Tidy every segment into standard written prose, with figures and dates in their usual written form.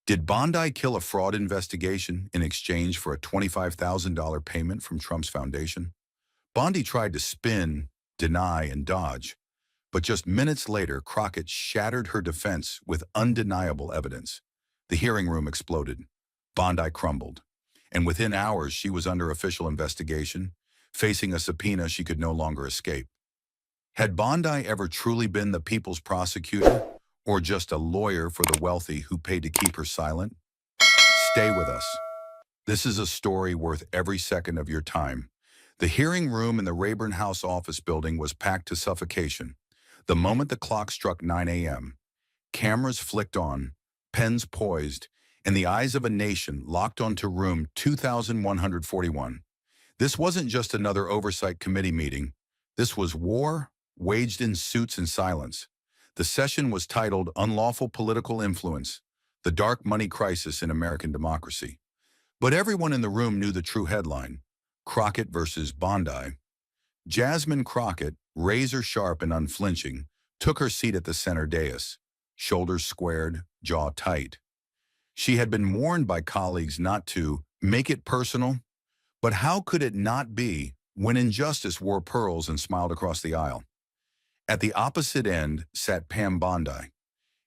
Did Bondi kill a fraud investigation in exchange for a $25,000 payment from Trump's foundation? Bondi tried to spin, deny, and dodge, but just minutes later, Crockett shattered her defense with undeniable evidence. The hearing room exploded. Bondi crumbled. And within hours, she was under official investigation, facing a subpoena she could no longer escape. Had Bondi ever truly been the people's prosecutor, or just a lawyer for the wealthy who paid to keep her silent? Stay with us. This is a story worth every second of your time. The hearing room in the Rayburn House office building was packed to suffocation. The moment the clock struck 9 a.m., cameras flicked on, pens poised, and the eyes of a nation locked onto room 2141. This wasn't just another oversight committee meeting. This was war, waged in suits and silence. The session was titled Unlawful Political Influence, the Dark Money Crisis in American Democracy. But everyone in the room knew the true headline: Crockett versus Bondi. Jasmine Crockett, razor-sharp and unflinching, took her seat at the center dais, shoulders squared, jaw tight. She had been warned by colleagues not to make it personal, but how could it not be when injustice wore pearls and smiled across the aisle? At the opposite end sat Pam Bondi.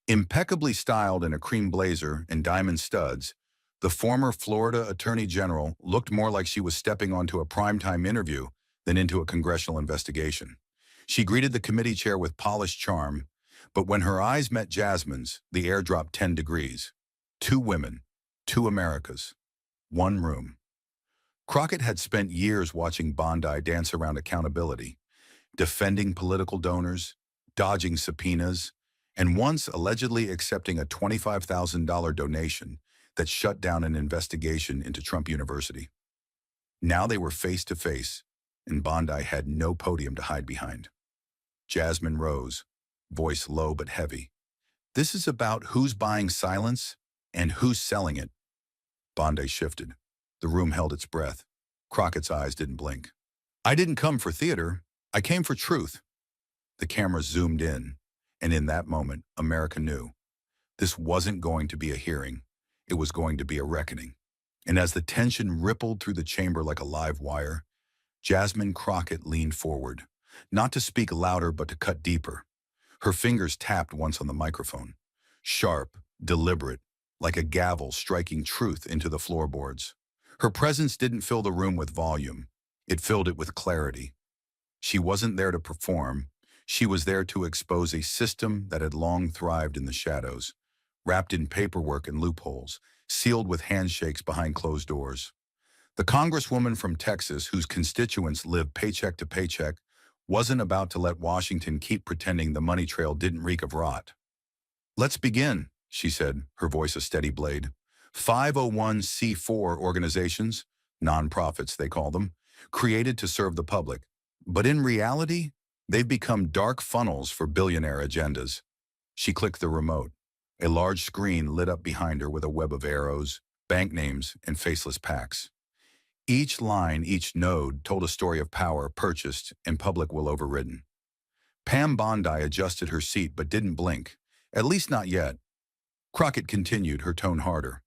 Impeccably styled in a cream blazer and diamond studs, the former Florida Attorney General looked more like she was stepping onto a primetime interview than into a congressional investigation. She greeted the committee chair with polished charm, but when her eyes met Jasmine's, the air dropped 10 degrees. Two women, two Americas, one room. Crockett had spent years watching Bondi dance around accountability, defending political donors, dodging subpoenas, and once allegedly accepting a $25,000 donation that shut down an investigation into Trump University. Now they were face to face, and Bondi had no podium to hide behind. Jasmine rose, voice low but heavy. "This is about who's buying silence and who's selling it." Bondi shifted. The room held its breath. Crockett's eyes didn't blink. "I didn't come for theater. I came for truth." The camera zoomed in, and in that moment, America knew. This wasn't going to be a hearing. It was going to be a reckoning. And as the tension rippled through the chamber like a live wire, Jasmine Crockett leaned forward, not to speak louder but to cut deeper. Her fingers tapped once on the microphone, sharp, deliberate, like a gavel striking truth into the floorboards. Her presence didn't fill the room with volume. It filled it with clarity. She wasn't there to perform. She was there to expose a system that had long thrived in the shadows, wrapped in paperwork and loopholes, sealed with handshakes behind closed doors. The congresswoman from Texas, whose constituents lived paycheck to paycheck, wasn't about to let Washington keep pretending the money trail didn't reek of rot. "Let's begin," she said, her voice a steady blade. 501c4 organizations, nonprofits they call them, created to serve the public. But in reality, they've become dark funnels for billionaire agendas. She clicked the remote. A large screen lit up behind her with a web of arrows, bank names, and faceless PACs. Each line, each node, told a story of power purchased and public will overridden. Pam Bondi adjusted her seat but didn't blink, at least not yet. Crockett continued, her tone harder.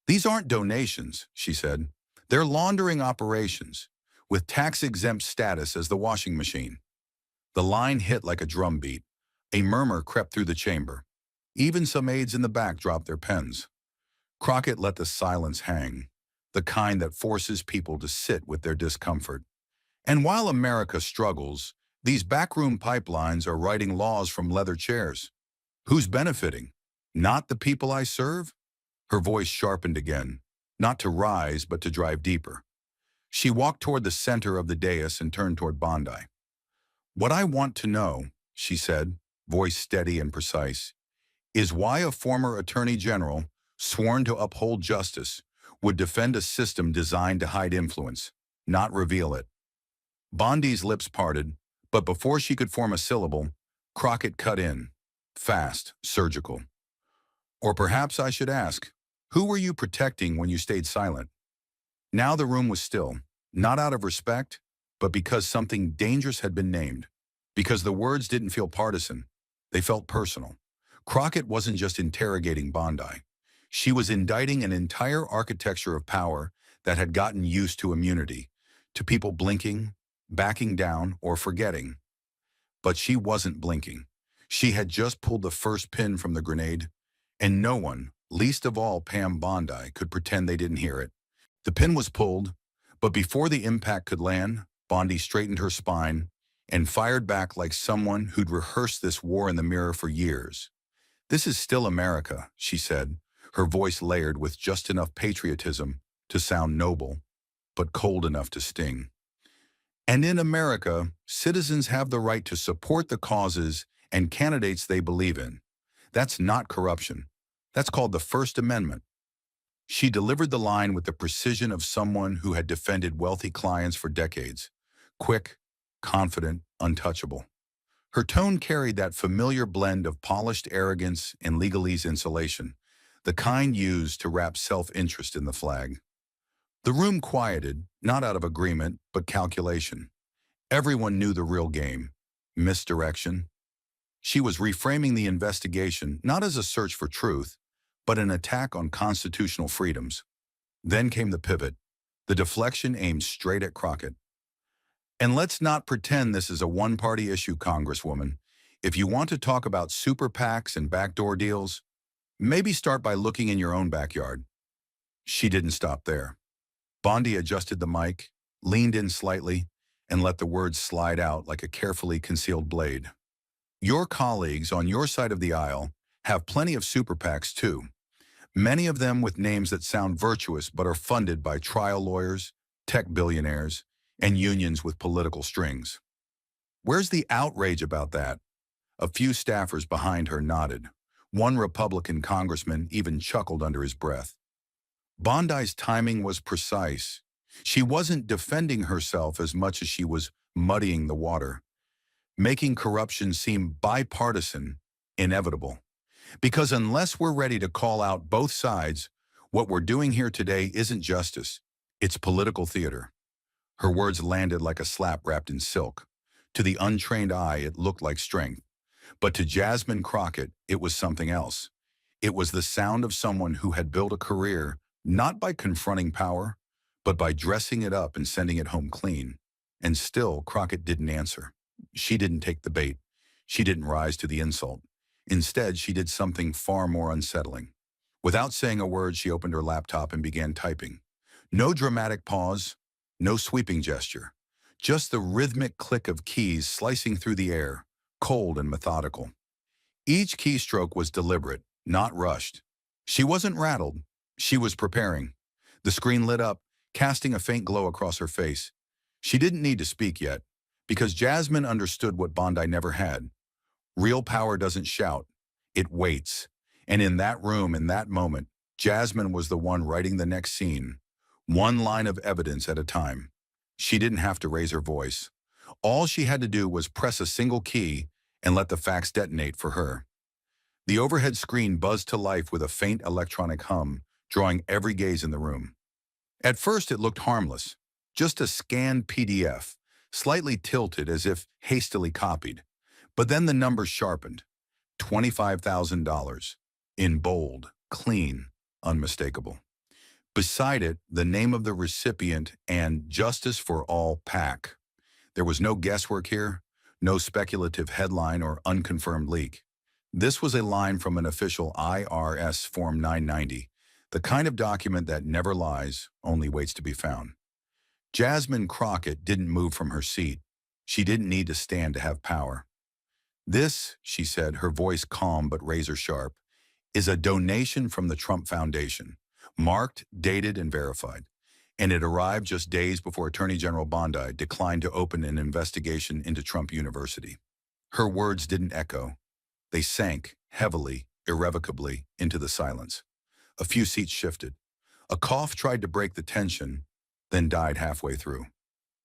"These aren't donations," she said. "They're laundering operations, with tax-exempt status as the washing machine." The line hit like a drumbeat. A murmur crept through the chamber. Even some aides in the back dropped their pens. Crockett let the silence hang, the kind that forces people to sit with their discomfort. And while America struggles, these backroom pipelines are writing laws from leather chairs. Who's benefiting? Not the people I serve? Her voice sharpened again, not to rise but to drive deeper. She walked toward the center of the dais and turned toward Bondi. "What I want to know," she said, voice steady and precise, "is why a former attorney general, sworn to uphold justice, would defend a system designed to hide influence, not reveal it." Bondi's lips parted, but before she could form a syllable, Crockett cut in, fast, surgical. "Or perhaps I should ask, who were you protecting when you stayed silent?" Now the room was still, not out of respect, but because something dangerous had been named, because the words didn't feel partisan, they felt personal. Crockett wasn't just interrogating Bondi. She was indicting an entire architecture of power that had gotten used to immunity, to people blinking, backing down, or forgetting. But she wasn't blinking. She had just pulled the first pin from the grenade, and no one, least of all Pam Bondi, could pretend they didn't hear it. The pin was pulled, but before the impact could land, Bondi straightened her spine and fired back like someone who'd rehearsed this war in the mirror for years. "This is still America," she said, her voice layered with just enough patriotism to sound noble, but cold enough to sting. "And in America, citizens have the right to support the causes and candidates they believe in. That's not corruption. That's called the First Amendment." She delivered the line with the precision of someone who had defended wealthy clients for decades. Quick, confident, untouchable. Her tone carried that familiar blend of polished arrogance and legalese insulation, the kind used to wrap self-interest in the flag. The room quieted, not out of agreement, but calculation. Everyone knew the real game: misdirection. She was reframing the investigation not as a search for truth, but an attack on constitutional freedoms. Then came the pivot, the deflection aimed straight at Crockett. "And let's not pretend this is a one-party issue, Congresswoman. If you want to talk about super PACs and backdoor deals, maybe start by looking in your own backyard." She didn't stop there. Bondi adjusted the mic, leaned in slightly, and let the words slide out like a carefully concealed blade. "Your colleagues on your side of the aisle have plenty of super PACs too. Many of them with names that sound virtuous but are funded by trial lawyers, tech billionaires, and unions with political strings. Where's the outrage about that?" A few staffers behind her nodded. One Republican congressman even chuckled under his breath. Bondi's timing was precise. She wasn't defending herself as much as she was muddying the water, making corruption seem bipartisan, inevitable. Because unless we're ready to call out both sides, what we're doing here today isn't justice, it's political theater. Her words landed like a slap wrapped in silk. To the untrained eye, it looked like strength. But to Jasmine Crockett, it was something else. It was the sound of someone who had built a career not by confronting power, but by dressing it up and sending it home clean. And still, Crockett didn't answer. She didn't take the bait. She didn't rise to the insult. Instead, she did something far more unsettling. Without saying a word, she opened her laptop and began typing. No dramatic pause, no sweeping gesture. Just the rhythmic click of keys slicing through the air, cold and methodical. Each keystroke was deliberate, not rushed. She wasn't rattled. She was preparing. The screen lit up, casting a faint glow across her face. She didn't need to speak yet, because Jasmine understood what Bondi never had. Real power doesn't shout, it waits. And in that room, in that moment, Jasmine was the one writing the next scene, one line of evidence at a time. She didn't have to raise her voice. All she had to do was press a single key and let the facts detonate for her. The overhead screen buzzed to life with a faint electronic hum, drawing every gaze in the room. At first, it looked harmless, just a scanned PDF, slightly tilted as if hastily copied. But then the numbers sharpened. $25,000. In bold, clean, unmistakable. Beside it, the name of the recipient and Justice for All PAC. There was no guesswork here, no speculative headline or unconfirmed leak. This was a line from an official IRS Form 990, the kind of document that never lies, only waits to be found. Jasmine Crockett didn't move from her seat. She didn't need to stand to have power. "This," she said, her voice calm but razor-sharp, "is a donation from the Trump Foundation, marked, dated, and verified. And it arrived just days before Attorney General Bondi declined to open an investigation into Trump University." Her words didn't echo. They sank, heavily, irrevocably, into the silence. A few seats shifted. A cough tried to break the tension, then died halfway through.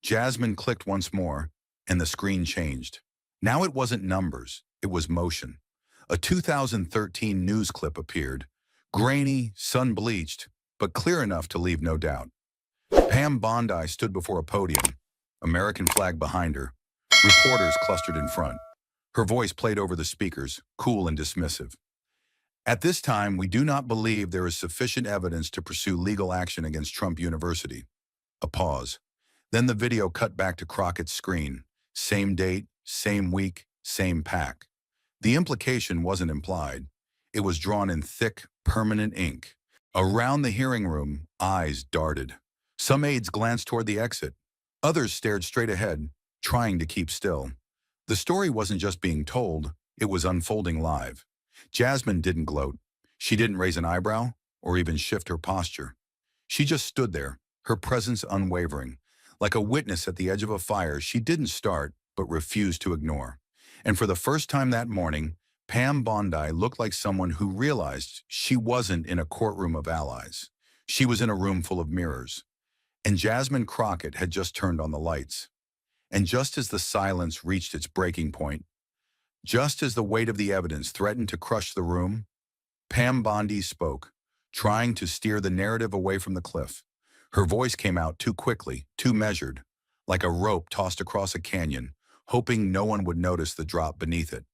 Jasmine clicked once more, and the screen changed. Now it wasn't numbers, it was motion. A 2013 news clip appeared, grainy, sun-bleached, but clear enough to leave no doubt. Pam Bondi stood before a podium, American flag behind her, reporters clustered in front. Her voice played over the speakers, cool and dismissive. At this time, we do not believe there is sufficient evidence to pursue legal action against Trump University. A pause. Then the video cut back to Crockett's screen. Same date, same week, same pack. The implication wasn't implied. It was drawn in thick, permanent ink. Around the hearing room, eyes darted. Some aides glanced toward the exit. Others stared straight ahead, trying to keep still. The story wasn't just being told, it was unfolding live. Jasmine didn't gloat. She didn't raise an eyebrow or even shift her posture. She just stood there, her presence unwavering. Like a witness at the edge of a fire she didn't start but refused to ignore. And for the first time that morning, Pam Bondi looked like someone who realized she wasn't in a courtroom of allies. She was in a room full of mirrors. And Jasmine Crockett had just turned on the lights. And just as the silence reached its breaking point, just as the weight of the evidence threatened to crush the room, Pam Bondi spoke, trying to steer the narrative away from the cliff. Her voice came out too quickly, too measured, like a rope tossed across a canyon, hoping no one would notice the drop beneath it.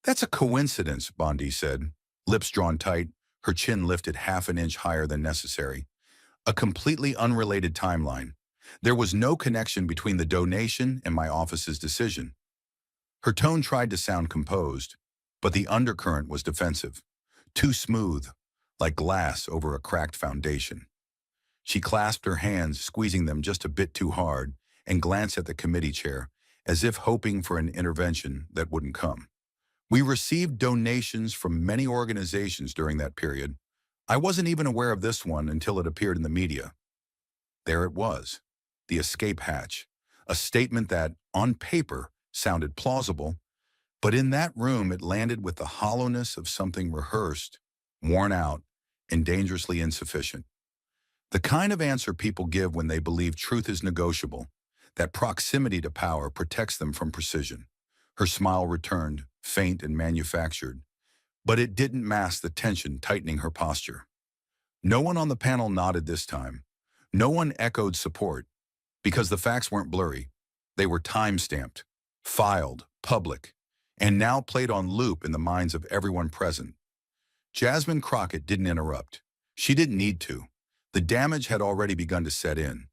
"That's a coincidence," Bondi said, lips drawn tight, her chin lifted half an inch higher than necessary. "A completely unrelated timeline. There was no connection between the donation and my office's decision." Her tone tried to sound composed, but the undercurrent was defensive, too smooth, like glass over a cracked foundation. She clasped her hands, squeezing them just a bit too hard, and glanced at the committee chair, as if hoping for an intervention that wouldn't come. "We received donations from many organizations during that period. I wasn't even aware of this one until it appeared in the media." There it was, the escape hatch, a statement that, on paper, sounded plausible, but in that room it landed with the hollowness of something rehearsed, worn out, and dangerously insufficient. The kind of answer people give when they believe truth is negotiable, that proximity to power protects them from precision. Her smile returned, faint and manufactured, but it didn't mask the tension tightening her posture. No one on the panel nodded this time. No one echoed support, because the facts weren't blurry. They were time-stamped, filed, public, and now played on loop in the minds of everyone present. Jasmine Crockett didn't interrupt. She didn't need to. The damage had already begun to set in.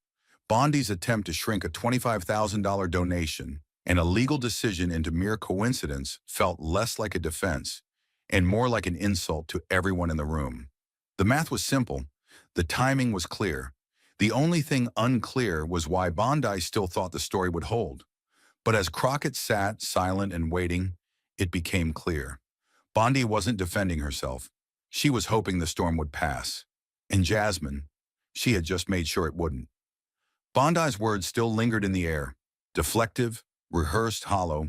Bondi's attempt to shrink a $25,000 donation and a legal decision into mere coincidence felt less like a defense and more like an insult to everyone in the room. The math was simple. The timing was clear. The only thing unclear was why Bondi still thought the story would hold. But as Crockett sat, silent and waiting, it became clear. Bondi wasn't defending herself. She was hoping the storm would pass. And Jasmine, she had just made sure it wouldn't. Bondi's words still lingered in the air, deflective, rehearsed, hollow.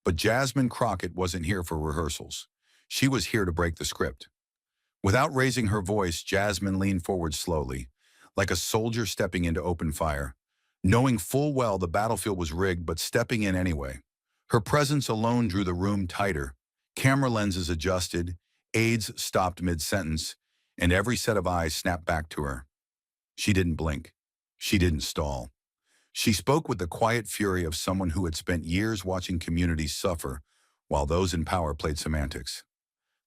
But Jasmine Crockett wasn't here for rehearsals. She was here to break the script. Without raising her voice, Jasmine leaned forward slowly, like a soldier stepping into open fire, knowing full well the battlefield was rigged but stepping in anyway. Her presence alone drew the room tighter. Camera lenses adjusted, aides stopped mid-sentence, and every set of eyes snapped back to her. She didn't blink. She didn't stall. She spoke with the quiet fury of someone who had spent years watching communities suffer while those in power played semantics.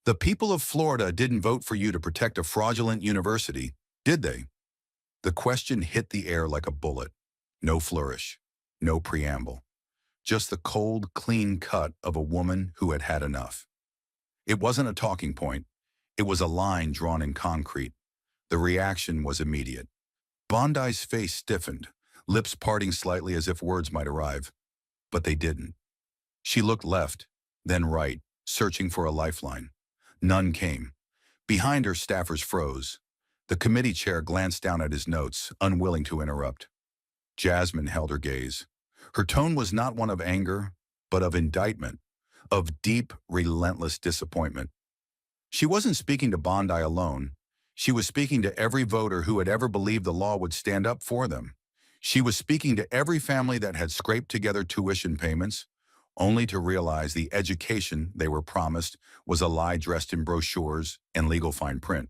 "The people of Florida didn't vote for you to protect a fraudulent university, did they?" The question hit the air like a bullet. No flourish, no preamble. Just the cold, clean cut of a woman who had had enough. It wasn't a talking point. It was a line drawn in concrete. The reaction was immediate. Bondi's face stiffened, lips parting slightly as if words might arrive. But they didn't. She looked left, then right, searching for a lifeline. None came. Behind her, staffers froze. The committee chair glanced down at his notes, unwilling to interrupt. Jasmine held her gaze. Her tone was not one of anger, but of indictment, of deep, relentless disappointment. She wasn't speaking to Bondi alone. She was speaking to every voter who had ever believed the law would stand up for them. She was speaking to every family that had scraped together tuition payments, only to realize the education they were promised was a lie dressed in brochures and legal fine print.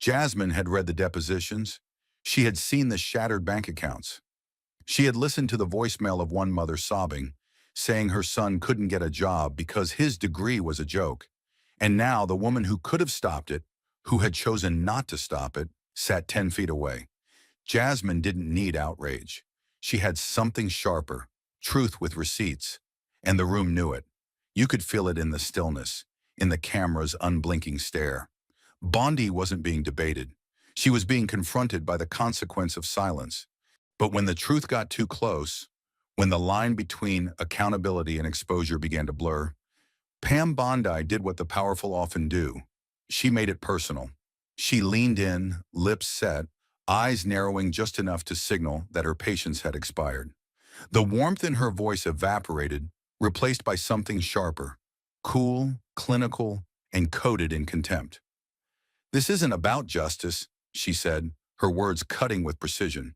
Jasmine had read the depositions. She had seen the shattered bank accounts. She had listened to the voicemail of one mother sobbing, saying her son couldn't get a job because his degree was a joke. And now the woman who could have stopped it, who had chosen not to stop it, sat 10 feet away. Jasmine didn't need outrage. She had something sharper, truth with receipts, and the room knew it. You could feel it in the stillness, in the camera's unblinking stare. Bondi wasn't being debated. She was being confronted by the consequence of silence. But when the truth got too close, when the line between accountability and exposure began to blur, Pam Bondi did what the powerful often do. She made it personal. She leaned in, lips set, eyes narrowing just enough to signal that her patience had expired. The warmth in her voice evaporated, replaced by something sharper, cool, clinical, and coated in contempt. "This isn't about justice," she said, her words cutting with precision.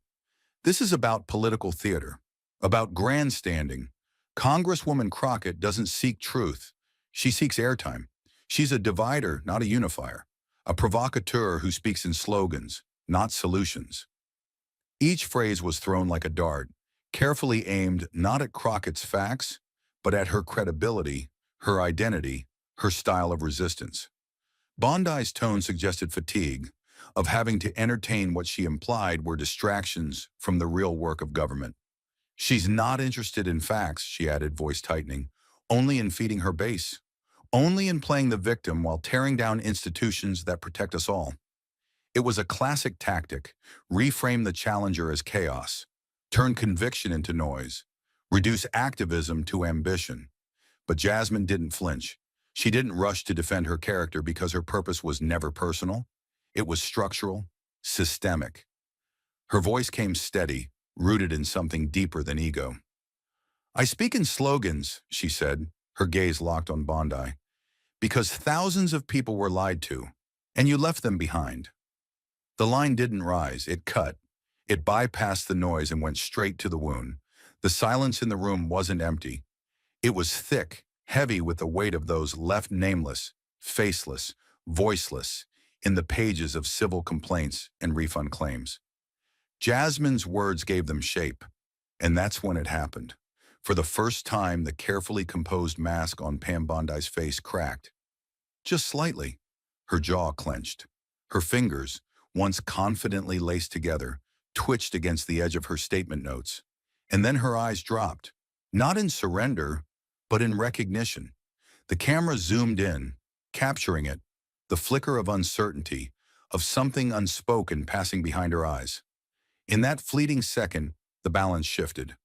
"This is about political theater, about grandstanding. Congresswoman Crockett doesn't seek truth. She seeks airtime. She's a divider, not a unifier, a provocateur who speaks in slogans, not solutions." Each phrase was thrown like a dart, carefully aimed not at Crockett's facts, but at her credibility, her identity, her style of resistance. Bondi's tone suggested fatigue, of having to entertain what she implied were distractions from the real work of government. "She's not interested in facts," she added, voice tightening, "only in feeding her base, only in playing the victim while tearing down institutions that protect us all." It was a classic tactic: reframe the challenger as chaos, turn conviction into noise, reduce activism to ambition. But Jasmine didn't flinch. She didn't rush to defend her character because her purpose was never personal. It was structural, systemic. Her voice came steady, rooted in something deeper than ego. "I speak in slogans," she said, her gaze locked on Bondi, "because thousands of people were lied to, and you left them behind." The line didn't rise, it cut. It bypassed the noise and went straight to the wound. The silence in the room wasn't empty. It was thick, heavy with the weight of those left nameless, faceless, voiceless, in the pages of civil complaints and refund claims. Jasmine's words gave them shape, and that's when it happened. For the first time, the carefully composed mask on Pam Bondi's face cracked. Just slightly. Her jaw clenched. Her fingers, once confidently laced together, twitched against the edge of her statement notes. And then her eyes dropped, not in surrender, but in recognition. The camera zoomed in, capturing it, the flicker of uncertainty, of something unspoken passing behind her eyes. In that fleeting second, the balance shifted.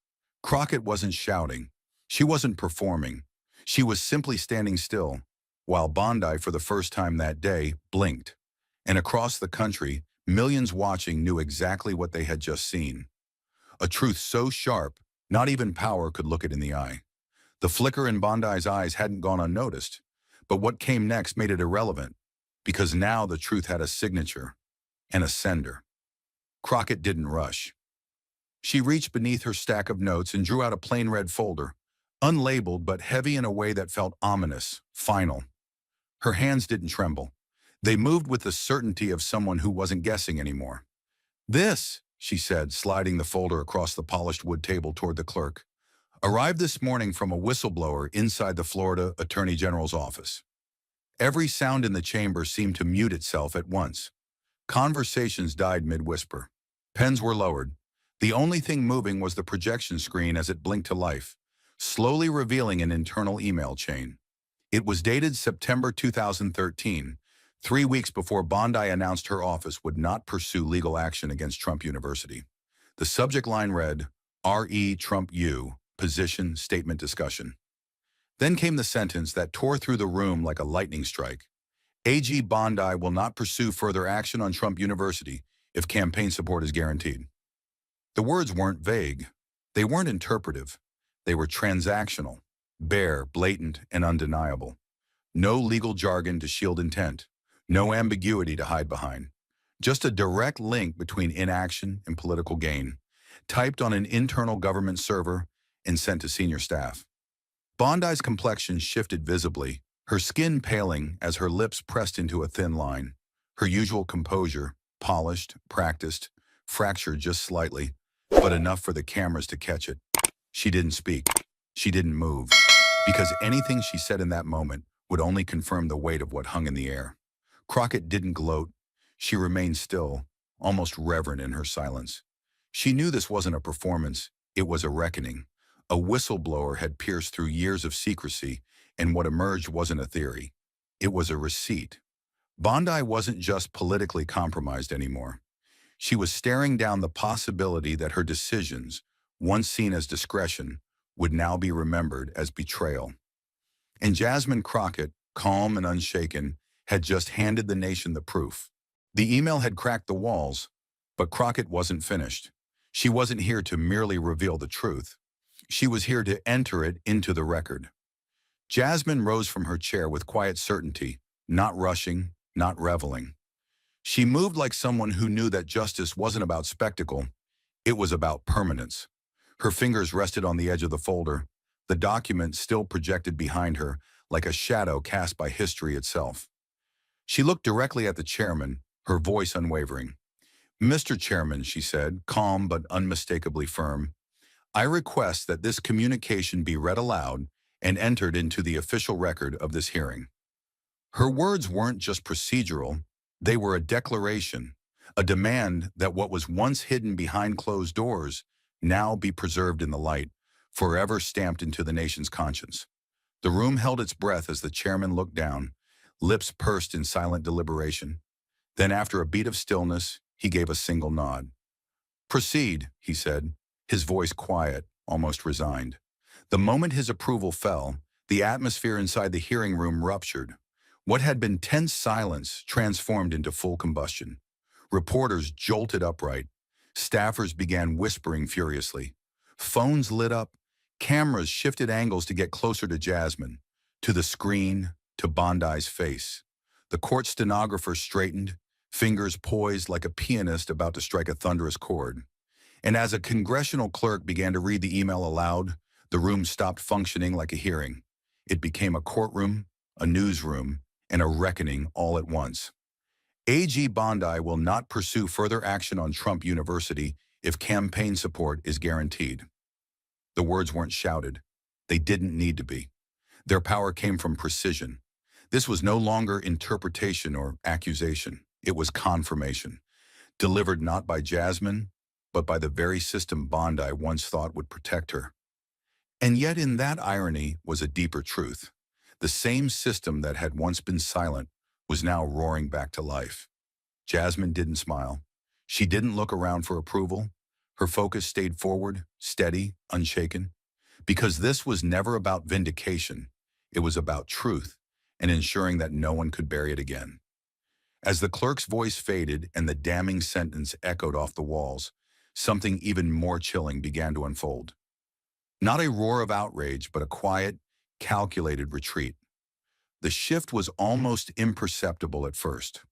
Crockett wasn't shouting. She wasn't performing. She was simply standing still, while Bondi, for the first time that day, blinked. And across the country, millions watching knew exactly what they had just seen. A truth so sharp, not even power could look it in the eye. The flicker in Bondi's eyes hadn't gone unnoticed, but what came next made it irrelevant, because now the truth had a signature and a sender. Crockett didn't rush. She reached beneath her stack of notes and drew out a plain red folder, unlabeled but heavy in a way that felt ominous, final. Her hands didn't tremble. They moved with the certainty of someone who wasn't guessing anymore. "This," she said, sliding the folder across the polished wood table toward the clerk, "arrived this morning from a whistleblower inside the Florida Attorney General's office." Every sound in the chamber seemed to mute itself at once. Conversations died mid-whisper. Pens were lowered. The only thing moving was the projection screen as it blinked to life, slowly revealing an internal email chain. It was dated September 2013, 3 weeks before Bondi announced her office would not pursue legal action against Trump University. The subject line read, "R.E. Trump U, position, statement discussion." Then came the sentence that tore through the room like a lightning strike. "AG Bondi will not pursue further action on Trump University if campaign support is guaranteed." The words weren't vague. They weren't interpretive. They were transactional, bare, blatant, and undeniable. No legal jargon to shield intent. No ambiguity to hide behind. Just a direct link between inaction and political gain, typed on an internal government server and sent to senior staff. Bondi's complexion shifted visibly, her skin paling as her lips pressed into a thin line. Her usual composure, polished, practiced, fractured just slightly, but enough for the cameras to catch it. She didn't speak. She didn't move. Because anything she said in that moment would only confirm the weight of what hung in the air. Crockett didn't gloat. She remained still, almost reverent in her silence. She knew this wasn't a performance, it was a reckoning. A whistleblower had pierced through years of secrecy, and what emerged wasn't a theory. It was a receipt. Bondi wasn't just politically compromised anymore. She was staring down the possibility that her decisions, once seen as discretion, would now be remembered as betrayal. And Jasmine Crockett, calm and unshaken, had just handed the nation the proof. The email had cracked the walls, but Crockett wasn't finished. She wasn't here to merely reveal the truth. She was here to enter it into the record. Jasmine rose from her chair with quiet certainty, not rushing, not reveling. She moved like someone who knew that justice wasn't about spectacle, it was about permanence. Her fingers rested on the edge of the folder, the document still projected behind her like a shadow cast by history itself. She looked directly at the chairman, her voice unwavering. "Mr. Chairman," she said, calm but unmistakably firm, "I request that this communication be read aloud and entered into the official record of this hearing." Her words weren't just procedural, they were a declaration, a demand that what was once hidden behind closed doors now be preserved in the light, forever stamped into the nation's conscience. The room held its breath as the chairman looked down, lips pursed in silent deliberation. Then, after a beat of stillness, he gave a single nod. "Proceed," he said, his voice quiet, almost resigned. The moment his approval fell, the atmosphere inside the hearing room ruptured. What had been tense silence transformed into full combustion. Reporters jolted upright. Staffers began whispering furiously. Phones lit up. Cameras shifted angles to get closer to Jasmine, to the screen, to Bondi's face. The court stenographer straightened, fingers poised like a pianist about to strike a thunderous chord. And as a congressional clerk began to read the email aloud, the room stopped functioning like a hearing. It became a courtroom, a newsroom, and a reckoning all at once. AG Bondi will not pursue further action on Trump University if campaign support is guaranteed. The words weren't shouted. They didn't need to be. Their power came from precision. This was no longer interpretation or accusation. It was confirmation, delivered not by Jasmine, but by the very system Bondi once thought would protect her. And yet in that irony was a deeper truth. The same system that had once been silent was now roaring back to life. Jasmine didn't smile. She didn't look around for approval. Her focus stayed forward, steady, unshaken. Because this was never about vindication. It was about truth and ensuring that no one could bury it again. As the clerk's voice faded and the damning sentence echoed off the walls, something even more chilling began to unfold. Not a roar of outrage, but a quiet, calculated retreat. The shift was almost imperceptible at first.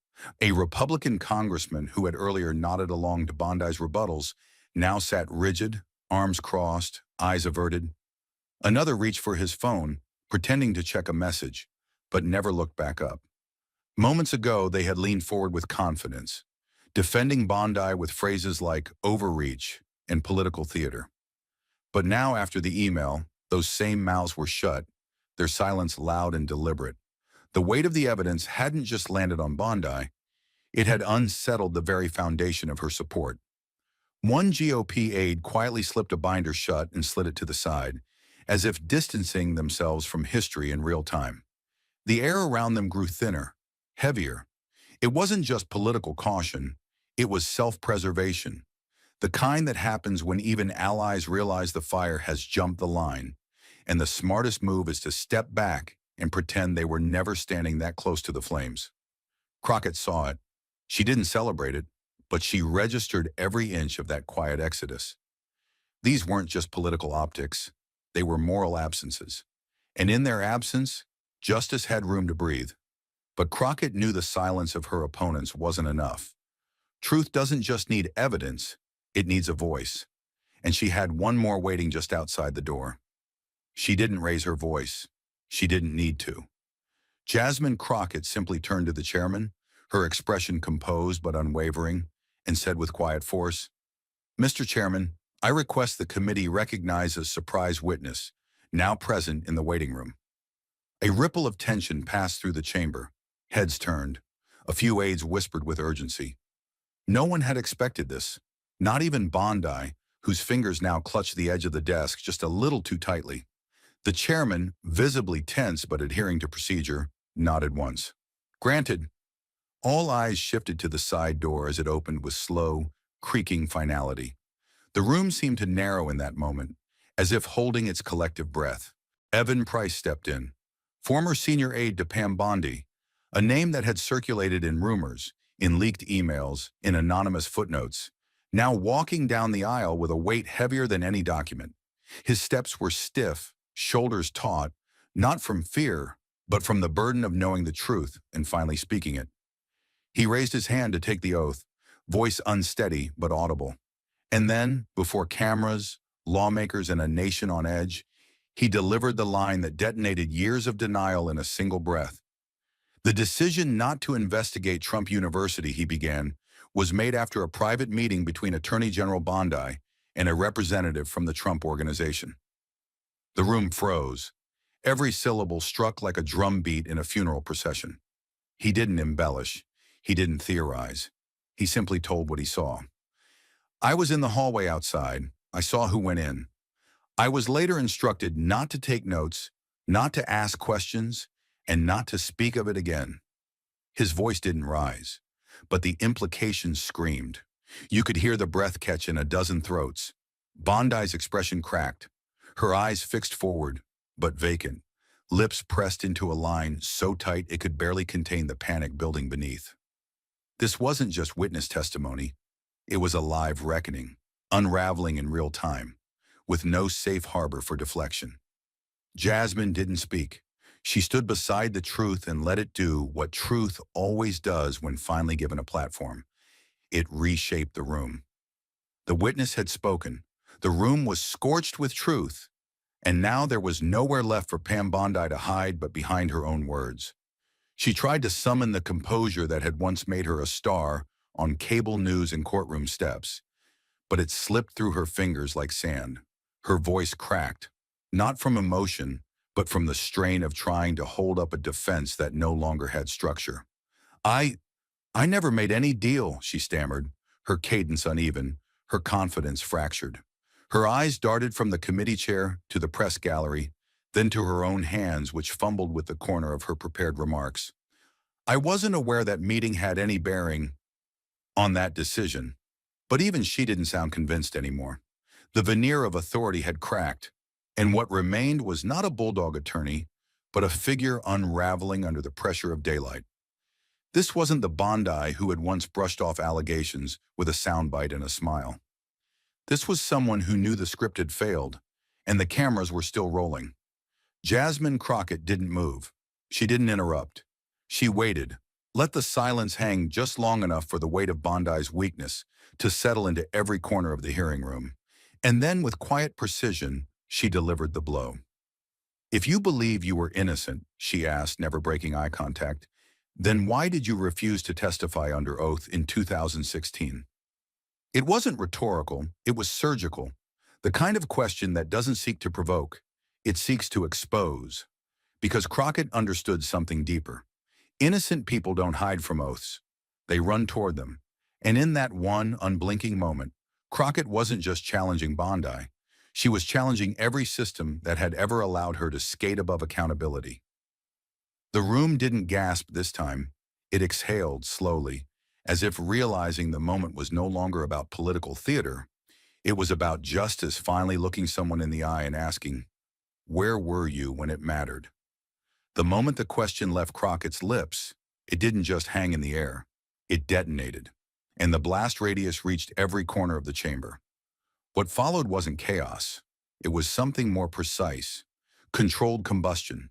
A Republican congressman who had earlier nodded along to Bondi's rebuttals now sat rigid, arms crossed, eyes averted. Another reached for his phone, pretending to check a message, but never looked back up. Moments ago, they had leaned forward with confidence, defending Bondi with phrases like overreach and political theater. But now, after the email, those same mouths were shut, their silence loud and deliberate. The weight of the evidence hadn't just landed on Bondi, it had unsettled the very foundation of her support. One GOP aide quietly slipped a binder shut and slid it to the side, as if distancing themselves from history in real time. The air around them grew thinner, heavier. It wasn't just political caution, it was self-preservation. The kind that happens when even allies realize the fire has jumped the line, and the smartest move is to step back and pretend they were never standing that close to the flames. Crockett saw it. She didn't celebrate it, but she registered every inch of that quiet exodus. These weren't just political optics, they were moral absences. And in their absence, justice had room to breathe. But Crockett knew the silence of her opponents wasn't enough. Truth doesn't just need evidence, it needs a voice. And she had one more waiting just outside the door. She didn't raise her voice. She didn't need to. Jasmine Crockett simply turned to the chairman, her expression composed but unwavering, and said with quiet force, "Mr. Chairman, I request the committee recognize a surprise witness, now present in the waiting room." A ripple of tension passed through the chamber. Heads turned. A few aides whispered with urgency. No one had expected this, not even Bondi, whose fingers now clutched the edge of the desk just a little too tightly. The chairman, visibly tense but adhering to procedure, nodded once. Granted. All eyes shifted to the side door as it opened with slow, creaking finality. The room seemed to narrow in that moment, as if holding its collective breath. Evan Price stepped in, former senior aide to Pam Bondi, a name that had circulated in rumors, in leaked emails, in anonymous footnotes, now walking down the aisle with a weight heavier than any document. His steps were stiff, shoulders taut, not from fear, but from the burden of knowing the truth and finally speaking it. He raised his hand to take the oath, voice unsteady but audible. And then, before cameras, lawmakers, and a nation on edge, he delivered the line that detonated years of denial in a single breath. The decision not to investigate Trump University, he began, was made after a private meeting between Attorney General Bondi and a representative from the Trump Organization. The room froze. Every syllable struck like a drum beat in a funeral procession. He didn't embellish. He didn't theorize. He simply told what he saw. I was in the hallway outside. I saw who went in. I was later instructed not to take notes, not to ask questions, and not to speak of it again. His voice didn't rise, but the implications screamed. You could hear the breath catch in a dozen throats. Bondi's expression cracked, her eyes fixed forward, but vacant, lips pressed into a line so tight it could barely contain the panic building beneath. This wasn't just witness testimony. It was a live reckoning, unraveling in real time, with no safe harbor for deflection. Jasmine didn't speak. She stood beside the truth and let it do what truth always does when finally given a platform. It reshaped the room. The witness had spoken. The room was scorched with truth, and now there was nowhere left for Pam Bondi to hide but behind her own words. She tried to summon the composure that had once made her a star on cable news and courtroom steps, but it slipped through her fingers like sand. Her voice cracked, not from emotion, but from the strain of trying to hold up a defense that no longer had structure. I never made any deal, she stammered, her cadence uneven, her confidence fractured. Her eyes darted from the committee chair to the press gallery, then to her own hands, which fumbled with the corner of her prepared remarks. I wasn't aware that meeting had any bearing on that decision, but even she didn't sound convinced anymore. The veneer of authority had cracked, and what remained was not a bulldog attorney, but a figure unraveling under the pressure of daylight. This wasn't the Bondi who had once brushed off allegations with a soundbite and a smile. This was someone who knew the script had failed, and the cameras were still rolling. Jasmine Crockett didn't move. She didn't interrupt. She waited, let the silence hang just long enough for the weight of Bondi's weakness to settle into every corner of the hearing room. And then, with quiet precision, she delivered the blow. If you believe you were innocent, she asked, never breaking eye contact, then why did you refuse to testify under oath in 2016? It wasn't rhetorical, it was surgical. The kind of question that doesn't seek to provoke, it seeks to expose. Because Crockett understood something deeper. Innocent people don't hide from oaths. They run toward them. And in that one unblinking moment, Crockett wasn't just challenging Bondi. She was challenging every system that had ever allowed her to skate above accountability. The room didn't gasp this time. It exhaled slowly, as if realizing the moment was no longer about political theater. It was about justice finally looking someone in the eye and asking, where were you when it mattered? The moment the question left Crockett's lips, it didn't just hang in the air. It detonated, and the blast radius reached every corner of the chamber. What followed wasn't chaos. It was something more precise, controlled combustion.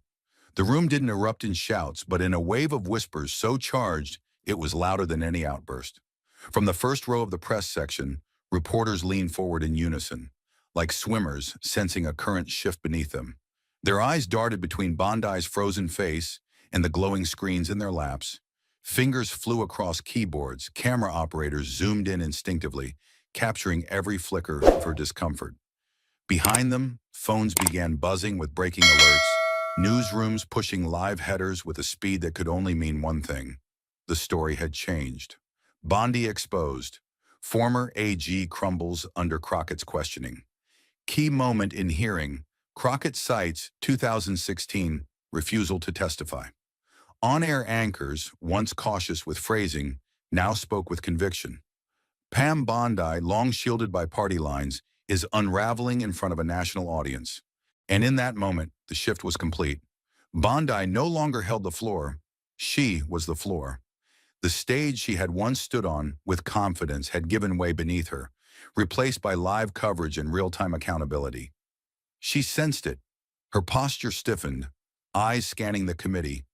The room didn't erupt in shouts, but in a wave of whispers so charged it was louder than any outburst. From the first row of the press section, reporters leaned forward in unison, like swimmers sensing a current shift beneath them. Their eyes darted between Bondi's frozen face and the glowing screens in their laps. Fingers flew across keyboards, camera operators zoomed in instinctively, capturing every flicker of her discomfort. Behind them, phones began buzzing with breaking alerts. Newsrooms pushing live headers with a speed that could only mean one thing. The story had changed. Bondi exposed. Former AG crumbles under Crockett's questioning. Key moment in hearing. Crockett cites 2016 refusal to testify. On-air anchors, once cautious with phrasing, now spoke with conviction. Pam Bondi, long shielded by party lines, is unraveling in front of a national audience. And in that moment, the shift was complete. Bondi no longer held the floor. She was the floor. The stage she had once stood on with confidence had given way beneath her, replaced by live coverage and real-time accountability. She sensed it. Her posture stiffened, eyes scanning the committee,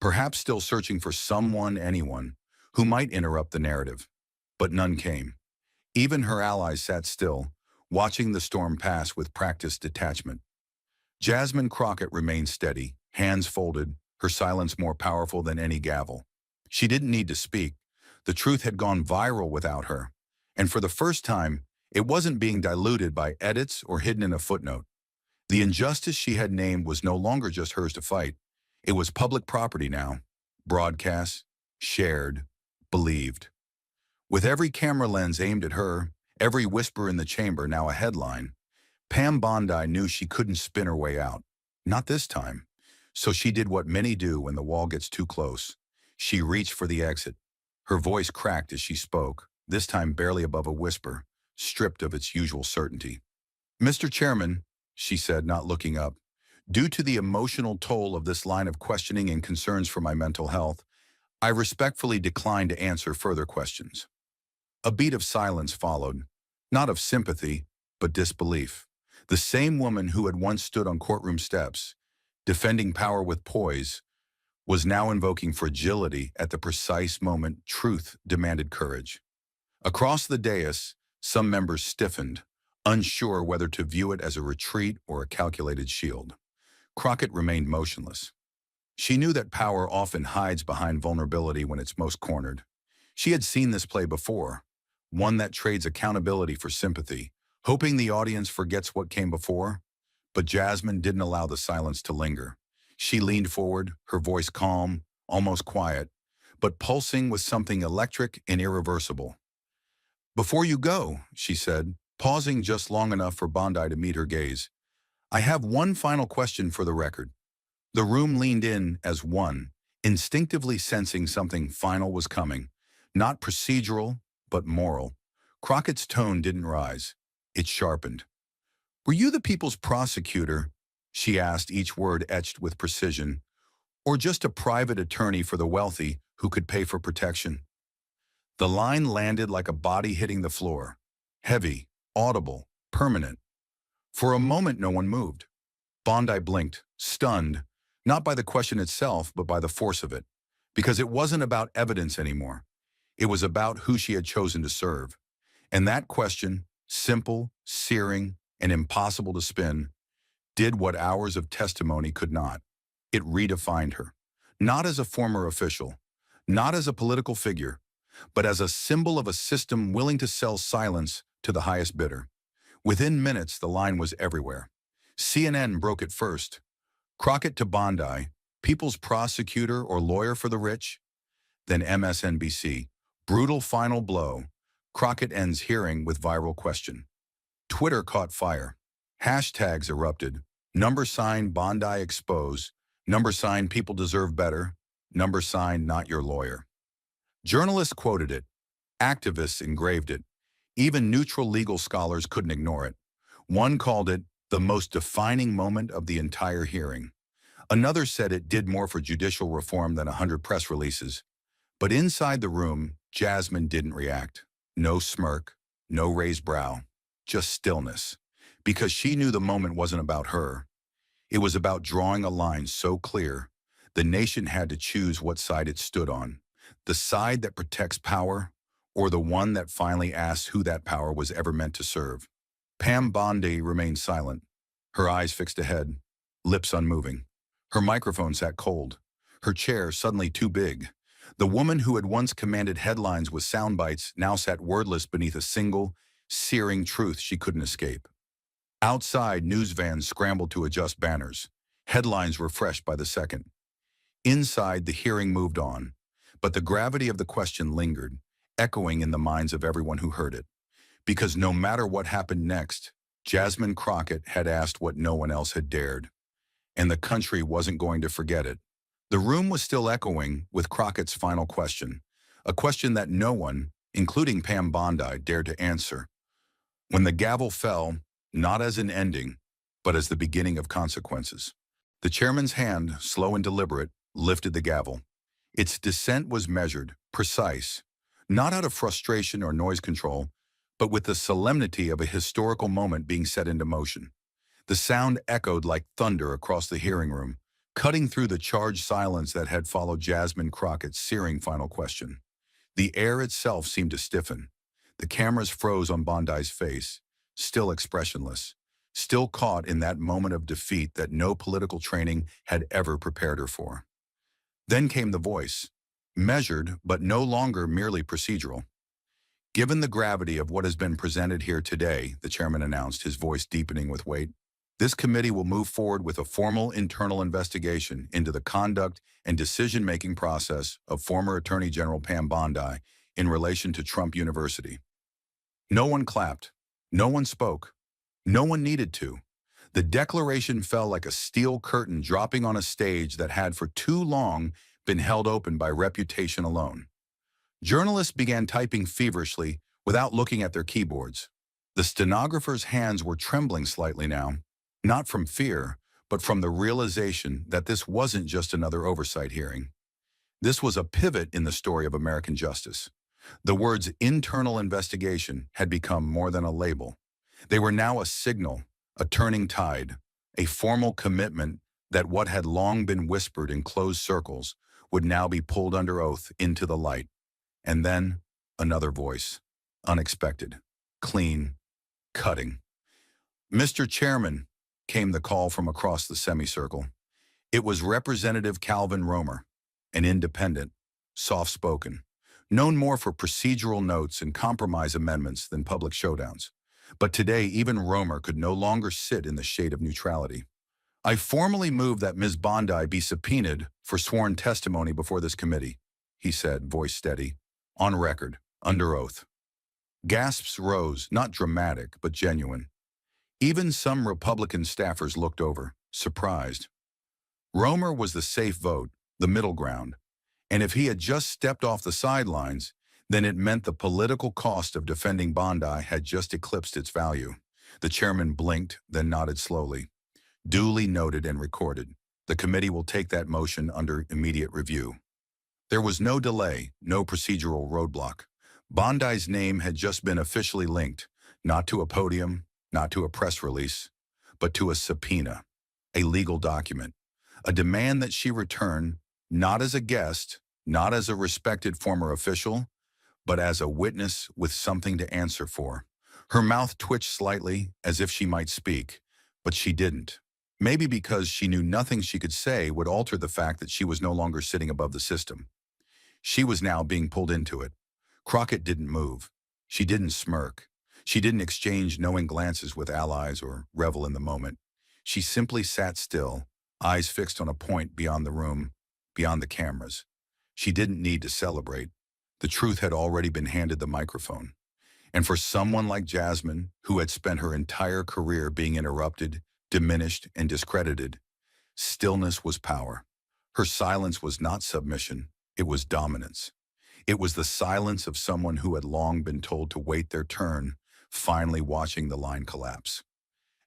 perhaps still searching for someone, anyone, who might interrupt the narrative. But none came. Even her allies sat still, watching the storm pass with practiced detachment. Jasmine Crockett remained steady, hands folded, her silence more powerful than any gavel. She didn't need to speak. The truth had gone viral without her. And for the first time, it wasn't being diluted by edits or hidden in a footnote. The injustice she had named was no longer just hers to fight. It was public property now. Broadcast, shared, believed. With every camera lens aimed at her, every whisper in the chamber now a headline, Pam Bondi knew she couldn't spin her way out. Not this time. So she did what many do when the wall gets too close. She reached for the exit. Her voice cracked as she spoke, this time barely above a whisper, stripped of its usual certainty. "Mr. Chairman," she said, not looking up, "due to the emotional toll of this line of questioning and concerns for my mental health, I respectfully decline to answer further questions." A beat of silence followed, not of sympathy, but disbelief. The same woman who had once stood on courtroom steps, defending power with poise, was now invoking fragility at the precise moment truth demanded courage. Across the dais, some members stiffened, unsure whether to view it as a retreat or a calculated shield. Crockett remained motionless. She knew that power often hides behind vulnerability when it's most cornered. She had seen this play before, one that trades accountability for sympathy, hoping the audience forgets what came before. But Jasmine didn't allow the silence to linger. She leaned forward, her voice calm, almost quiet, but pulsing with something electric and irreversible. "Before you go," she said, pausing just long enough for Bondi to meet her gaze, "I have one final question for the record." The room leaned in as one, instinctively sensing something final was coming, not procedural, but moral. Crockett's tone didn't rise. It sharpened. "Were you the people's prosecutor?" she asked, each word etched with precision. "Or just a private attorney for the wealthy who could pay for protection?" The line landed like a body hitting the floor. Heavy, audible, permanent. For a moment no one moved. Bondi blinked, stunned, not by the question itself, but by the force of it. Because it wasn't about evidence anymore. It was about who she had chosen to serve. And that question, simple, searing, and impossible to spin, did what hours of testimony could not. It redefined her. Not as a former official, not as a political figure, but as a symbol of a system willing to sell silence to the highest bidder. Within minutes, the line was everywhere. CNN broke it first. Crockett to Bondi, people's prosecutor or lawyer for the rich. Then MSNBC, brutal final blow. Crockett ends hearing with viral question. Twitter caught fire. Hashtags erupted. #, Bondi expose. #, people deserve better. #, not your lawyer. Journalists quoted it. Activists engraved it. Even neutral legal scholars couldn't ignore it. One called it the most defining moment of the entire hearing. Another said it did more for judicial reform than 100 press releases. But inside the room, Jasmine didn't react. No smirk, no raised brow, just stillness. Because she knew the moment wasn't about her. It was about drawing a line so clear, the nation had to choose what side it stood on. The side that protects power, or the one that finally asks who that power was ever meant to serve. Pam Bondi remained silent, her eyes fixed ahead, lips unmoving. Her microphone sat cold, her chair suddenly too big. The woman who had once commanded headlines with sound bites now sat wordless beneath a single, searing truth she couldn't escape. Outside, news vans scrambled to adjust banners. Headlines refreshed by the second. Inside, the hearing moved on, but the gravity of the question lingered, echoing in the minds of everyone who heard it. Because no matter what happened next, Jasmine Crockett had asked what no one else had dared, and the country wasn't going to forget it. The room was still echoing with Crockett's final question, a question that no one, including Pam Bondi, dared to answer. When the gavel fell, not as an ending, but as the beginning of consequences. The chairman's hand, slow and deliberate, lifted the gavel. Its descent was measured, precise, not out of frustration or noise control, but with the solemnity of a historical moment being set into motion. The sound echoed like thunder across the hearing room, cutting through the charged silence that had followed Jasmine Crockett's searing final question. The air itself seemed to stiffen. The cameras froze on Bondi's face, still expressionless, still caught in that moment of defeat that no political training had ever prepared her for. Then came the voice, measured but no longer merely procedural. Given the gravity of what has been presented here today, the chairman announced, his voice deepening with weight, this committee will move forward with a formal internal investigation into the conduct and decision-making process of former Attorney General Pam Bondi in relation to Trump University. No one clapped. No one spoke. No one needed to. The declaration fell like a steel curtain dropping on a stage that had for too long been held open by reputation alone. Journalists began typing feverishly without looking at their keyboards. The stenographer's hands were trembling slightly now, not from fear, but from the realization that this wasn't just another oversight hearing. This was a pivot in the story of American justice. The words internal investigation had become more than a label. They were now a signal, a turning tide, a formal commitment that what had long been whispered in closed circles would now be pulled under oath into the light. And then, another voice, unexpected, clean, cutting. "Mr. Chairman," came the call from across the semicircle. It was Representative Calvin Romer, an independent, soft-spoken, known more for procedural notes and compromise amendments than public showdowns. But today, even Romer could no longer sit in the shade of neutrality. "I formally move that Ms. Bondi be subpoenaed for sworn testimony before this committee," he said, voice steady, on record, under oath. Gasps rose, not dramatic, but genuine. Even some Republican staffers looked over, surprised. Romer was the safe vote, the middle ground, and if he had just stepped off the sidelines, then it meant the political cost of defending Bondi had just eclipsed its value. The chairman blinked, then nodded slowly. "Duly noted and recorded. The committee will take that motion under immediate review." There was no delay, no procedural roadblock. Bondi's name had just been officially linked, not to a podium, not to a press release, but to a subpoena, a legal document, a demand that she return not as a guest, not as a respected former official, but as a witness with something to answer for. Her mouth twitched slightly as if she might speak, but she didn't. Maybe because she knew nothing she could say would alter the fact that she was no longer sitting above the system. She was now being pulled into it. Crockett didn't move. She didn't smirk. She didn't exchange knowing glances with allies or revel in the moment. She simply sat still, eyes fixed on a point beyond the room, beyond the cameras. She didn't need to celebrate. The truth had already been handed the microphone. And for someone like Jasmine, who had spent her entire career being interrupted, diminished, and discredited, stillness was power. Her silence was not submission, it was dominance. It was the silence of someone who had long been told to wait their turn, finally watching the line collapse.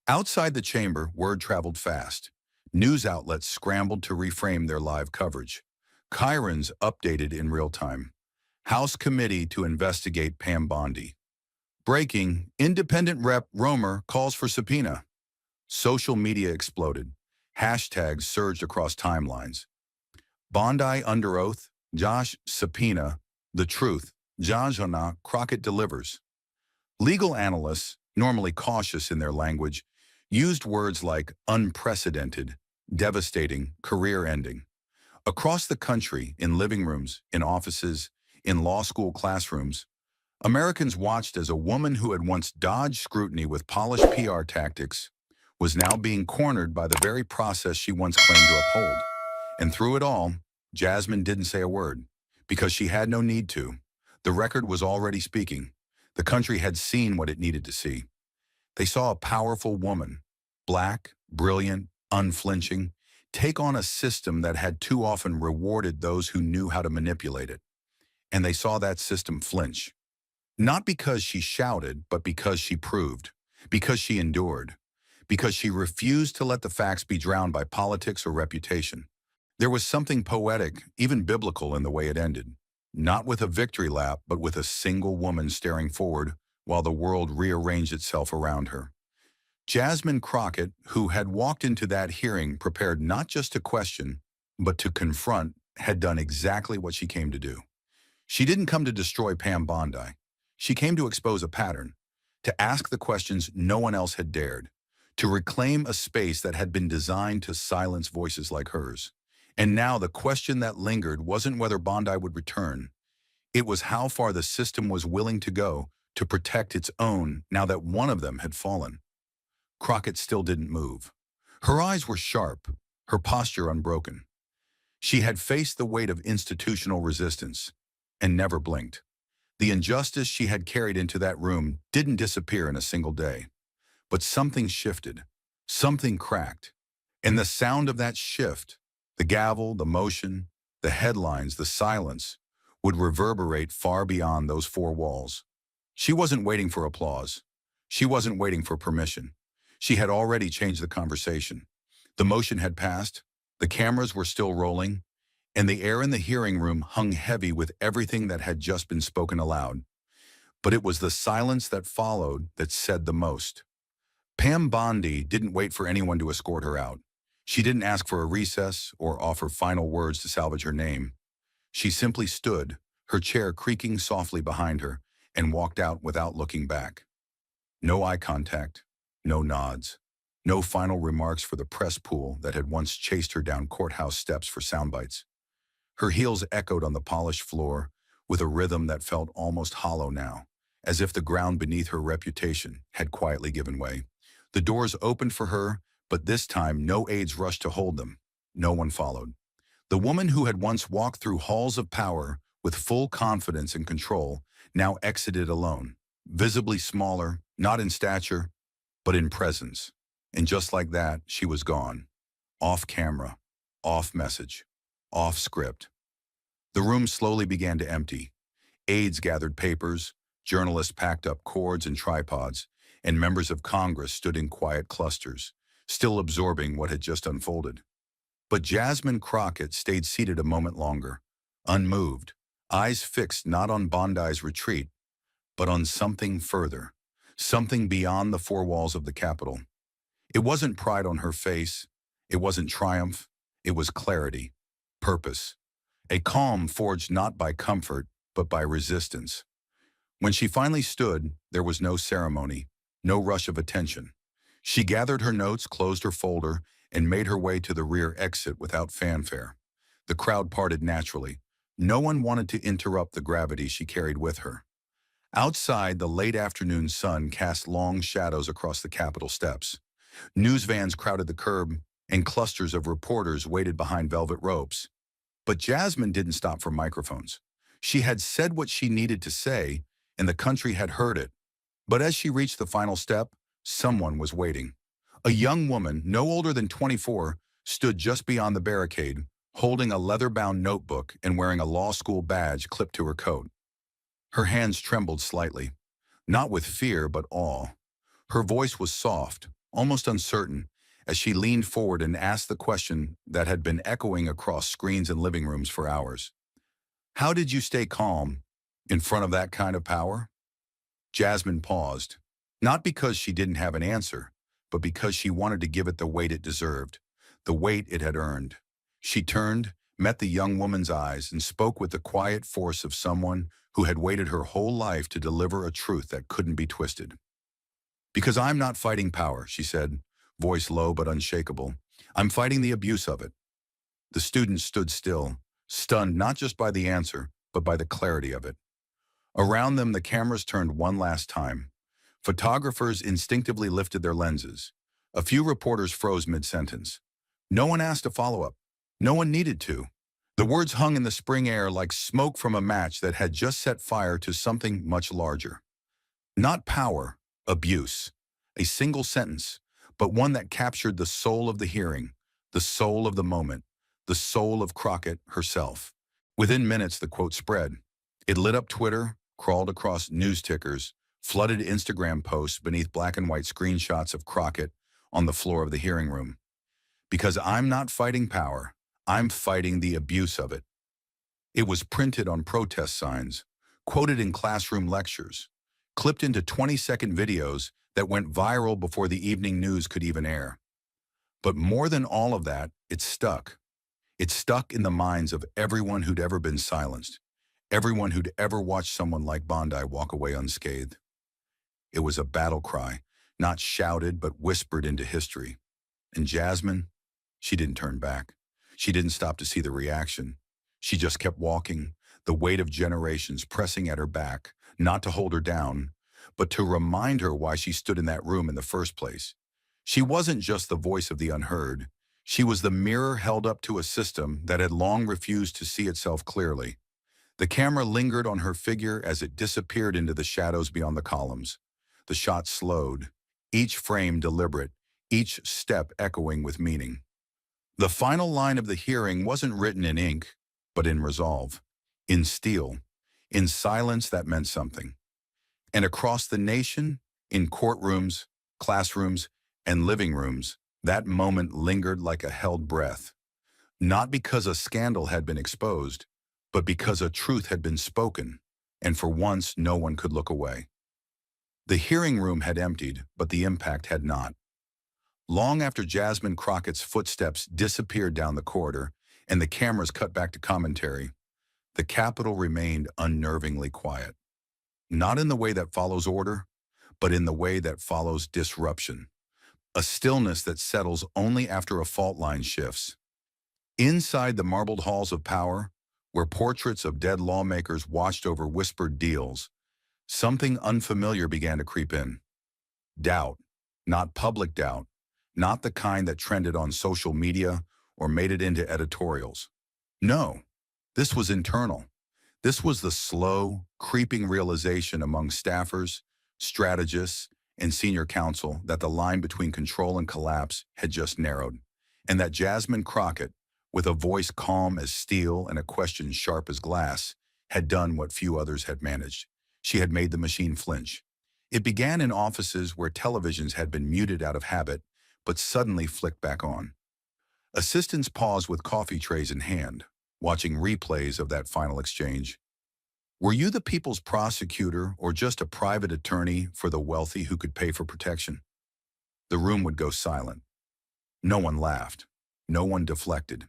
Outside the chamber, word traveled fast. News outlets scrambled to reframe their live coverage. Chyrons updated in real time. House committee to investigate Pam Bondi. Breaking, independent Rep. Romer calls for subpoena. Social media exploded. Hashtags surged across timelines. Bondi under oath, Josh subpoena, the truth, Jasmine Crockett delivers. Legal analysts, normally cautious in their language, used words like unprecedented, devastating, career-ending. Across the country, in living rooms, in offices, in law school classrooms, Americans watched as a woman who had once dodged scrutiny with polished PR tactics was now being cornered by the very process she once claimed to uphold. And through it all, Jasmine didn't say a word, because she had no need to. The record was already speaking. The country had seen what it needed to see. They saw a powerful woman, black, brilliant, unflinching, take on a system that had too often rewarded those who knew how to manipulate it. And they saw that system flinch. Not because she shouted, but because she proved, because she endured, because she refused to let the facts be drowned by politics or reputation. There was something poetic, even biblical, in the way it ended. Not with a victory lap, but with a single woman staring forward while the world rearranged itself around her. Jasmine Crockett, who had walked into that hearing prepared not just to question, but to confront, had done exactly what she came to do. She didn't come to destroy Pam Bondi. She came to expose a pattern, to ask the questions no one else had dared, to reclaim a space that had been designed to silence voices like hers. And now the question that lingered wasn't whether Bondi would return. It was how far the system was willing to go to protect its own now that one of them had fallen. Crockett still didn't move. Her eyes were sharp, her posture unbroken. She had faced the weight of institutional resistance and never blinked. The injustice she had carried into that room didn't disappear in a single day. But something shifted, something cracked. And the sound of that shift, the gavel, the motion, the headlines, the silence, would reverberate far beyond those four walls. She wasn't waiting for applause. She wasn't waiting for permission. She had already changed the conversation. The motion had passed, the cameras were still rolling, and the air in the hearing room hung heavy with everything that had just been spoken aloud. But it was the silence that followed that said the most. Pam Bondi didn't wait for anyone to escort her out. She didn't ask for a recess or offer final words to salvage her name. She simply stood, her chair creaking softly behind her, and walked out without looking back. No eye contact, no nods, no final remarks for the press pool that had once chased her down courthouse steps for soundbites. Her heels echoed on the polished floor with a rhythm that felt almost hollow now, as if the ground beneath her reputation had quietly given way. The doors opened for her, but this time no aides rushed to hold them. No one followed. The woman who had once walked through halls of power with full confidence and control now exited alone, visibly smaller, not in stature, but in presence. And just like that, she was gone. Off camera, off message, off script. The room slowly began to empty. Aides gathered papers, journalists packed up cords and tripods, and members of Congress stood in quiet clusters, still absorbing what had just unfolded. But Jasmine Crockett stayed seated a moment longer, unmoved, eyes fixed not on Bondi's retreat, but on something further, something beyond the four walls of the Capitol. It wasn't pride on her face, it wasn't triumph, it was clarity, purpose, a calm forged not by comfort, but by resistance. When she finally stood, there was no ceremony, no rush of attention. She gathered her notes, closed her folder, and made her way to the rear exit without fanfare. The crowd parted naturally. No one wanted to interrupt the gravity she carried with her. Outside, the late afternoon sun cast long shadows across the Capitol steps. News vans crowded the curb, and clusters of reporters waited behind velvet ropes. But Jasmine didn't stop for microphones. She had said what she needed to say, and the country had heard it. But as she reached the final step, someone was waiting. A young woman, no older than 24, stood just beyond the barricade, holding a leather-bound notebook and wearing a law school badge clipped to her coat. Her hands trembled slightly, not with fear but awe. Her voice was soft, almost uncertain, as she leaned forward and asked the question that had been echoing across screens and living rooms for hours. How did you stay calm in front of that kind of power? Jasmine paused, not because she didn't have an answer, but because she wanted to give it the weight it deserved, the weight it had earned. She turned, met the young woman's eyes, and spoke with the quiet force of someone who had waited her whole life to deliver a truth that couldn't be twisted. Because I'm not fighting power, she said, voice low but unshakable. I'm fighting the abuse of it. The students stood still, stunned not just by the answer, but by the clarity of it. Around them, the cameras turned one last time. Photographers instinctively lifted their lenses. A few reporters froze mid-sentence. No one asked a follow-up. No one needed to. The words hung in the spring air like smoke from a match that had just set fire to something much larger. Not power, abuse. A single sentence, but one that captured the soul of the hearing, the soul of the moment, the soul of Crockett herself. Within minutes, the quote spread. It lit up Twitter, crawled across news tickers, flooded Instagram posts beneath black and white screenshots of Crockett on the floor of the hearing room. Because I'm not fighting power, I'm fighting the abuse of it. It was printed on protest signs, quoted in classroom lectures, clipped into 20-second videos that went viral before the evening news could even air. But more than all of that, it stuck. It stuck in the minds of everyone who'd ever been silenced, everyone who'd ever watched someone like Bondi walk away unscathed. It was a battle cry, not shouted but whispered into history. And Jasmine, she didn't turn back. She didn't stop to see the reaction. She just kept walking, the weight of generations pressing at her back, not to hold her down, but to remind her why she stood in that room in the first place. She wasn't just the voice of the unheard. She was the mirror held up to a system that had long refused to see itself clearly. The camera lingered on her figure as it disappeared into the shadows beyond the columns. The shot slowed, each frame deliberate, each step echoing with meaning. The final line of the hearing wasn't written in ink, but in resolve, in steel, in silence that meant something. And across the nation, in courtrooms, classrooms, and living rooms, that moment lingered like a held breath. Not because a scandal had been exposed, but because a truth had been spoken, and for once no one could look away. The hearing room had emptied, but the impact had not. Long after Jasmine Crockett's footsteps disappeared down the corridor and the cameras cut back to commentary, the Capitol remained unnervingly quiet. Not in the way that follows order, but in the way that follows disruption. A stillness that settles only after a fault line shifts. Inside the marbled halls of power, where portraits of dead lawmakers watched over whispered deals, something unfamiliar began to creep in. Doubt, not public doubt, not the kind that trended on social media or made it into editorials. No, this was internal. This was the slow, creeping realization among staffers, strategists, and senior counsel that the line between control and collapse had just narrowed, and that Jasmine Crockett, with a voice calm as steel and a question sharp as glass, had done what few others had managed. She had made the machine flinch. It began in offices where televisions had been muted out of habit, but suddenly flicked back on. Assistants paused with coffee trays in hand, watching replays of that final exchange. Were you the people's prosecutor or just a private attorney for the wealthy who could pay for protection? The room would go silent. No one laughed. No one deflected.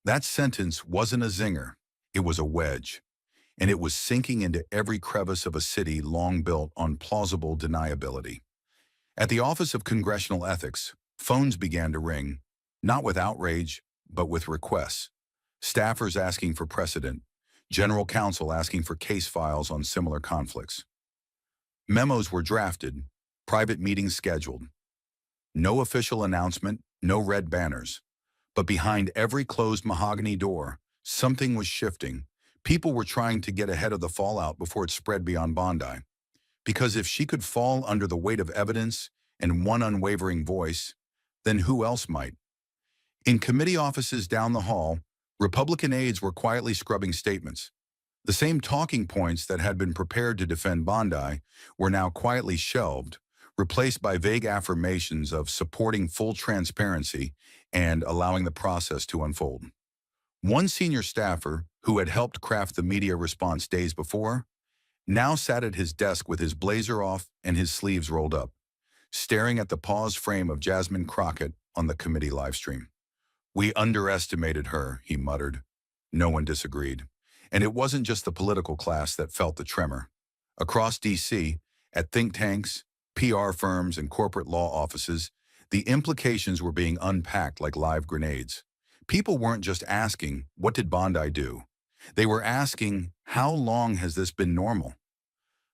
That sentence wasn't a zinger. It was a wedge. And it was sinking into every crevice of a city long built on plausible deniability. At the Office of Congressional Ethics, phones began to ring, not with outrage, but with requests. Staffers asking for precedent, general counsel asking for case files on similar conflicts. Memos were drafted, private meetings scheduled. No official announcement, no red banners. But behind every closed mahogany door, something was shifting. People were trying to get ahead of the fallout before it spread beyond Bondi. Because if she could fall under the weight of evidence and one unwavering voice, then who else might? In committee offices down the hall, Republican aides were quietly scrubbing statements. The same talking points that had been prepared to defend Bondi were now quietly shelved, replaced by vague affirmations of supporting full transparency and allowing the process to unfold. One senior staffer, who had helped craft the media response days before, now sat at his desk with his blazer off and his sleeves rolled up, staring at the paused frame of Jasmine Crockett on the committee livestream. "We underestimated her," he muttered. No one disagreed. And it wasn't just the political class that felt the tremor. Across D.C., at think tanks, PR firms, and corporate law offices, the implications were being unpacked like live grenades. People weren't just asking, "What did Bondi do?" They were asking, "How long has this been normal?"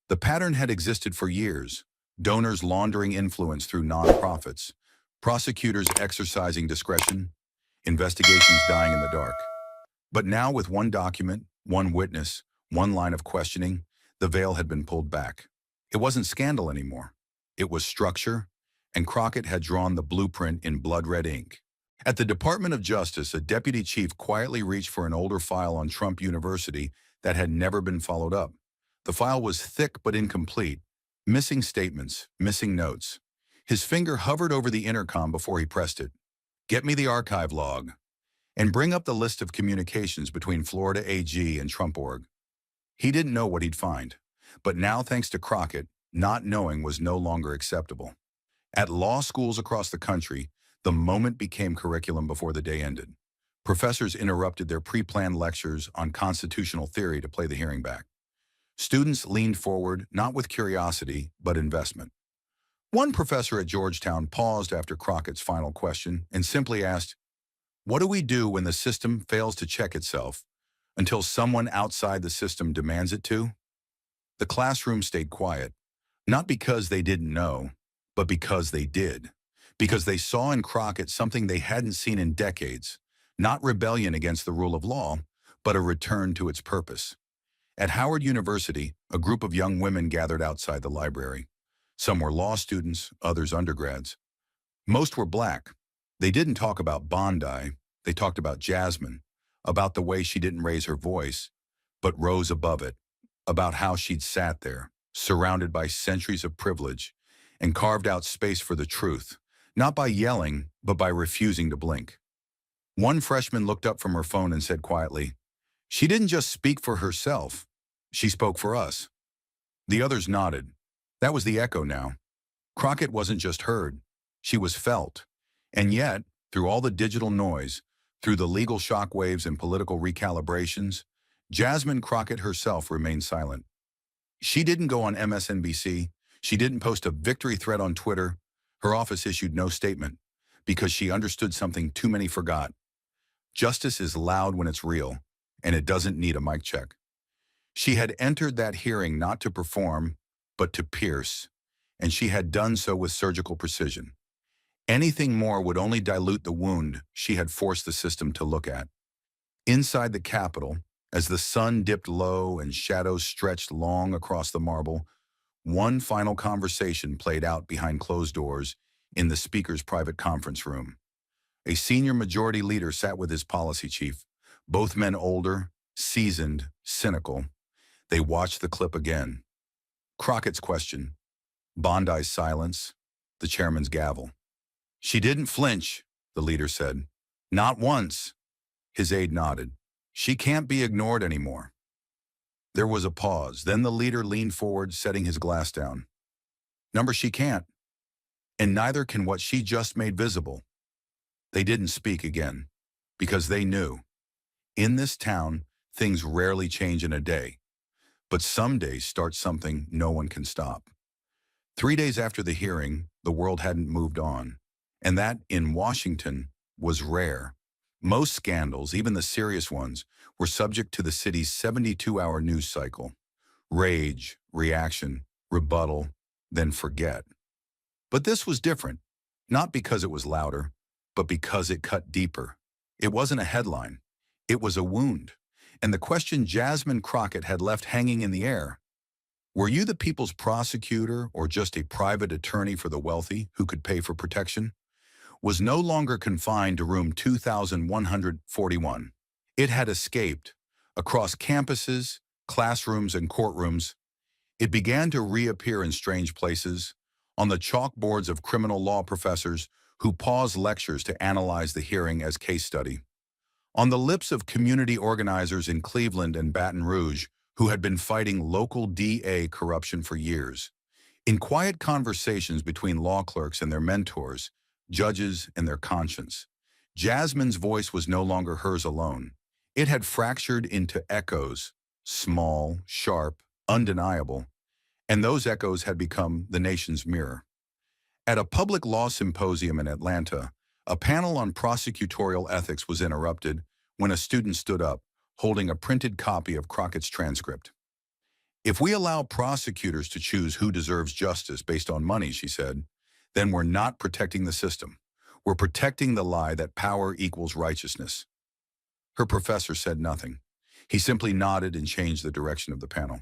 The pattern had existed for years, donors laundering influence through nonprofits, prosecutors exercising discretion, investigations dying in the dark. But now with one document, one witness, one line of questioning, the veil had been pulled back. It wasn't scandal anymore. It was structure, and Crockett had drawn the blueprint in blood-red ink. At the Department of Justice, a deputy chief quietly reached for an older file on Trump University that had never been followed up. The file was thick but incomplete, missing statements, missing notes. His finger hovered over the intercom before he pressed it. "Get me the archive log, and bring up the list of communications between Florida AG and Trump Org." He didn't know what he'd find, but now, thanks to Crockett, not knowing was no longer acceptable. At law schools across the country, the moment became curriculum before the day ended. Professors interrupted their pre-planned lectures on constitutional theory to play the hearing back. Students leaned forward, not with curiosity, but investment. One professor at Georgetown paused after Crockett's final question and simply asked, "What do we do when the system fails to check itself until someone outside the system demands it to?" The classroom stayed quiet, not because they didn't know, but because they did. Because they saw in Crockett something they hadn't seen in decades, not rebellion against the rule of law, but a return to its purpose. At Howard University, a group of young women gathered outside the library. Some were law students, others undergrads. Most were black. They didn't talk about Bondi, they talked about Jasmine, about the way she didn't raise her voice, but rose above it, about how she'd sat there, surrounded by centuries of privilege, and carved out space for the truth, not by yelling, but by refusing to blink. One freshman looked up from her phone and said quietly, "She didn't just speak for herself, she spoke for us." The others nodded. That was the echo now. Crockett wasn't just heard, she was felt. And yet, through all the digital noise, through the legal shockwaves and political recalibrations, Jasmine Crockett herself remained silent. She didn't go on MSNBC, she didn't post a victory thread on Twitter, her office issued no statement, because she understood something too many forgot. Justice is loud when it's real, and it doesn't need a mic check. She had entered that hearing not to perform, but to pierce, and she had done so with surgical precision. Anything more would only dilute the wound she had forced the system to look at. Inside the Capitol, as the sun dipped low and shadows stretched long across the marble, one final conversation played out behind closed doors in the Speaker's private conference room. A senior majority leader sat with his policy chief, both men older, seasoned, cynical. They watched the clip again. Crockett's question, Bondi's silence, the chairman's gavel. "She didn't flinch," the leader said. "Not once." His aide nodded. "She can't be ignored anymore." There was a pause. Then the leader leaned forward, setting his glass down. "Number, she can't. And neither can what she just made visible." They didn't speak again, because they knew. In this town, things rarely change in a day. But some days start something no one can stop. 3 days after the hearing, the world hadn't moved on. And that, in Washington, was rare. Most scandals, even the serious ones, were subject to the city's 72-hour news cycle. Rage, reaction, rebuttal, then forget. But this was different, not because it was louder, but because it cut deeper. It wasn't a headline. It was a wound. And the question Jasmine Crockett had left hanging in the air, were you the people's prosecutor or just a private attorney for the wealthy who could pay for protection, was no longer confined to room 2141. It had escaped. Across campuses, classrooms, and courtrooms, it began to reappear in strange places, on the chalkboards of criminal law professors who paused lectures to analyze the hearing as case study, on the lips of community organizers in Cleveland and Baton Rouge who had been fighting local DA corruption for years, in quiet conversations between law clerks and their mentors, judges and their conscience. Jasmine's voice was no longer hers alone. It had fractured into echoes, small, sharp, undeniable, and those echoes had become the nation's mirror. At a public law symposium in Atlanta, a panel on prosecutorial ethics was interrupted when a student stood up, holding a printed copy of Crockett's transcript. "If we allow prosecutors to choose who deserves justice based on money," she said, "then we're not protecting the system. We're protecting the lie that power equals righteousness. Her professor said nothing. He simply nodded and changed the direction of the panel.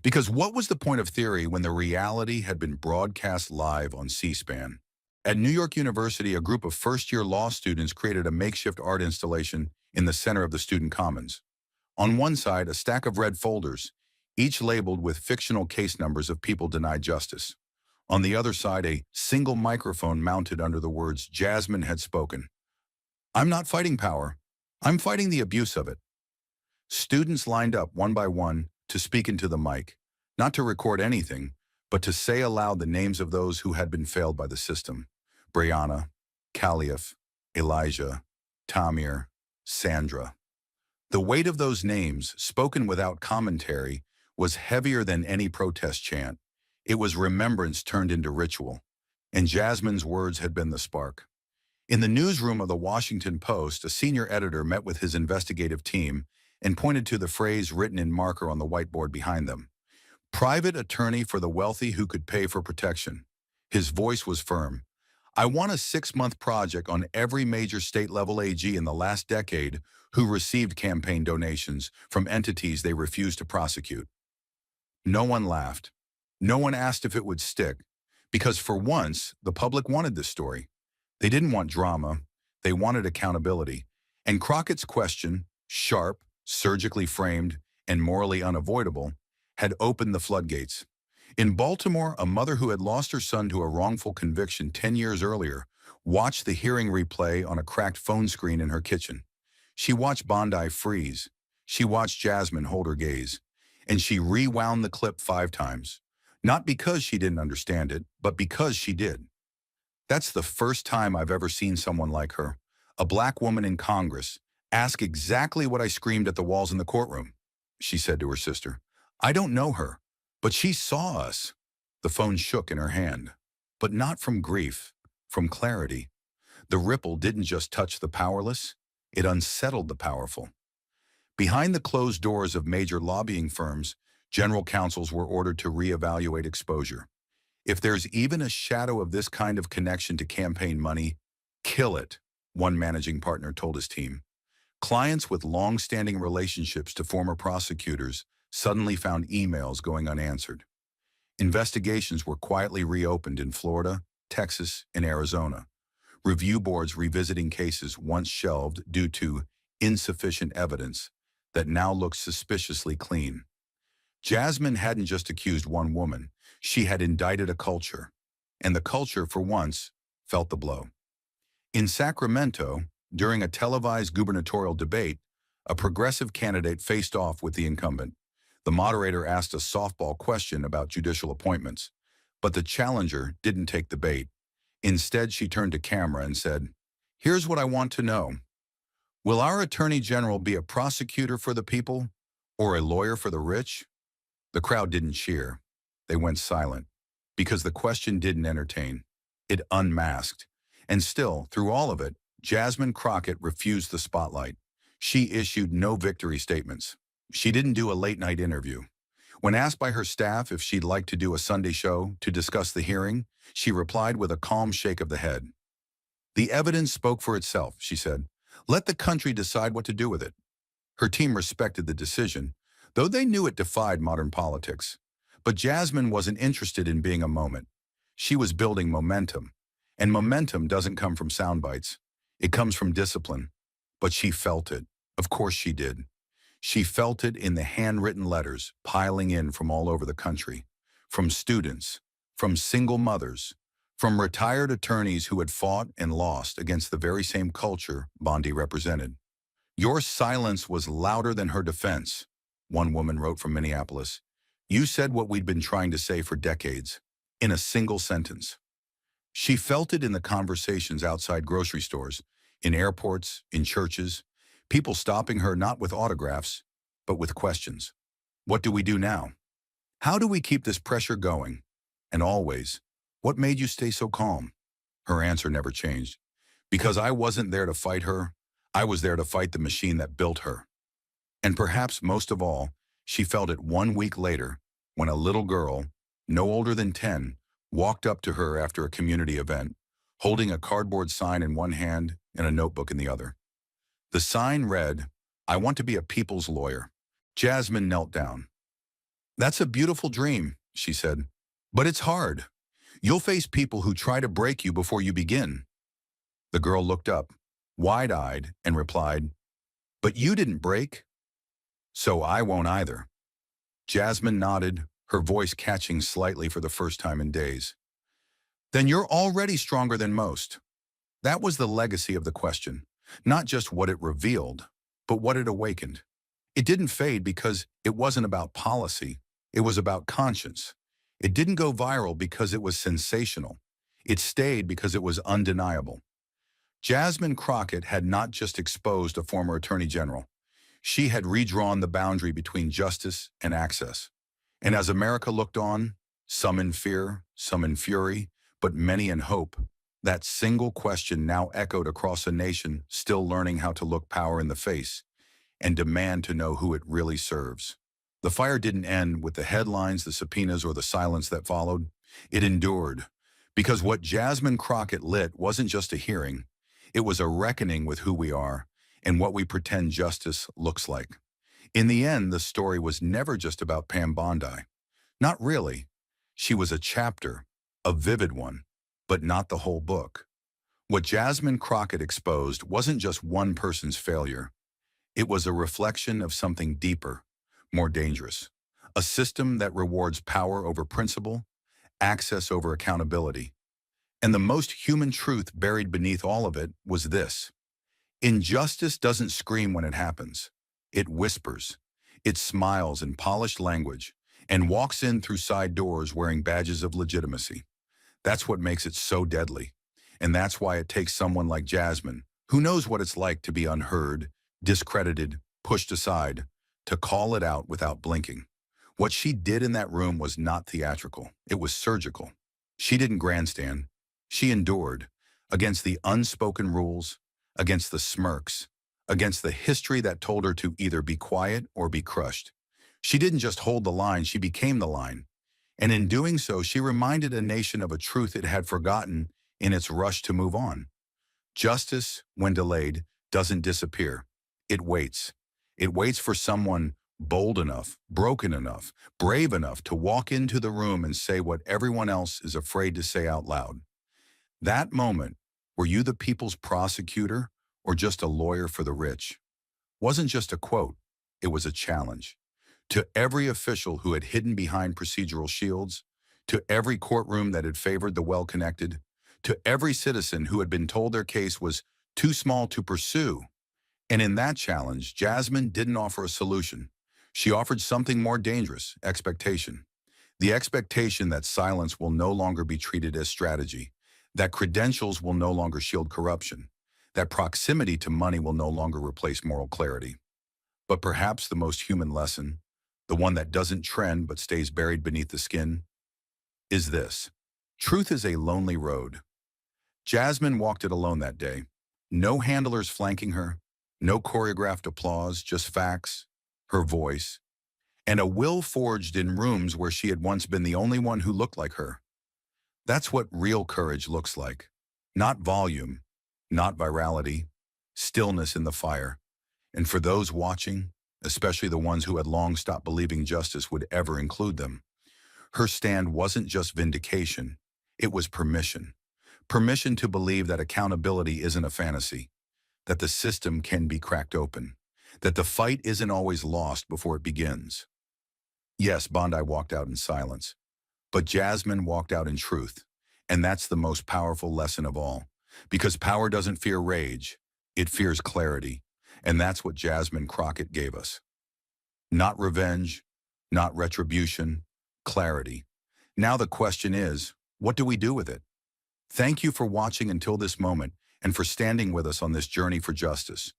Because what was the point of theory when the reality had been broadcast live on C-SPAN? At New York University, a group of first-year law students created a makeshift art installation in the center of the student commons. On one side, a stack of red folders, each labeled with fictional case numbers of people denied justice. On the other side, a single microphone mounted under the words Jasmine had spoken. "I'm not fighting power. I'm fighting the abuse of it." Students lined up one by one to speak into the mic, not to record anything, but to say aloud the names of those who had been failed by the system. Brianna, Caliph, Elijah, Tamir, Sandra. The weight of those names, spoken without commentary, was heavier than any protest chant. It was remembrance turned into ritual, and Jasmine's words had been the spark. In the newsroom of the Washington Post, a senior editor met with his investigative team and pointed to the phrase written in marker on the whiteboard behind them. "Private attorney for the wealthy who could pay for protection." His voice was firm. "I want a 6-month project on every major state-level AG in the last decade who received campaign donations from entities they refused to prosecute." No one laughed. No one asked if it would stick, because for once, the public wanted this story. They didn't want drama. They wanted accountability. And Crockett's question, sharp, surgically framed, and morally unavoidable, had opened the floodgates. In Baltimore, a mother who had lost her son to a wrongful conviction 10 years earlier watched the hearing replay on a cracked phone screen in her kitchen. She watched Bondi freeze. She watched Jasmine hold her gaze. And she rewound the clip 5 times. Not because she didn't understand it, but because she did. "That's the first time I've ever seen someone like her, a black woman in Congress, ask exactly what I screamed at the walls in the courtroom," she said to her sister. "I don't know her, but she saw us." The phone shook in her hand, but not from grief, from clarity. The ripple didn't just touch the powerless, it unsettled the powerful. Behind the closed doors of major lobbying firms, general counsels were ordered to reevaluate exposure. "If there's even a shadow of this kind of connection to campaign money, kill it," one managing partner told his team. Clients with long-standing relationships to former prosecutors suddenly found emails going unanswered. Investigations were quietly reopened in Florida, Texas, and Arizona. Review boards revisiting cases once shelved due to insufficient evidence that now looked suspiciously clean. Jasmine hadn't just accused one woman. She had indicted a culture. And the culture, for once, felt the blow. In Sacramento, during a televised gubernatorial debate, a progressive candidate faced off with the incumbent. The moderator asked a softball question about judicial appointments, but the challenger didn't take the bait. Instead, she turned to camera and said, "Here's what I want to know. Will our Attorney General be a prosecutor for the people or a lawyer for the rich?" The crowd didn't cheer. They went silent, because the question didn't entertain. It unmasked. And still, through all of it, Jasmine Crockett refused the spotlight. She issued no victory statements. She didn't do a late-night interview. When asked by her staff if she'd like to do a Sunday show to discuss the hearing, she replied with a calm shake of the head. "The evidence spoke for itself," she said. "Let the country decide what to do with it." Her team respected the decision, though they knew it defied modern politics. But Jasmine wasn't interested in being a moment. She was building momentum. And momentum doesn't come from sound bites. It comes from discipline. But she felt it. Of course she did. She felt it in the handwritten letters piling in from all over the country. From students, from single mothers, from retired attorneys who had fought and lost against the very same culture Bondi represented. "Your silence was louder than her defense," one woman wrote from Minneapolis. "You said what we'd been trying to say for decades, in a single sentence." She felt it in the conversations outside grocery stores, in airports, in churches, people stopping her not with autographs, but with questions. What do we do now? How do we keep this pressure going? And always, what made you stay so calm? Her answer never changed. Because I wasn't there to fight her, I was there to fight the machine that built her. And perhaps most of all, she felt it 1 week later when a little girl, no older than 10, walked up to her after a community event, holding a cardboard sign in one hand and a notebook in the other. The sign read, "I want to be a people's lawyer." Jasmine knelt down. "That's a beautiful dream," she said, "but it's hard. You'll face people who try to break you before you begin." The girl looked up, wide-eyed, and replied, "But you didn't break, so I won't either." Jasmine nodded, her voice catching slightly for the first time in days. "Then you're already stronger than most." That was the legacy of the question, not just what it revealed, but what it awakened. It didn't fade because it wasn't about policy, it was about conscience. It didn't go viral because it was sensational. It stayed because it was undeniable. Jasmine Crockett had not just exposed a former attorney general. She had redrawn the boundary between justice and access. And as America looked on, some in fear, some in fury, but many in hope, that single question now echoed across a nation still learning how to look power in the face and demand to know who it really serves. The fire didn't end with the headlines, the subpoenas, or the silence that followed. It endured, because what Jasmine Crockett lit wasn't just a hearing, it was a reckoning with who we are and what we pretend justice looks like. In the end, the story was never just about Pam Bondi. Not really. She was a chapter, a vivid one, but not the whole book. What Jasmine Crockett exposed wasn't just one person's failure. It was a reflection of something deeper, more dangerous. A system that rewards power over principle, access over accountability. And the most human truth buried beneath all of it was this: injustice doesn't scream when it happens. It whispers. It smiles in polished language and walks in through side doors wearing badges of legitimacy. That's what makes it so deadly. And that's why it takes someone like Jasmine, who knows what it's like to be unheard, discredited, pushed aside, to call it out without blinking. What she did in that room was not theatrical. It was surgical. She didn't grandstand. She endured against the unspoken rules, against the smirks, against the history that told her to either be quiet or be crushed. She didn't just hold the line, she became the line. And in doing so, she reminded a nation of a truth it had forgotten in its rush to move on. Justice, when delayed, doesn't disappear. It waits. It waits for someone bold enough, broken enough, brave enough to walk into the room and say what everyone else is afraid to say out loud. That moment, were you the people's prosecutor or just a lawyer for the rich? Wasn't just a quote, it was a challenge. To every official who had hidden behind procedural shields, to every courtroom that had favored the well-connected, to every citizen who had been told their case was too small to pursue. And in that challenge, Jasmine didn't offer a solution. She offered something more dangerous: expectation. The expectation that silence will no longer be treated as strategy, that credentials will no longer shield corruption, that proximity to money will no longer replace moral clarity. But perhaps the most human lesson, the one that doesn't trend but stays buried beneath the skin, is this: truth is a lonely road. Jasmine walked it alone that day. No handlers flanking her, no choreographed applause, just facts, her voice, and a will forged in rooms where she had once been the only one who looked like her. That's what real courage looks like. Not volume, not virality, stillness in the fire. And for those watching, especially the ones who had long stopped believing justice would ever include them, her stand wasn't just vindication, it was permission. Permission to believe that accountability isn't a fantasy, that the system can be cracked open, that the fight isn't always lost before it begins. Yes, Bondi walked out in silence, but Jasmine walked out in truth. And that's the most powerful lesson of all, because power doesn't fear rage, it fears clarity. And that's what Jasmine Crockett gave us. Not revenge, not retribution, clarity. Now the question is, what do we do with it? Thank you for watching until this moment and for standing with us on this journey for justice.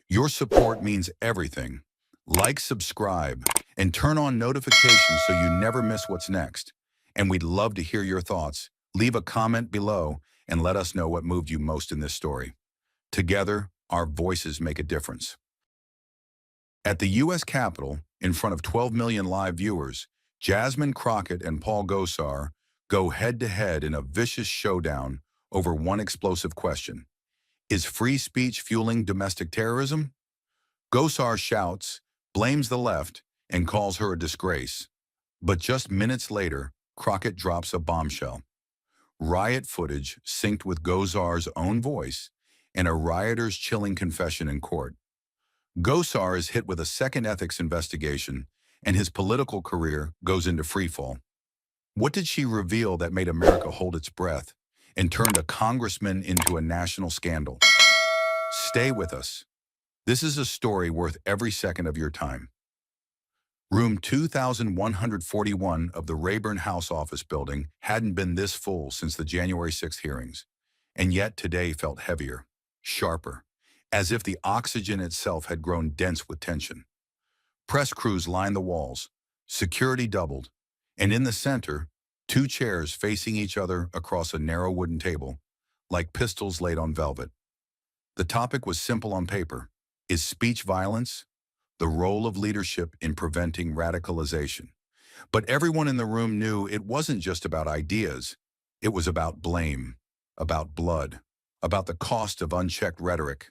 Your support means everything. Like, subscribe, and turn on notifications so you never miss what's next. And we'd love to hear your thoughts. Leave a comment below and let us know what moved you most in this story. Together, our voices make a difference. At the U.S. Capitol, in front of 12 million live viewers, Jasmine Crockett and Paul Gosar go head-to-head in a vicious showdown over one explosive question. Is free speech fueling domestic terrorism? Gosar shouts, blames the left, and calls her a disgrace. But just minutes later, Crockett drops a bombshell. Riot footage synced with Gosar's own voice and a rioter's chilling confession in court. Gosar is hit with a second ethics investigation, and his political career goes into freefall. What did she reveal that made America hold its breath and turned a congressman into a national scandal? Stay with us. This is a story worth every second of your time. Room 2141 of the Rayburn House office building hadn't been this full since the January 6th hearings, and yet today felt heavier, sharper, as if the oxygen itself had grown dense with tension. Press crews lined the walls, security doubled, and in the center, two chairs facing each other across a narrow wooden table, like pistols laid on velvet. The topic was simple on paper. Is speech violence? The role of leadership in preventing radicalization. But everyone in the room knew it wasn't just about ideas. It was about blame, about blood, about the cost of unchecked rhetoric,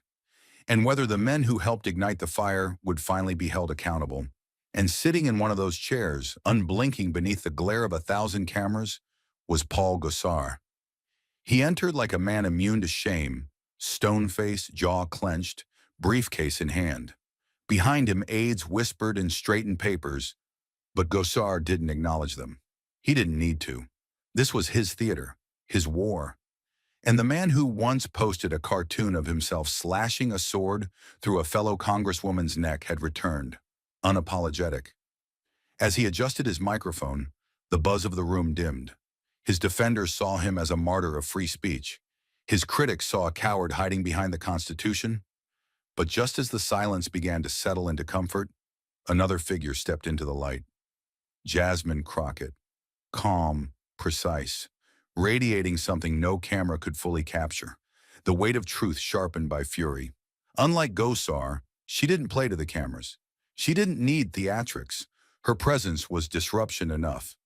and whether the men who helped ignite the fire would finally be held accountable. And sitting in one of those chairs, unblinking beneath the glare of 1,000 cameras, was Paul Gosar. He entered like a man immune to shame, stone-faced, jaw clenched, briefcase in hand. Behind him, aides whispered and straightened papers, but Gosar didn't acknowledge them. He didn't need to. This was his theater, his war. And the man who once posted a cartoon of himself slashing a sword through a fellow congresswoman's neck had returned, unapologetic. As he adjusted his microphone, the buzz of the room dimmed. His defenders saw him as a martyr of free speech. His critics saw a coward hiding behind the Constitution. But just as the silence began to settle into comfort, another figure stepped into the light. Jasmine Crockett, calm, precise, radiating something no camera could fully capture, the weight of truth sharpened by fury. Unlike Gosar, she didn't play to the cameras. She didn't need theatrics. Her presence was disruption enough.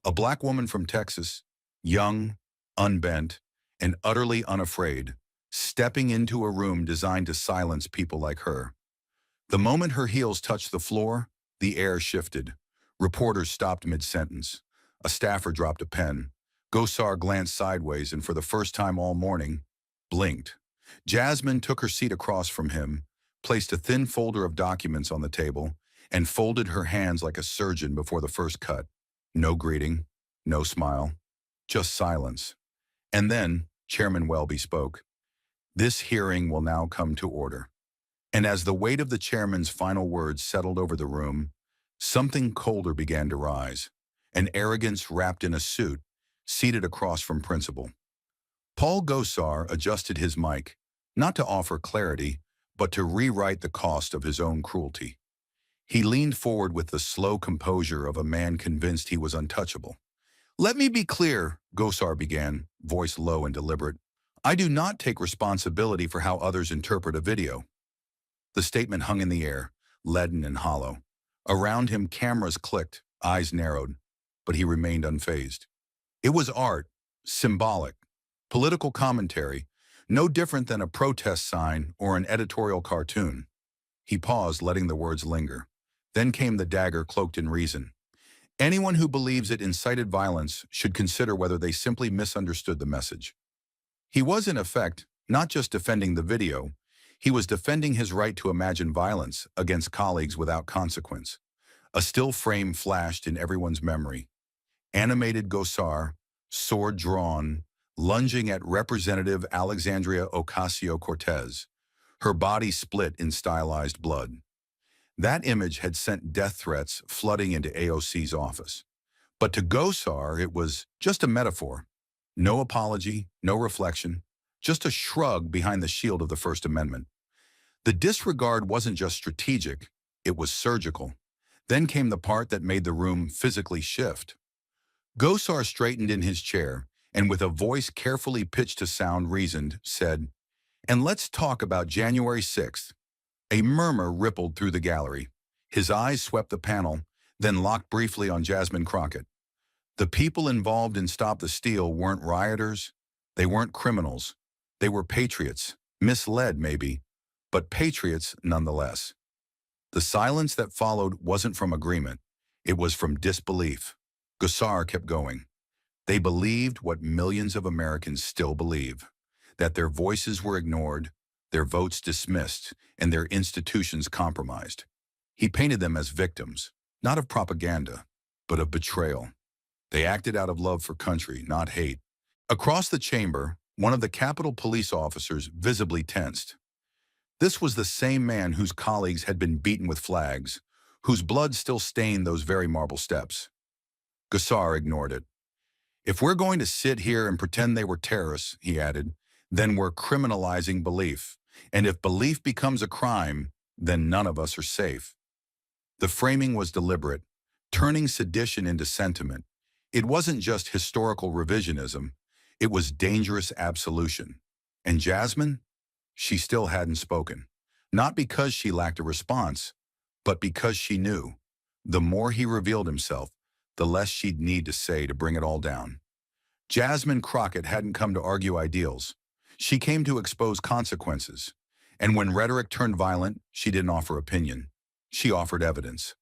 A black woman from Texas, young, unbent, and utterly unafraid, stepping into a room designed to silence people like her. The moment her heels touched the floor, the air shifted. Reporters stopped mid-sentence. A staffer dropped a pen. Gosar glanced sideways and for the first time all morning, blinked. Jasmine took her seat across from him, placed a thin folder of documents on the table, and folded her hands like a surgeon before the first cut. No greeting, no smile, just silence. And then Chairman Welby spoke. This hearing will now come to order. And as the weight of the chairman's final words settled over the room, something colder began to rise, an arrogance wrapped in a suit, seated across from principal. Paul Gosar adjusted his mic, not to offer clarity, but to rewrite the cost of his own cruelty. He leaned forward with the slow composure of a man convinced he was untouchable. Let me be clear, Gosar began, voice low and deliberate. I do not take responsibility for how others interpret a video. The statement hung in the air, leaden and hollow. Around him, cameras clicked, eyes narrowed, but he remained unfazed. It was art, symbolic, political commentary, no different than a protest sign or an editorial cartoon. He paused, letting the words linger. Then came the dagger cloaked in reason. Anyone who believes it incited violence should consider whether they simply misunderstood the message. He was, in effect, not just defending the video, he was defending his right to imagine violence against colleagues without consequence. A still frame flashed in everyone's memory. Animated Gosar, sword drawn, lunging at Representative Alexandria Ocasio-Cortez, her body split in stylized blood. That image had sent death threats flooding into AOC's office. But to Gosar, it was just a metaphor. No apology, no reflection, just a shrug behind the shield of the First Amendment. The disregard wasn't just strategic, it was surgical. Then came the part that made the room physically shift. Gosar straightened in his chair and with a voice carefully pitched to sound reasoned, said, "And let's talk about January 6th. A murmur rippled through the gallery. His eyes swept the panel, then locked briefly on Jasmine Crockett. The people involved in Stop the Steal weren't rioters, They weren't criminals. They were patriots, misled maybe, but patriots nonetheless. The silence that followed wasn't from agreement. It was from disbelief. Gosar kept going. They believed what millions of Americans still believe, that their voices were ignored, their votes dismissed, and their institutions compromised. He painted them as victims, not of propaganda, but of betrayal. They acted out of love for country, not hate. Across the chamber, one of the Capitol police officers visibly tensed. This was the same man whose colleagues had been beaten with flags, whose blood still stained those very marble steps. Gosar ignored it. If we're going to sit here and pretend they were terrorists, he added, then we're criminalizing belief. And if belief becomes a crime, then none of us are safe. The framing was deliberate, turning sedition into sentiment. It wasn't just historical revisionism, it was dangerous absolution. And Jasmine? She still hadn't spoken. Not because she lacked a response, but because she knew. The more he revealed himself, the less she'd need to say to bring it all down. Jasmine Crockett hadn't come to argue ideals. She came to expose consequences. And when rhetoric turned violent, she didn't offer opinion. She offered evidence.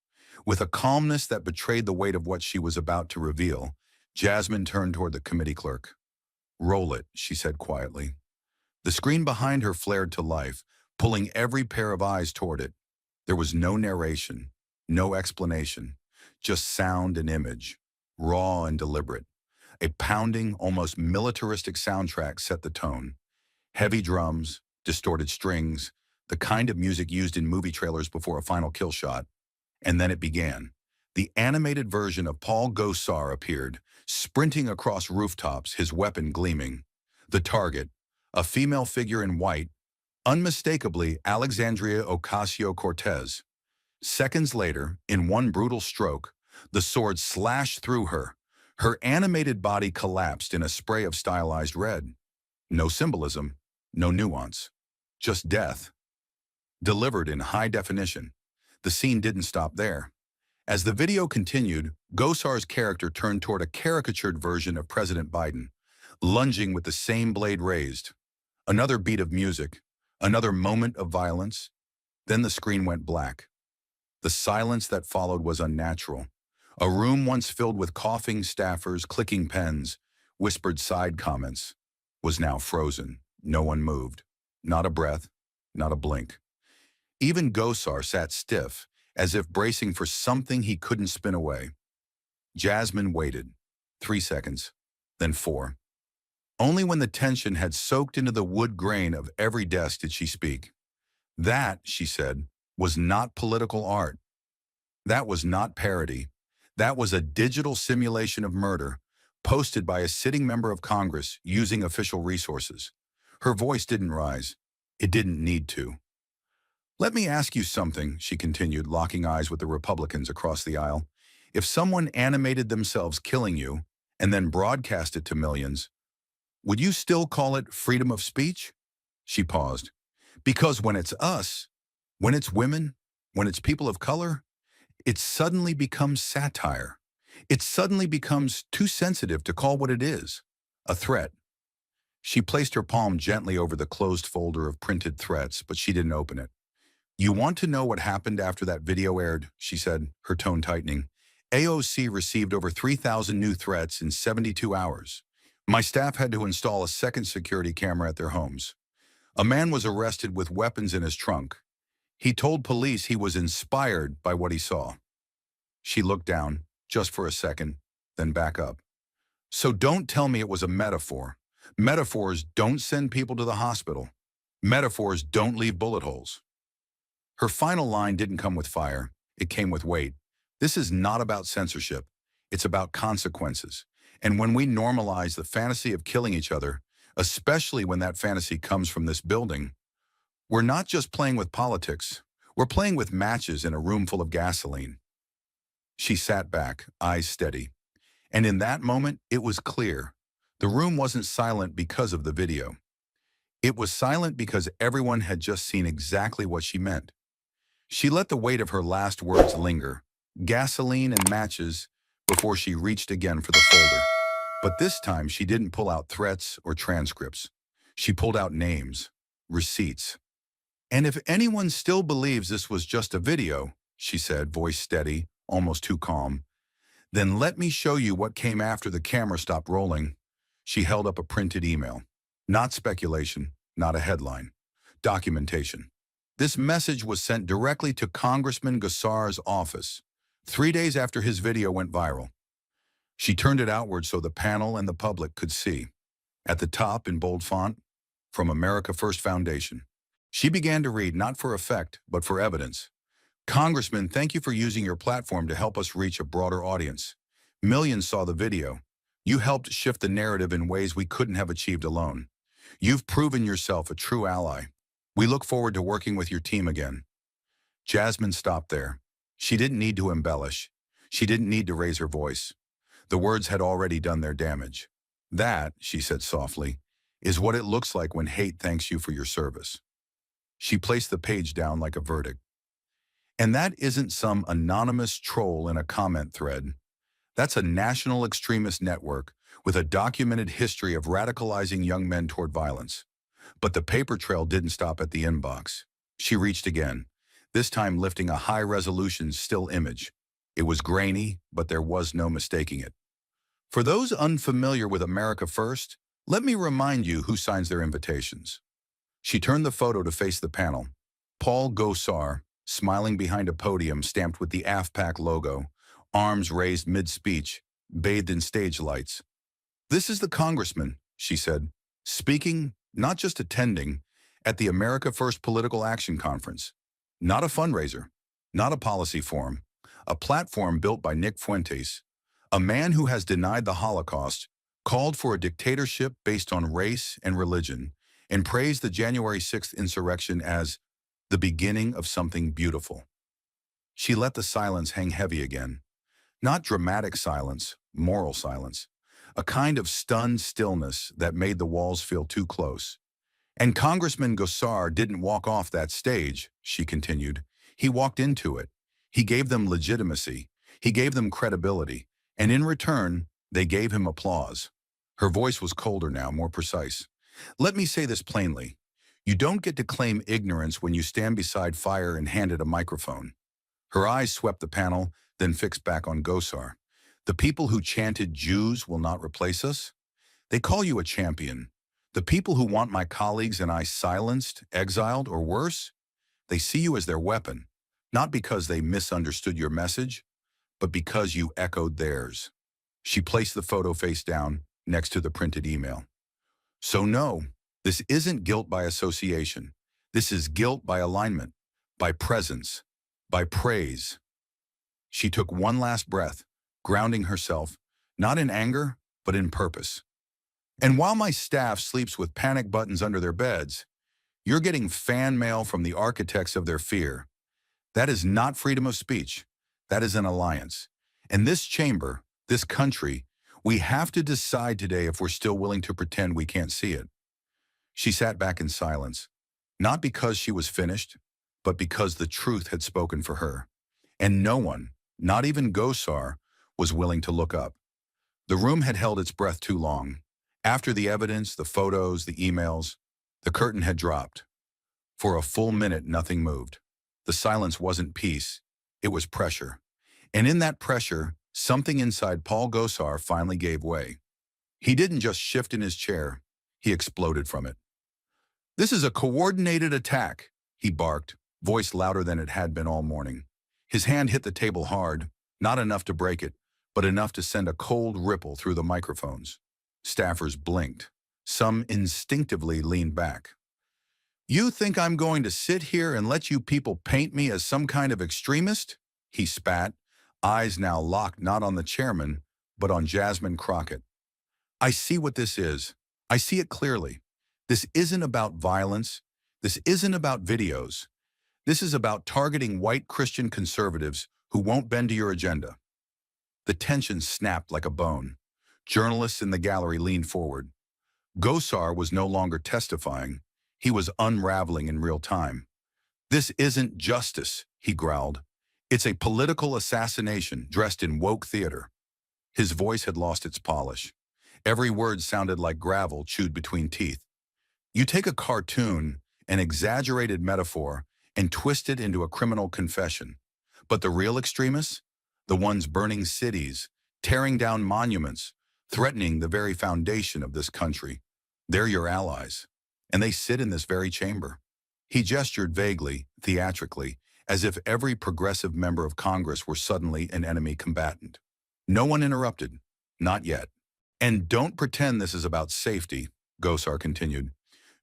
With a calmness that betrayed the weight of what she was about to reveal, Jasmine turned toward the committee clerk. "Roll it," she said quietly. The screen behind her flared to life, pulling every pair of eyes toward it. There was no narration, no explanation, just sound and image, raw and deliberate. A pounding, almost militaristic soundtrack set the tone. Heavy drums, distorted strings, the kind of music used in movie trailers before a final kill shot. And then it began. The animated version of Paul Gosar appeared, sprinting across rooftops, his weapon gleaming. The target, a female figure in white, unmistakably Alexandria Ocasio-Cortez. Seconds later, in one brutal stroke, the sword slashed through her. Her animated body collapsed in a spray of stylized red. No symbolism, no nuance, just death. Delivered in high definition. The scene didn't stop there. As the video continued, Gosar's character turned toward a caricatured version of President Biden, lunging with the same blade raised. Another beat of music, another moment of violence. Then the screen went black. The silence that followed was unnatural. A room once filled with coughing staffers, clicking pens, whispered side comments, was now frozen. No one moved. Not a breath, not a blink. Even Gosar sat stiff, as if bracing for something he couldn't spin away. Jasmine waited. 3 seconds, then 4. Only when the tension had soaked into the wood grain of every desk did she speak. That, she said, was not political art. That was not parody. That was a digital simulation of murder, posted by a sitting member of Congress using official resources. Her voice didn't rise. It didn't need to. "Let me ask you something," she continued, locking eyes with the Republicans across the aisle. "If someone animated themselves killing you and then broadcast it to millions, would you still call it freedom of speech?" She paused. "Because when it's us, when it's women, when it's people of color, it suddenly becomes satire. It suddenly becomes too sensitive to call what it is, a threat." She placed her palm gently over the closed folder of printed threats, but she didn't open it. "You want to know what happened after that video aired?" she said, her tone tightening. "AOC received over 3,000 new threats in 72 hours. My staff had to install a second security camera at their homes. A man was arrested with weapons in his trunk. He told police he was inspired by what he saw." She looked down, just for a second, then back up. "So don't tell me it was a metaphor. Metaphors don't send people to the hospital. Metaphors don't leave bullet holes." Her final line didn't come with fire. It came with weight. This is not about censorship. It's about consequences. And when we normalize the fantasy of killing each other, especially when that fantasy comes from this building, we're not just playing with politics. We're playing with matches in a room full of gasoline. She sat back, eyes steady. And in that moment, it was clear. The room wasn't silent because of the video. It was silent because everyone had just seen exactly what she meant. She let the weight of her last words linger, gasoline and matches, before she reached again for the folder. But this time she didn't pull out threats or transcripts. She pulled out names, receipts. And if anyone still believes this was just a video, she said, voice steady, almost too calm, then let me show you what came after the camera stopped rolling. She held up a printed email. Not speculation, not a headline. Documentation. This message was sent directly to Congressman Gassar's office, 3 days after his video went viral. She turned it outward so the panel and the public could see. At the top, in bold font, from America First Foundation. She began to read, not for effect, but for evidence. Congressman, thank you for using your platform to help us reach a broader audience. Millions saw the video. You helped shift the narrative in ways we couldn't have achieved alone. You've proven yourself a true ally. We look forward to working with your team again. Jasmine stopped there. She didn't need to embellish. She didn't need to raise her voice. The words had already done their damage. That, she said softly, is what it looks like when hate thanks you for your service. She placed the page down like a verdict. And that isn't some anonymous troll in a comment thread. That's a national extremist network with a documented history of radicalizing young men toward violence. But the paper trail didn't stop at the inbox. She reached again, this time lifting a high-resolution still image. It was grainy, but there was no mistaking it. For those unfamiliar with America First, let me remind you who signs their invitations. She turned the photo to face the panel. Paul Gosar, smiling behind a podium stamped with the AFPAC logo, arms raised mid-speech, bathed in stage lights. This is the congressman, she said, speaking, not just attending, at the America First Political Action Conference. Not a fundraiser, not a policy forum, a platform built by Nick Fuentes, a man who has denied the Holocaust, called for a dictatorship based on race and religion, and praised the January 6th insurrection as the beginning of something beautiful. She let the silence hang heavy again. Not dramatic silence, moral silence. A kind of stunned stillness that made the walls feel too close. And Congressman Gassar didn't walk off that stage, she continued. He walked into it. He gave them legitimacy. He gave them credibility. And in return, they gave him applause. Her voice was colder now, more precise. Let me say this plainly. You don't get to claim ignorance when you stand beside fire and hand it a microphone. Her eyes swept the panel, then fixed back on Gosar. The people who chanted Jews will not replace us? They call you a champion. The people who want my colleagues and I silenced, exiled, or worse? They see you as their weapon, not because they misunderstood your message, but because you echoed theirs. She placed the photo face down next to the printed email. So no, this isn't guilt by association. This is guilt by alignment, by presence, by praise. She took one last breath, grounding herself, not in anger, but in purpose. And while my staff sleeps with panic buttons under their beds, you're getting fan mail from the architects of their fear. That is not freedom of speech. That is an alliance. And this chamber, this country, we have to decide today if we're still willing to pretend we can't see it. She sat back in silence, not because she was finished, but because the truth had spoken for her. And no one, not even Gosar, was willing to look up. The room had held its breath too long. After the evidence, the photos, the emails, the curtain had dropped. For a full minute, nothing moved. The silence wasn't peace, it was pressure. And in that pressure, something inside Paul Gosar finally gave way. He didn't just shift in his chair, he exploded from it. This is a coordinated attack, he barked, voice louder than it had been all morning. His hand hit the table hard, not enough to break it, but enough to send a cold ripple through the microphones. Staffers blinked. Some instinctively leaned back. You think I'm going to sit here and let you people paint me as some kind of extremist? He spat, eyes now locked not on the chairman, but on Jasmine Crockett. I see what this is. I see it clearly. This isn't about violence. This isn't about videos. This is about targeting white Christian conservatives who won't bend to your agenda. The tension snapped like a bone. Journalists in the gallery leaned forward. Gosar was no longer testifying. He was unraveling in real time. This isn't justice, he growled. It's a political assassination dressed in woke theater. His voice had lost its polish. Every word sounded like gravel chewed between teeth. You take a cartoon, an exaggerated metaphor, and twist it into a criminal confession. But the real extremists? The ones burning cities, tearing down monuments, threatening the very foundation of this country. They're your allies. And they sit in this very chamber. He gestured vaguely, theatrically, as if every progressive member of Congress were suddenly an enemy combatant. No one interrupted. Not yet. And don't pretend this is about safety, Gosar continued.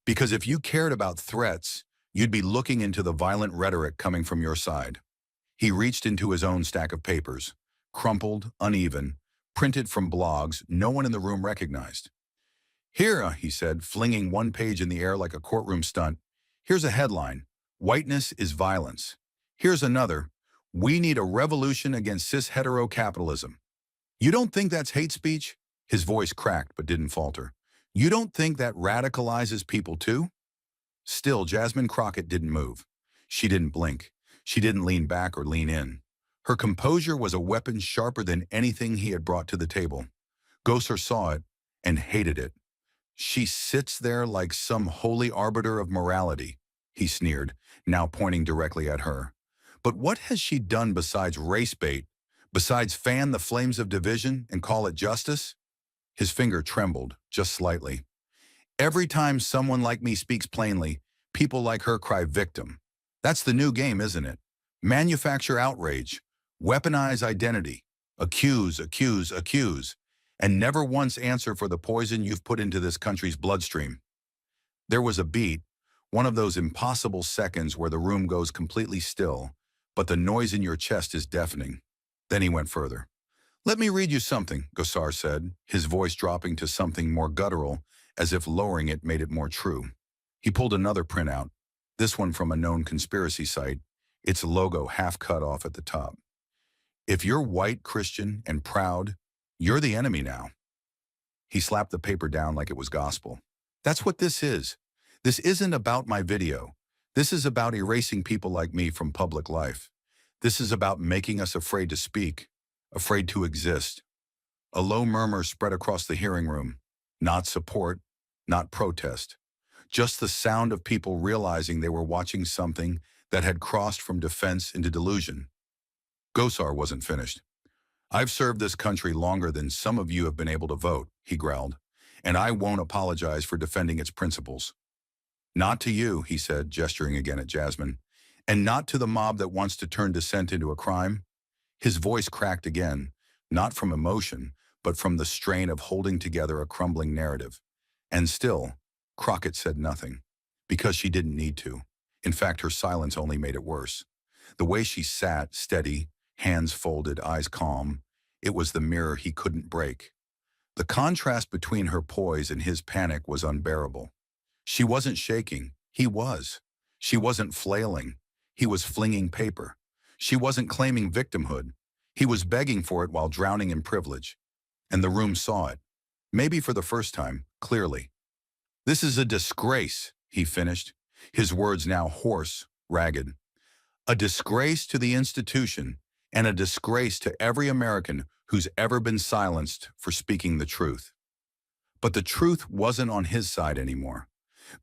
Because if you cared about threats, you'd be looking into the violent rhetoric coming from your side. He reached into his own stack of papers, crumpled, uneven, printed from blogs no one in the room recognized. Here, he said, flinging one page in the air like a courtroom stunt. Here's a headline, Whiteness is Violence. Here's another, We need a revolution against cis-hetero-capitalism. You don't think that's hate speech? His voice cracked but didn't falter. You don't think that radicalizes people too? Still, Jasmine Crockett didn't move. She didn't blink. She didn't lean back or lean in. Her composure was a weapon sharper than anything he had brought to the table. Gosar saw it and hated it. She sits there like some holy arbiter of morality, he sneered, now pointing directly at her. But what has she done besides race bait, besides fan the flames of division and call it justice? His finger trembled, just slightly. Every time someone like me speaks plainly, people like her cry victim. That's the new game, isn't it? Manufacture outrage, weaponize identity, accuse, accuse, accuse, and never once answer for the poison you've put into this country's bloodstream. There was a beat, one of those impossible seconds where the room goes completely still, but the noise in your chest is deafening. Then he went further. Let me read you something, Gosar said, his voice dropping to something more guttural, as if lowering it made it more true. He pulled another printout, this one from a known conspiracy site, its logo half cut off at the top. If you're white, Christian, and proud, you're the enemy now. He slapped the paper down like it was gospel. That's what this is. This isn't about my video. This is about erasing people like me from public life. This is about making us afraid to speak, afraid to exist. A low murmur spread across the hearing room. Not support, not protest. Just the sound of people realizing they were watching something that had crossed from defense into delusion. Gosar wasn't finished. I've served this country longer than some of you have been able to vote, he growled, and I won't apologize for defending its principles. Not to you, he said, gesturing again at Jasmine, and not to the mob that wants to turn dissent into a crime. His voice cracked again, not from emotion, but from the strain of holding together a crumbling narrative. And still, Crockett said nothing, because she didn't need to. In fact, her silence only made it worse. The way she sat, steady, hands folded, eyes calm, it was the mirror he couldn't break. The contrast between her poise and his panic was unbearable. She wasn't shaking, he was. She wasn't flailing, he was flinging paper. She wasn't claiming victimhood, he was begging for it while drowning in privilege. And the room saw it, maybe for the first time, clearly. This is a disgrace, he finished, his words now hoarse, ragged. A disgrace to the institution, and a disgrace to every American who's ever been silenced for speaking the truth. But the truth wasn't on his side anymore,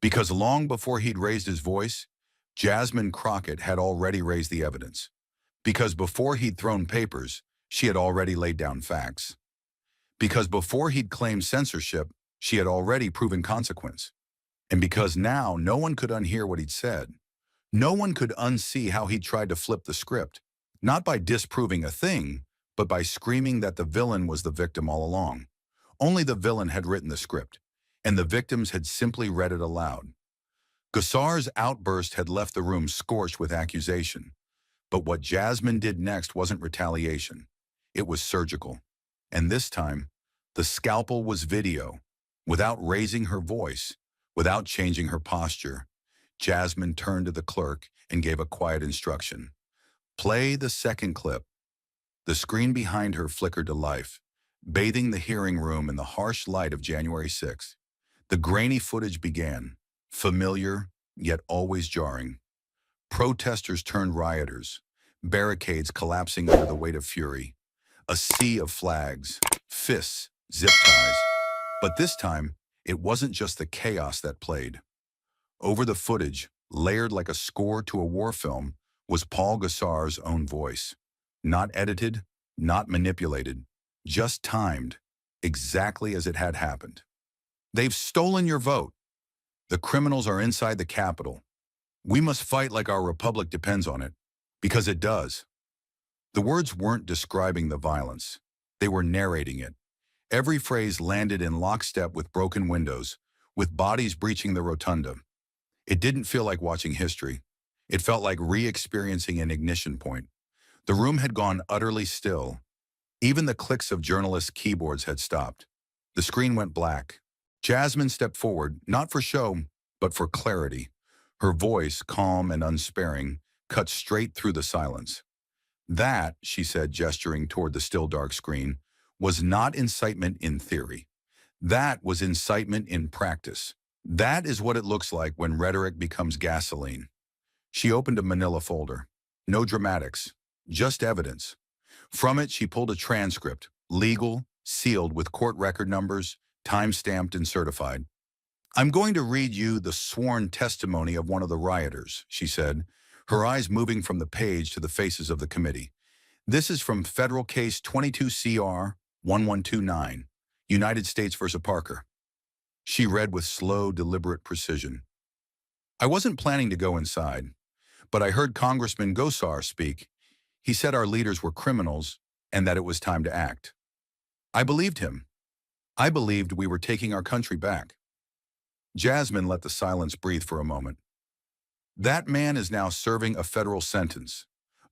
because long before he'd raised his voice, Jasmine Crockett had already raised the evidence. Because before he'd thrown papers, she had already laid down facts. Because before he'd claimed censorship, she had already proven consequence. And because now no one could unhear what he'd said, no one could unsee how he tried to flip the script, not by disproving a thing, but by screaming that the villain was the victim all along. Only the villain had written the script, and the victims had simply read it aloud. Gosar's outburst had left the room scorched with accusation. But what Jasmine did next wasn't retaliation. It was surgical. And this time, the scalpel was video. Without raising her voice, without changing her posture, Jasmine turned to the clerk and gave a quiet instruction. Play the second clip. The screen behind her flickered to life, bathing the hearing room in the harsh light of January 6th. The grainy footage began, familiar, yet always jarring. Protesters turned rioters, barricades collapsing under the weight of fury. A sea of flags, fists, zip ties. But this time, it wasn't just the chaos that played. Over the footage, layered like a score to a war film, was Paul Gosar's own voice. Not edited, not manipulated, just timed, exactly as it had happened. They've stolen your vote. The criminals are inside the Capitol. We must fight like our republic depends on it, because it does. The words weren't describing the violence. They were narrating it. Every phrase landed in lockstep with broken windows, with bodies breaching the rotunda. It didn't feel like watching history. It felt like re-experiencing an ignition point. The room had gone utterly still. Even the clicks of journalists' keyboards had stopped. The screen went black. Jasmine stepped forward, not for show, but for clarity. Her voice, calm and unsparing, cut straight through the silence. That, she said, gesturing toward the still dark screen, was not incitement in theory. That was incitement in practice. That is what it looks like when rhetoric becomes gasoline. She opened a manila folder. No dramatics, just evidence. From it, she pulled a transcript, legal, sealed with court record numbers, time-stamped and certified. "I'm going to read you the sworn testimony of one of the rioters," she said, her eyes moving from the page to the faces of the committee. "This is from Federal Case 22 CR 1129, United States versus Parker." She read with slow, deliberate precision. "I wasn't planning to go inside, but I heard Congressman Gosar speak. He said our leaders were criminals and that it was time to act. I believed him. I believed we were taking our country back." Jasmine let the silence breathe for a moment. "That man is now serving a federal sentence,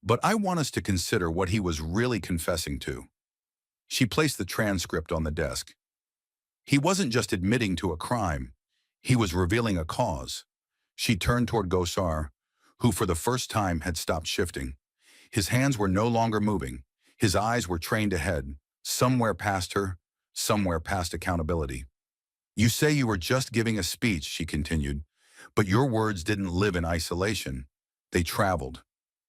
but I want us to consider what he was really confessing to." She placed the transcript on the desk. "He wasn't just admitting to a crime. He was revealing a cause." She turned toward Gosar, who for the first time had stopped shifting. His hands were no longer moving. His eyes were trained ahead, somewhere past her, somewhere past accountability. "You say you were just giving a speech," she continued, "but your words didn't live in isolation. They traveled.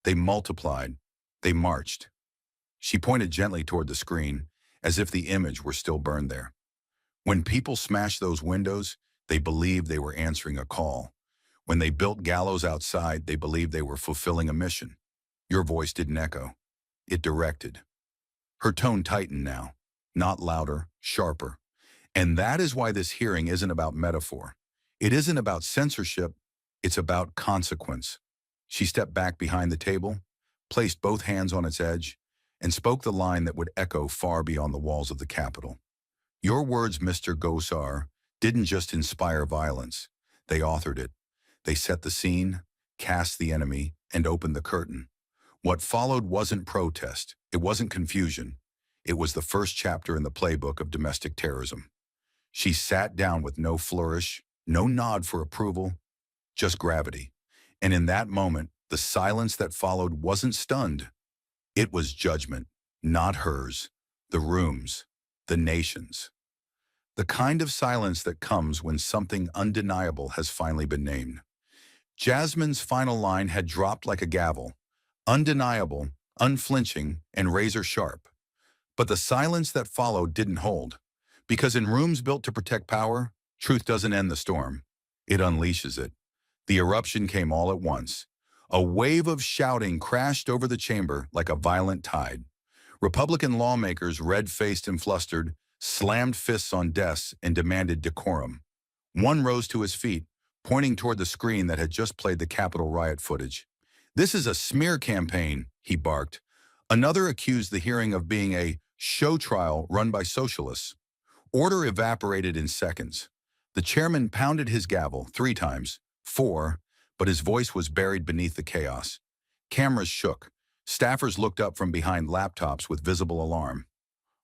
They multiplied. They marched." She pointed gently toward the screen, as if the image were still burned there. "When people smashed those windows, they believed they were answering a call. When they built gallows outside, they believed they were fulfilling a mission. Your voice didn't echo. It directed." Her tone tightened now, not louder, sharper. "And that is why this hearing isn't about metaphor. It isn't about censorship. It's about consequence." She stepped back behind the table, placed both hands on its edge, and spoke the line that would echo far beyond the walls of the Capitol. "Your words, Mr. Gosar, didn't just inspire violence. They authored it. They set the scene, cast the enemy, and opened the curtain. What followed wasn't protest. It wasn't confusion. It was the first chapter in the playbook of domestic terrorism." She sat down with no flourish, no nod for approval, just gravity. And in that moment, the silence that followed wasn't stunned. It was judgment, not hers, the room's, the nation's. The kind of silence that comes when something undeniable has finally been named. Jasmine's final line had dropped like a gavel, undeniable, unflinching, and razor sharp. But the silence that followed didn't hold. Because in rooms built to protect power, truth doesn't end the storm. It unleashes it. The eruption came all at once. A wave of shouting crashed over the chamber like a violent tide. Republican lawmakers, red-faced and flustered, slammed fists on desks and demanded decorum. One rose to his feet, pointing toward the screen that had just played the Capitol riot footage. "This is a smear campaign," he barked. Another accused the hearing of being a show trial run by socialists. Order evaporated in seconds. The chairman pounded his gavel 3 times, 4, but his voice was buried beneath the chaos. Cameras shook. Staffers looked up from behind laptops with visible alarm.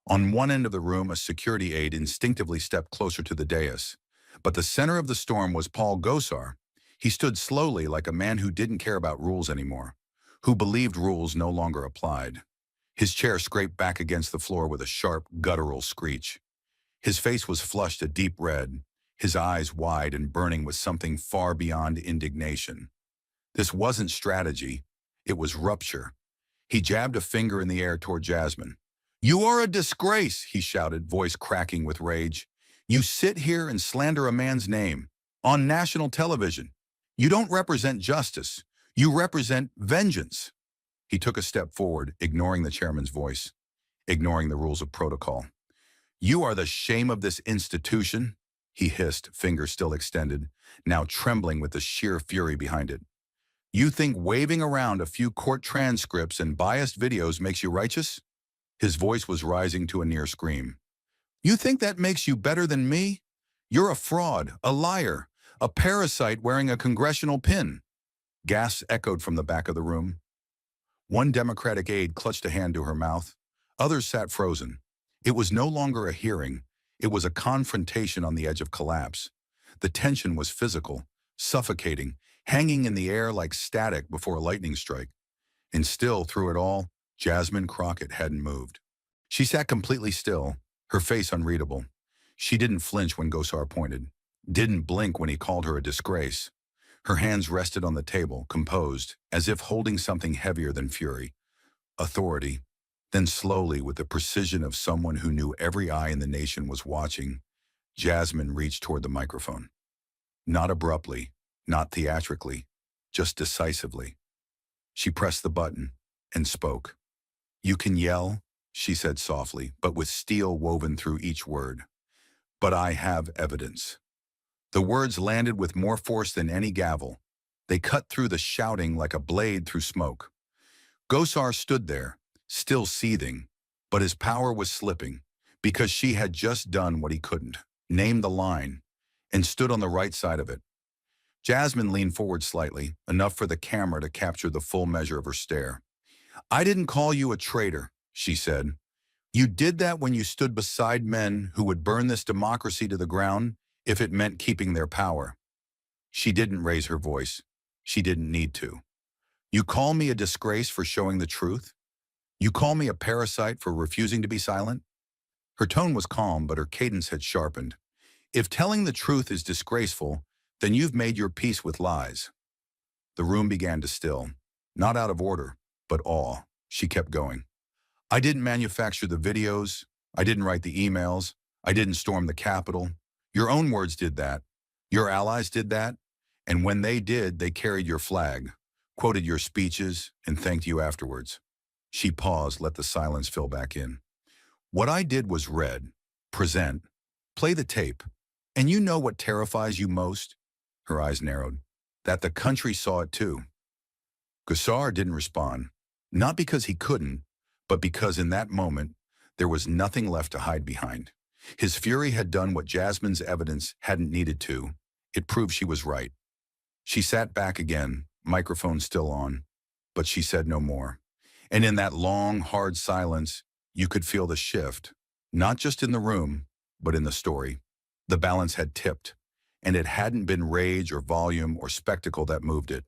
On one end of the room, a security aide instinctively stepped closer to the dais. But the center of the storm was Paul Gosar. He stood slowly like a man who didn't care about rules anymore, who believed rules no longer applied. His chair scraped back against the floor with a sharp, guttural screech. His face was flushed a deep red, his eyes wide and burning with something far beyond indignation. This wasn't strategy. It was rupture. He jabbed a finger in the air toward Jasmine. "You are a disgrace," he shouted, voice cracking with rage. You sit here and slander a man's name on national television. You don't represent justice. You represent vengeance. He took a step forward, ignoring the chairman's voice, ignoring the rules of protocol. You are the shame of this institution, he hissed, fingers still extended, now trembling with the sheer fury behind it. You think waving around a few court transcripts and biased videos makes you righteous? His voice was rising to a near scream. You think that makes you better than me? You're a fraud, a liar, a parasite wearing a congressional pin. Gasps echoed from the back of the room. One Democratic aide clutched a hand to her mouth. Others sat frozen. It was no longer a hearing. It was a confrontation on the edge of collapse. The tension was physical, suffocating, hanging in the air like static before a lightning strike. And still, through it all, Jasmine Crockett hadn't moved. She sat completely still, her face unreadable. She didn't flinch when Gosar pointed, didn't blink when he called her a disgrace. Her hands rested on the table, composed, as if holding something heavier than fury, authority. Then slowly, with the precision of someone who knew every eye in the nation was watching, Jasmine reached toward the microphone. Not abruptly, not theatrically, just decisively. She pressed the button and spoke. You can yell, she said softly, but with steel woven through each word. But I have evidence. The words landed with more force than any gavel. They cut through the shouting like a blade through smoke. Gosar stood there, still seething, but his power was slipping, because she had just done what he couldn't, named the line, and stood on the right side of it. Jasmine leaned forward slightly, enough for the camera to capture the full measure of her stare. I didn't call you a traitor, she said. You did that when you stood beside men who would burn this democracy to the ground if it meant keeping their power. She didn't raise her voice. She didn't need to. You call me a disgrace for showing the truth? You call me a parasite for refusing to be silent? Her tone was calm, but her cadence had sharpened. If telling the truth is disgraceful, then you've made your peace with lies. The room began to still, not out of order, but awe. She kept going. I didn't manufacture the videos. I didn't write the emails. I didn't storm the Capitol. Your own words did that. Your allies did that. And when they did, they carried your flag, quoted your speeches, and thanked you afterwards. She paused, let the silence fill back in. What I did was read, present, play the tape. And you know what terrifies you most? Her eyes narrowed. That the country saw it too. Gosar didn't respond, not because he couldn't, but because in that moment, there was nothing left to hide behind. His fury had done what Jasmine's evidence hadn't needed to. It proved she was right. She sat back again, microphone still on, but she said no more. And in that long, hard silence, you could feel the shift, not just in the room, but in the story. The balance had tipped, and it hadn't been rage or volume or spectacle that moved it.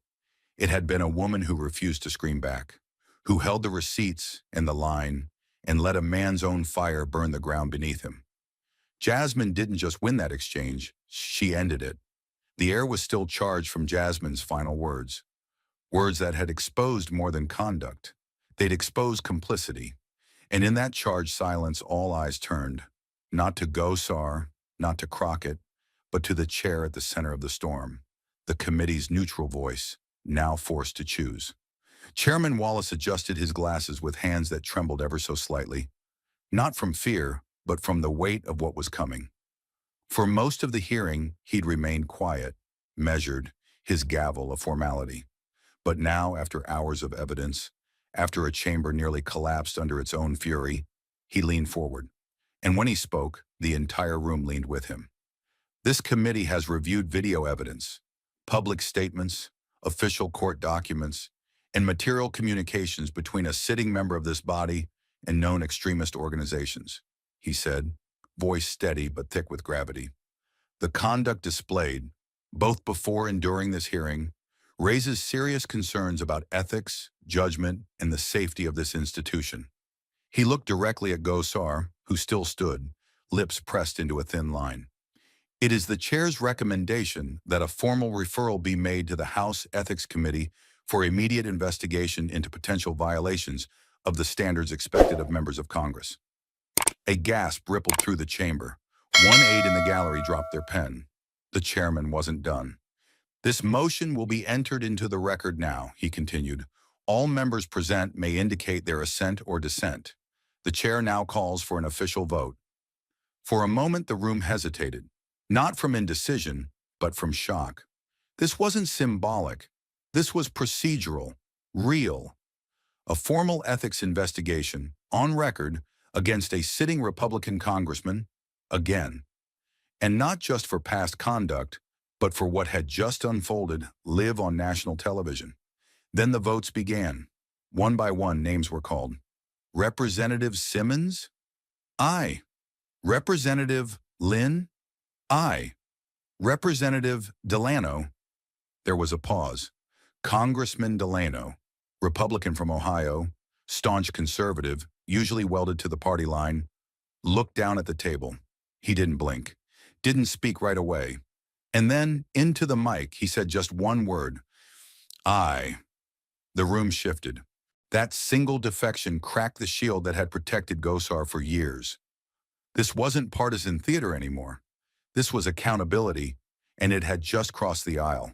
It had been a woman who refused to scream back, who held the receipts and the line, and let a man's own fire burn the ground beneath him. Jasmine didn't just win that exchange, she ended it. The air was still charged from Jasmine's final words. Words that had exposed more than conduct. They'd exposed complicity. And in that charged silence, all eyes turned, not to Gosar, not to Crockett, but to the chair at the center of the storm, the committee's neutral voice, now forced to choose. Chairman Wallace adjusted his glasses with hands that trembled ever so slightly, not from fear, but from the weight of what was coming. For most of the hearing, he'd remained quiet, measured, his gavel a formality. But now, after hours of evidence, after a chamber nearly collapsed under its own fury, he leaned forward. And when he spoke, the entire room leaned with him. This committee has reviewed video evidence, public statements, official court documents, and material communications between a sitting member of this body and known extremist organizations, he said, voice steady but thick with gravity. The conduct displayed, both before and during this hearing, raises serious concerns about ethics, judgment, and the safety of this institution. He looked directly at Gosar, who still stood, lips pressed into a thin line. It is the chair's recommendation that a formal referral be made to the House Ethics Committee for immediate investigation into potential violations of the standards expected of members of Congress. A gasp rippled through the chamber. One aide in the gallery dropped their pen. The chairman wasn't done. This motion will be entered into the record now, he continued. All members present may indicate their assent or dissent. The chair now calls for an official vote. For a moment, the room hesitated, not from indecision, but from shock. This wasn't symbolic. This was procedural, real. A formal ethics investigation, on record, against a sitting Republican congressman, again. And not just for past conduct, but for what had just unfolded live on national television. Then the votes began. One by one, names were called. Representative Simmons? Aye. Representative Lynn? Aye. Representative Delano? There was a pause. Congressman Delano, Republican from Ohio, staunch conservative, usually welded to the party line, looked down at the table. He didn't blink, didn't speak right away. And then, into the mic, he said just one word. Aye. The room shifted. That single defection cracked the shield that had protected Gosar for years. This wasn't partisan theater anymore. This was accountability, and it had just crossed the aisle.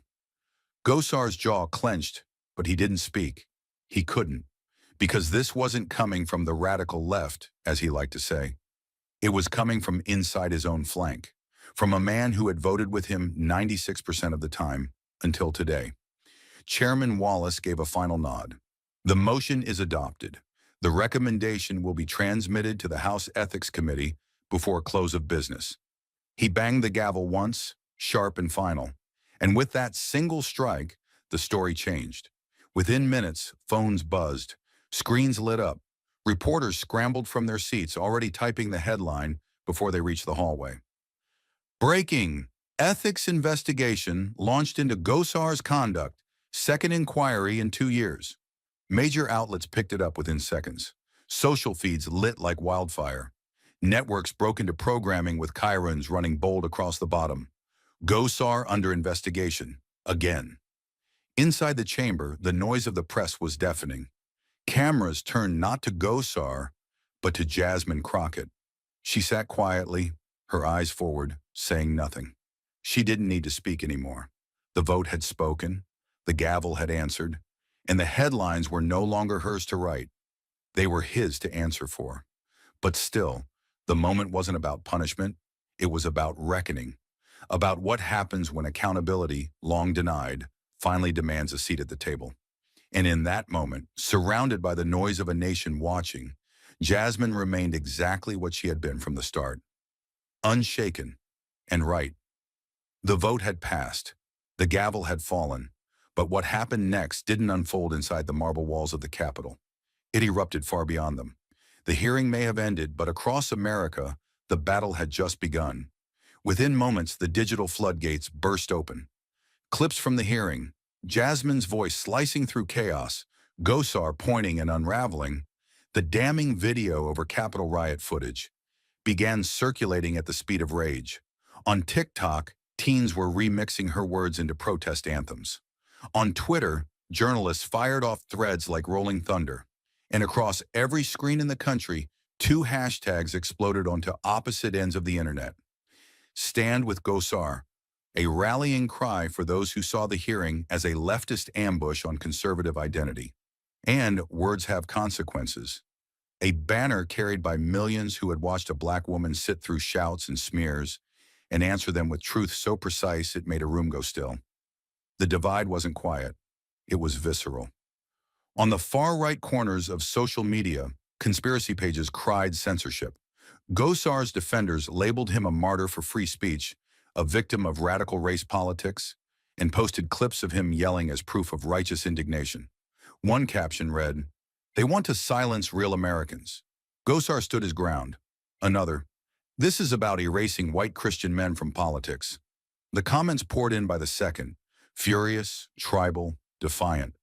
Gosar's jaw clenched, but he didn't speak. He couldn't, because this wasn't coming from the radical left, as he liked to say. It was coming from inside his own flank, from a man who had voted with him 96% of the time, until today. Chairman Wallace gave a final nod. The motion is adopted. The recommendation will be transmitted to the House Ethics Committee before close of business. He banged the gavel once, sharp and final. And with that single strike, the story changed. Within minutes, phones buzzed, screens lit up. Reporters scrambled from their seats, already typing the headline before they reached the hallway. Breaking! Ethics investigation launched into Gosar's conduct. Second inquiry in 2 years. Major outlets picked it up within seconds. Social feeds lit like wildfire. Networks broke into programming with chyrons running bold across the bottom. Gosar under investigation. Again. Inside the chamber, the noise of the press was deafening. Cameras turned not to Gosar, but to Jasmine Crockett. She sat quietly, her eyes forward, saying nothing. She didn't need to speak anymore. The vote had spoken, the gavel had answered, and the headlines were no longer hers to write. They were his to answer for. But still, the moment wasn't about punishment. It was about reckoning, about what happens when accountability, long denied, finally demands a seat at the table. And in that moment, surrounded by the noise of a nation watching, Jasmine remained exactly what she had been from the start. Unshaken and right. The vote had passed. The gavel had fallen. But what happened next didn't unfold inside the marble walls of the Capitol. It erupted far beyond them. The hearing may have ended, but across America, the battle had just begun. Within moments, the digital floodgates burst open. Clips from the hearing, Jasmine's voice slicing through chaos, Gosar pointing and unraveling, the damning video over Capitol riot footage, began circulating at the speed of rage. On TikTok, teens were remixing her words into protest anthems. On Twitter, journalists fired off threads like rolling thunder. And across every screen in the country, 2 hashtags exploded onto opposite ends of the internet. Stand with Gosar, a rallying cry for those who saw the hearing as a leftist ambush on conservative identity. And words have consequences. A banner carried by millions who had watched a black woman sit through shouts and smears and answer them with truth so precise it made a room go still. The divide wasn't quiet. It was visceral. On the far-right corners of social media, conspiracy pages cried censorship. Gosar's defenders labeled him a martyr for free speech, a victim of radical race politics, and posted clips of him yelling as proof of righteous indignation. One caption read, "They want to silence real Americans." Gosar stood his ground. Another, "This is about erasing white Christian men from politics." The comments poured in by the second, furious, tribal, defiant.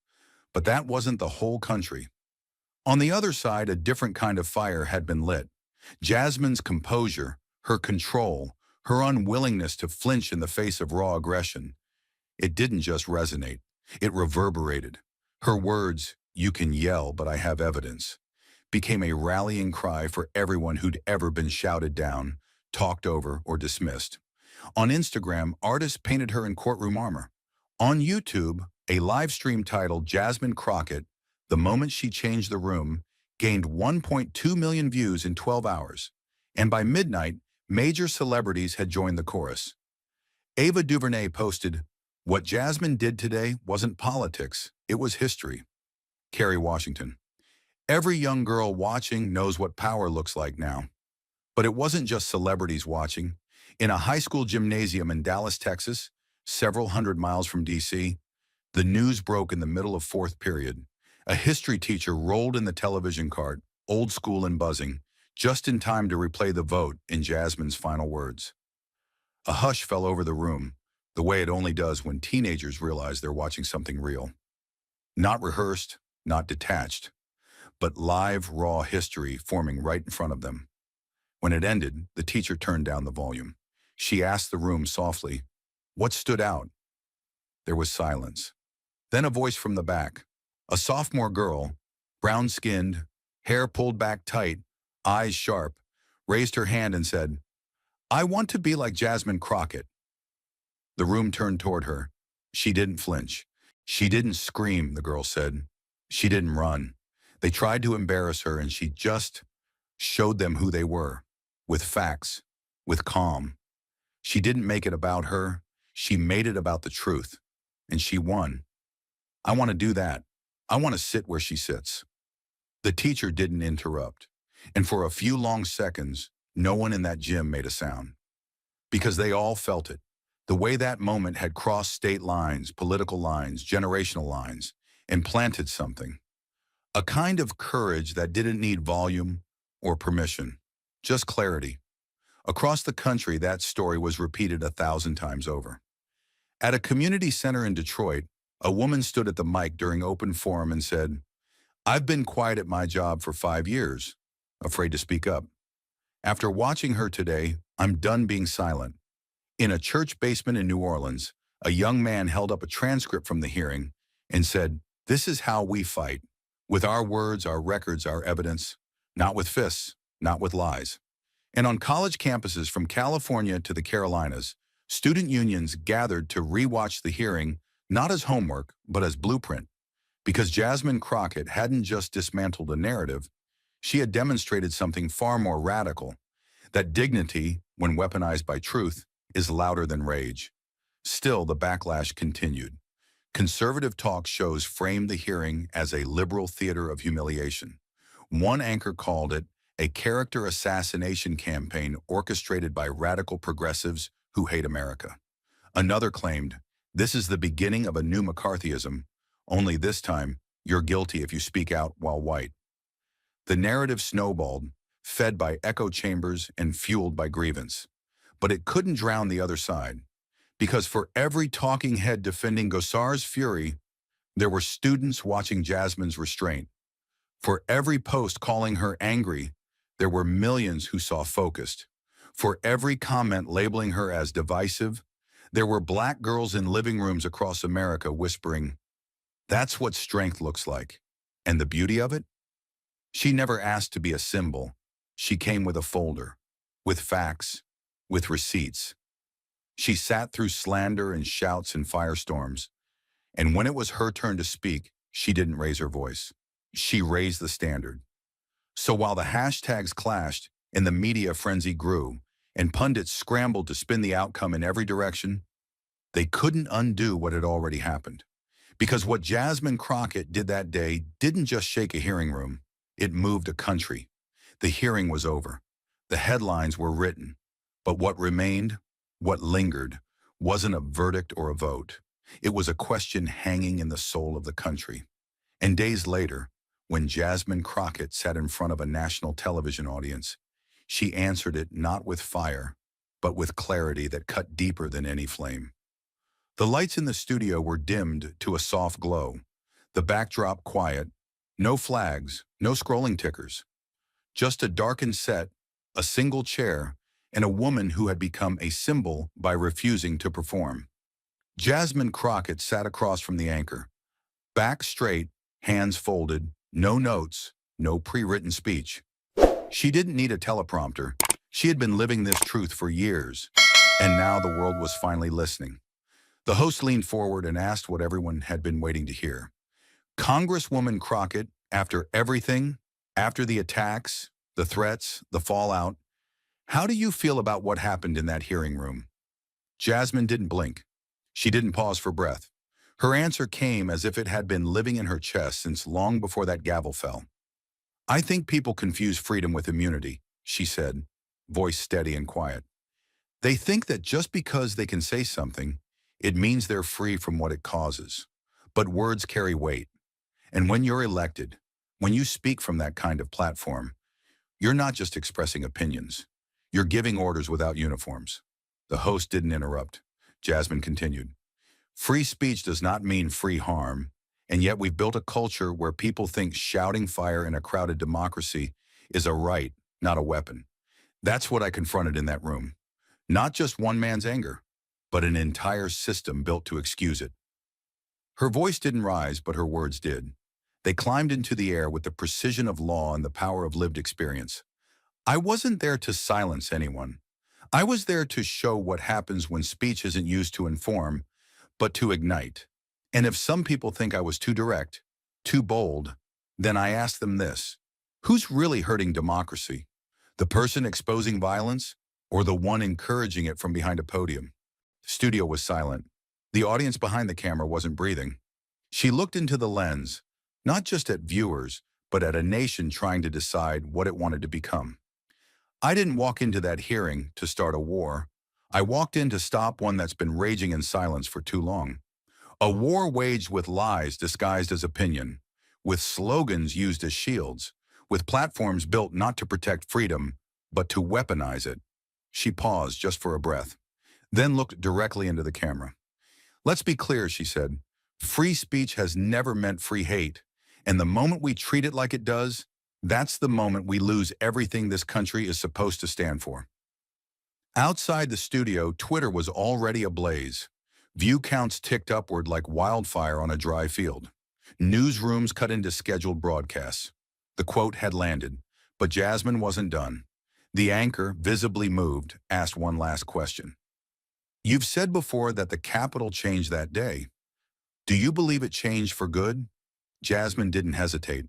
But that wasn't the whole country. On the other side, a different kind of fire had been lit. Jasmine's composure, her control, her unwillingness to flinch in the face of raw aggression. It didn't just resonate. It reverberated. Her words, "You can yell, but I have evidence," became a rallying cry for everyone who'd ever been shouted down, talked over, or dismissed. On Instagram, artists painted her in courtroom armor. On YouTube, a live stream titled Jasmine Crockett, The Moment She Changed the Room, gained 1.2 million views in 12 hours. And by midnight, major celebrities had joined the chorus. Ava DuVernay posted, "What Jasmine did today wasn't politics, it was history." Kerry Washington. Every young girl watching knows what power looks like now. But it wasn't just celebrities watching. In a high school gymnasium in Dallas, Texas, several hundred miles from D.C., the news broke in the middle of fourth period. A history teacher rolled in the television cart, old school and buzzing, just in time to replay the vote in Jasmine's final words. A hush fell over the room, the way it only does when teenagers realize they're watching something real. Not rehearsed, not detached, but live, raw history forming right in front of them. When it ended, the teacher turned down the volume. She asked the room softly, "What stood out?" There was silence. Then a voice from the back. A sophomore girl, brown-skinned, hair pulled back tight, eyes sharp, raised her hand and said, "I want to be like Jasmine Crockett." The room turned toward her. She didn't flinch. She didn't scream, the girl said. She didn't run. They tried to embarrass her, and she just showed them who they were, with facts, with calm. She didn't make it about her. She made it about the truth, and she won. I want to do that. I want to sit where she sits. The teacher didn't interrupt, and for a few long seconds, no one in that gym made a sound. Because they all felt it. The way that moment had crossed state lines, political lines, generational lines, and planted something. A kind of courage that didn't need volume or permission, just clarity. Across the country, that story was repeated 1,000 times over. At a community center in Detroit, a woman stood at the mic during open forum and said, "I've been quiet at my job for 5 years, afraid to speak up. After watching her today, I'm done being silent." In a church basement in New Orleans, a young man held up a transcript from the hearing and said, "This is how we fight. With our words, our records, our evidence, not with fists, not with lies." And on college campuses from California to the Carolinas, student unions gathered to rewatch the hearing, not as homework, but as blueprint. Because Jasmine Crockett hadn't just dismantled a narrative, she had demonstrated something far more radical, that dignity, when weaponized by truth, is louder than rage. Still, the backlash continued. Conservative talk shows framed the hearing as a liberal theater of humiliation. One anchor called it a character assassination campaign orchestrated by radical progressives who hate America. Another claimed, "This is the beginning of a new McCarthyism, only this time, you're guilty if you speak out while white." The narrative snowballed, fed by echo chambers and fueled by grievance. But it couldn't drown the other side, because for every talking head defending Gosar's fury, there were students watching Jasmine's restraint. For every post calling her angry, there were millions who saw focused. For every comment labeling her as divisive, there were black girls in living rooms across America whispering, "That's what strength looks like." And the beauty of it? She never asked to be a symbol. She came with a folder, with facts, with receipts. She sat through slander and shouts and firestorms. And when it was her turn to speak, she didn't raise her voice. She raised the standard. So while the hashtags clashed and the media frenzy grew, and pundits scrambled to spin the outcome in every direction, they couldn't undo what had already happened. Because what Jasmine Crockett did that day didn't just shake a hearing room, it moved a country. The hearing was over. The headlines were written. But what remained, what lingered, wasn't a verdict or a vote. It was a question hanging in the soul of the country. And days later, when Jasmine Crockett sat in front of a national television audience, she answered it not with fire, but with clarity that cut deeper than any flame. The lights in the studio were dimmed to a soft glow, the backdrop quiet, no flags, no scrolling tickers. Just a darkened set, a single chair, and a woman who had become a symbol by refusing to perform. Jasmine Crockett sat across from the anchor, back straight, hands folded, no notes, no pre-written speech. She didn't need a teleprompter. She had been living this truth for years, and now the world was finally listening. The host leaned forward and asked what everyone had been waiting to hear. Congresswoman Crockett, after everything, after the attacks, the threats, the fallout, how do you feel about what happened in that hearing room? Jasmine didn't blink. She didn't pause for breath. Her answer came as if it had been living in her chest since long before that gavel fell. I think people confuse freedom with immunity, she said, voice steady and quiet. They think that just because they can say something, it means they're free from what it causes. But words carry weight. And when you're elected, when you speak from that kind of platform, you're not just expressing opinions. You're giving orders without uniforms. The host didn't interrupt. Jasmine continued. Free speech does not mean free harm, and yet we've built a culture where people think shouting fire in a crowded democracy is a right, not a weapon. That's what I confronted in that room. Not just one man's anger, but an entire system built to excuse it. Her voice didn't rise, but her words did. They climbed into the air with the precision of law and the power of lived experience. I wasn't there to silence anyone. I was there to show what happens when speech isn't used to inform, but to ignite. And if some people think I was too direct, too bold, then I ask them this. Who's really hurting democracy? The person exposing violence or the one encouraging it from behind a podium? The studio was silent. The audience behind the camera wasn't breathing. She looked into the lens, not just at viewers, but at a nation trying to decide what it wanted to become. I didn't walk into that hearing to start a war. I walked in to stop one that's been raging in silence for too long. A war waged with lies disguised as opinion, with slogans used as shields, with platforms built not to protect freedom, but to weaponize it. She paused just for a breath, then looked directly into the camera. Let's be clear, she said. Free speech has never meant free hate, and the moment we treat it like it does, that's the moment we lose everything this country is supposed to stand for. Outside the studio, Twitter was already ablaze. View counts ticked upward like wildfire on a dry field. Newsrooms cut into scheduled broadcasts. The quote had landed, but Jasmine wasn't done. The anchor, visibly moved, asked one last question. You've said before that the Capitol changed that day. Do you believe it changed for good? Jasmine didn't hesitate.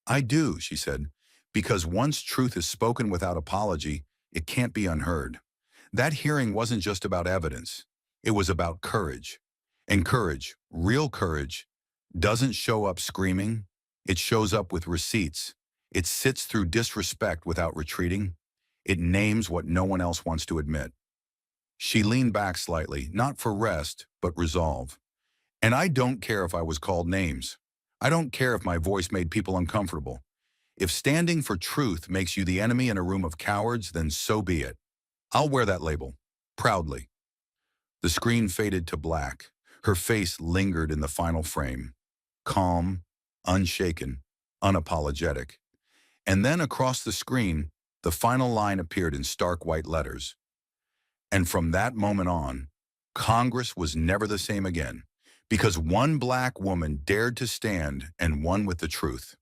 I do, she said, because once truth is spoken without apology, it can't be unheard. That hearing wasn't just about evidence. It was about courage. And courage, real courage, doesn't show up screaming. It shows up with receipts. It sits through disrespect without retreating. It names what no one else wants to admit. She leaned back slightly, not for rest, but resolve. And I don't care if I was called names. I don't care if my voice made people uncomfortable. If standing for truth makes you the enemy in a room of cowards, then so be it. I'll wear that label, proudly. The screen faded to black. Her face lingered in the final frame, calm, unshaken, unapologetic. And then across the screen, the final line appeared in stark white letters. And from that moment on, Congress was never the same again, because one black woman dared to stand and won with the truth.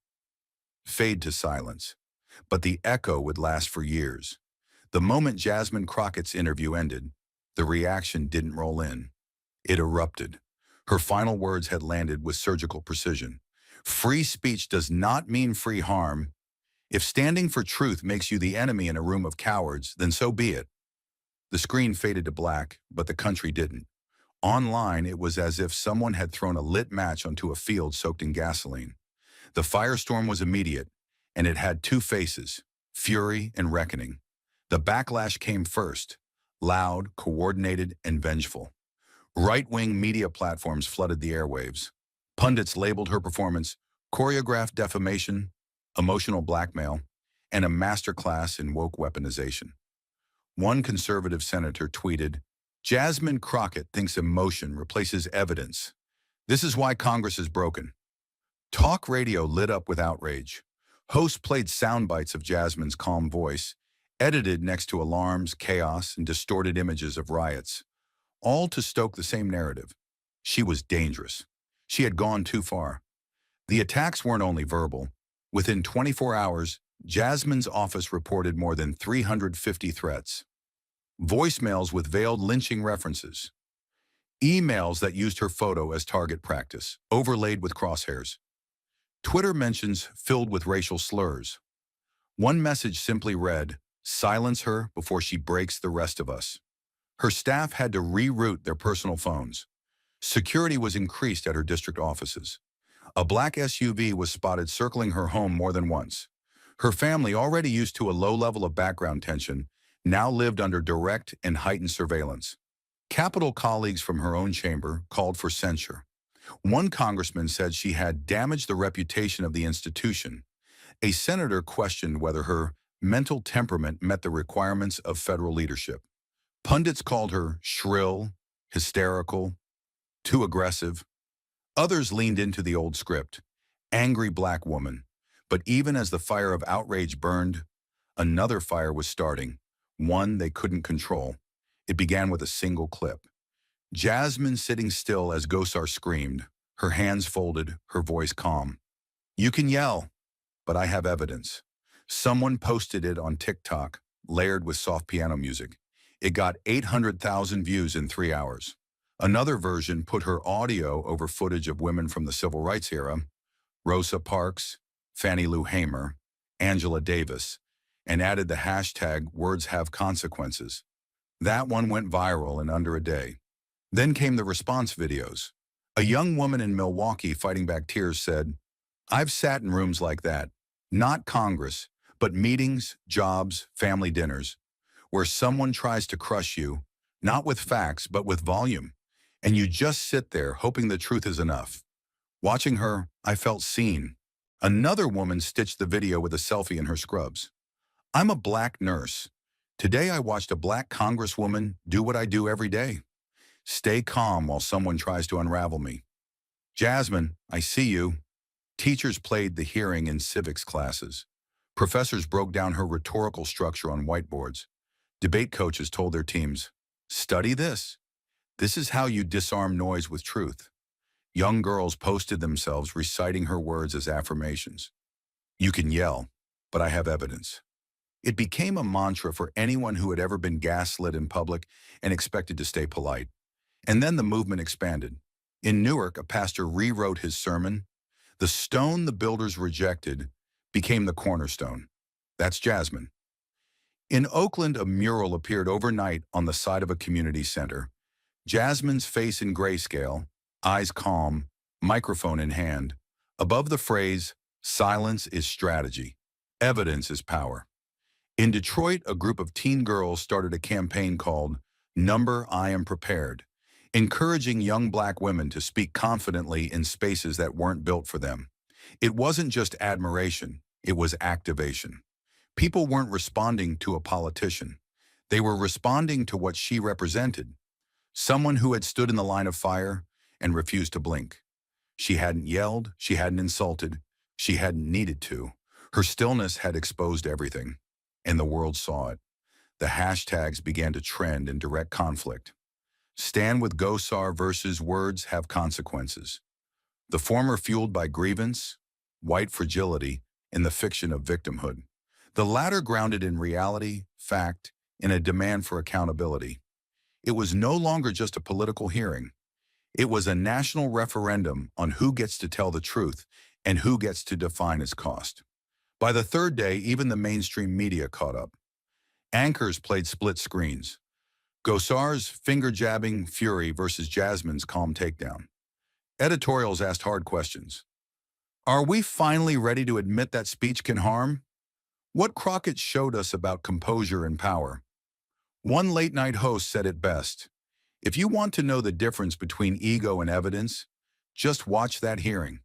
Fade to silence, but the echo would last for years. The moment Jasmine Crockett's interview ended, the reaction didn't roll in. It erupted. Her final words had landed with surgical precision. Free speech does not mean free harm. If standing for truth makes you the enemy in a room of cowards, then so be it. The screen faded to black, but the country didn't. Online, it was as if someone had thrown a lit match onto a field soaked in gasoline. The firestorm was immediate, and it had two faces, fury and reckoning. The backlash came first, loud, coordinated, and vengeful. Right-wing media platforms flooded the airwaves. Pundits labeled her performance choreographed defamation, emotional blackmail, and a masterclass in woke weaponization. One conservative senator tweeted, Jasmine Crockett thinks emotion replaces evidence. This is why Congress is broken. Talk radio lit up with outrage. Hosts played sound bites of Jasmine's calm voice, edited next to alarms, chaos, and distorted images of riots, all to stoke the same narrative. She was dangerous. She had gone too far. The attacks weren't only verbal. Within 24 hours, Jasmine's office reported more than 350 threats, voicemails with veiled lynching references, emails that used her photo as target practice, overlaid with crosshairs, Twitter mentions filled with racial slurs. One message simply read, "Silence her before she breaks the rest of us." Her staff had to reroute their personal phones. Security was increased at her district offices. A black SUV was spotted circling her home more than once. Her family, already used to a low level of background tension, now lived under direct and heightened surveillance. Capitol colleagues from her own chamber called for censure. One congressman said she had damaged the reputation of the institution. A senator questioned whether her mental temperament met the requirements of federal leadership. Pundits called her shrill, hysterical, too aggressive. Others leaned into the old script, angry black woman. But even as the fire of outrage burned, another fire was starting, one they couldn't control. It began with a single clip. Jasmine sitting still as Gosar screamed, her hands folded, her voice calm. "You can yell, but I have evidence." Someone posted it on TikTok, layered with soft piano music. It got 800,000 views in 3 hours. Another version put her audio over footage of women from the civil rights era, Rosa Parks, Fannie Lou Hamer, Angela Davis, and added the hashtag "words have consequences." That one went viral in under a day. Then came the response videos. A young woman in Milwaukee fighting back tears said, "I've sat in rooms like that, not Congress, but meetings, jobs, family dinners, where someone tries to crush you, not with facts, but with volume, and you just sit there hoping the truth is enough." Watching her, I felt seen. Another woman stitched the video with a selfie in her scrubs. "I'm a black nurse. Today I watched a black congresswoman do what I do every day. Stay calm while someone tries to unravel me. Jasmine, I see you." Teachers played the hearing in civics classes. Professors broke down her rhetorical structure on whiteboards. Debate coaches told their teams, "Study this. This is how you disarm noise with truth." Young girls posted themselves reciting her words as affirmations. "You can yell, but I have evidence." It became a mantra for anyone who had ever been gaslit in public and expected to stay polite. And then the movement expanded. In Newark, a pastor rewrote his sermon. "The stone the builders rejected became the cornerstone." That's Jasmine. In Oakland, a mural appeared overnight on the side of a community center. Jasmine's face in grayscale, eyes calm, microphone in hand. Above the phrase, "Silence is strategy. Evidence is power." In Detroit, a group of teen girls started a campaign called "Number I Am Prepared," encouraging young black women to speak confidently in spaces that weren't built for them. It wasn't just admiration, it was activation. People weren't responding to a politician. They were responding to what she represented. Someone who had stood in the line of fire and refused to blink. She hadn't yelled, she hadn't insulted, she hadn't needed to. Her stillness had exposed everything, and the world saw it. The hashtags began to trend in direct conflict. Stand with Gosar versus words have consequences. The former fueled by grievance, white fragility, and the fiction of victimhood. The latter grounded in reality, fact, and a demand for accountability. It was no longer just a political hearing. It was a national referendum on who gets to tell the truth and who gets to define its cost. By the third day, even the mainstream media caught up. Anchors played split screens. Gosar's finger-jabbing fury versus Jasmine's calm takedown. Editorials asked hard questions. Are we finally ready to admit that speech can harm? What Crockett showed us about composure and power. One late-night host said it best. If you want to know the difference between ego and evidence, just watch that hearing.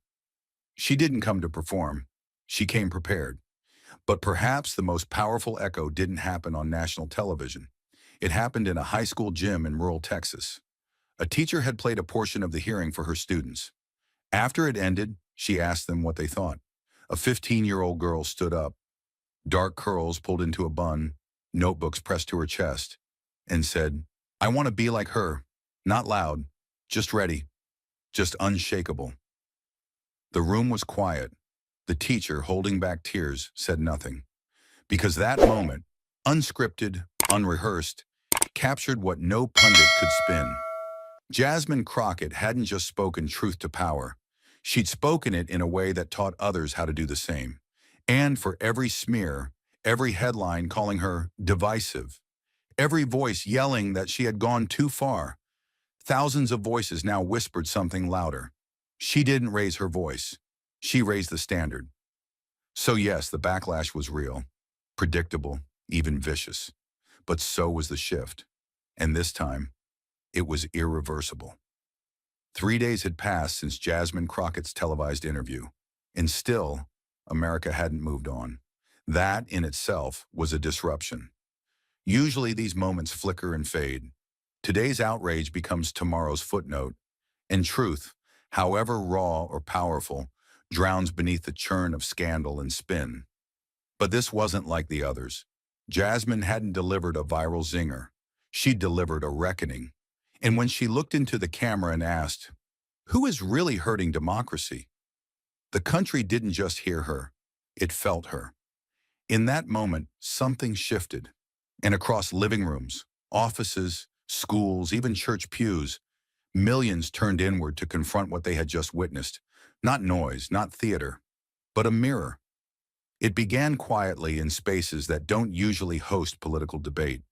She didn't come to perform. She came prepared. But perhaps the most powerful echo didn't happen on national television. It happened in a high school gym in rural Texas. A teacher had played a portion of the hearing for her students. After it ended, she asked them what they thought. A 15-year-old girl stood up, dark curls pulled into a bun, notebooks pressed to her chest, and said, "I want to be like her, not loud, just ready, just unshakable." The room was quiet. The teacher, holding back tears, said nothing. Because that moment, unscripted, unrehearsed, captured what no pundit could spin. Jasmine Crockett hadn't just spoken truth to power. She'd spoken it in a way that taught others how to do the same. And for every smear, every headline calling her divisive, every voice yelling that she had gone too far, thousands of voices now whispered something louder. She didn't raise her voice. She raised the standard. So yes, the backlash was real, predictable, even vicious. But so was the shift. And this time, it was irreversible. 3 days had passed since Jasmine Crockett's televised interview, and still, America hadn't moved on. That, in itself, was a disruption. Usually these moments flicker and fade. Today's outrage becomes tomorrow's footnote, and truth, however raw or powerful, drowns beneath the churn of scandal and spin. But this wasn't like the others. Jasmine hadn't delivered a viral zinger. She delivered a reckoning. And when she looked into the camera and asked, "Who is really hurting democracy?" the country didn't just hear her, it felt her. In that moment, something shifted. And across living rooms, offices, schools, even church pews, millions turned inward to confront what they had just witnessed. Not noise, not theater, but a mirror. It began quietly in spaces that don't usually host political debate.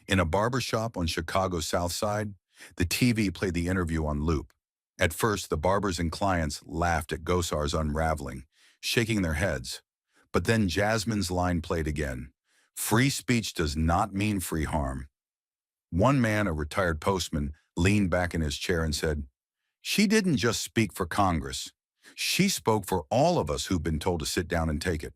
In a barbershop on Chicago's South Side, the TV played the interview on loop. At first, the barbers and clients laughed at Gosar's unraveling, shaking their heads. But then Jasmine's line played again. Free speech does not mean free harm. One man, a retired postman, leaned back in his chair and said, "She didn't just speak for Congress. She spoke for all of us who've been told to sit down and take it."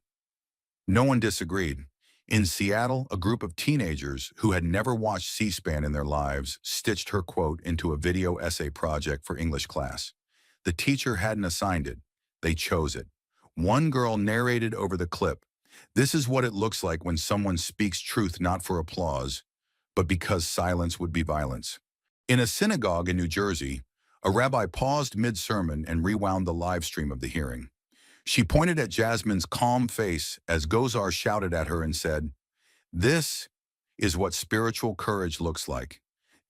No one disagreed. In Seattle, a group of teenagers who had never watched C-SPAN in their lives stitched her quote into a video essay project for English class. The teacher hadn't assigned it. They chose it. One girl narrated over the clip, "This is what it looks like when someone speaks truth not for applause, but because silence would be violence." In a synagogue in New Jersey, a rabbi paused mid-sermon and rewound the live stream of the hearing. She pointed at Jasmine's calm face as Gosar shouted at her and said, "This is what spiritual courage looks like.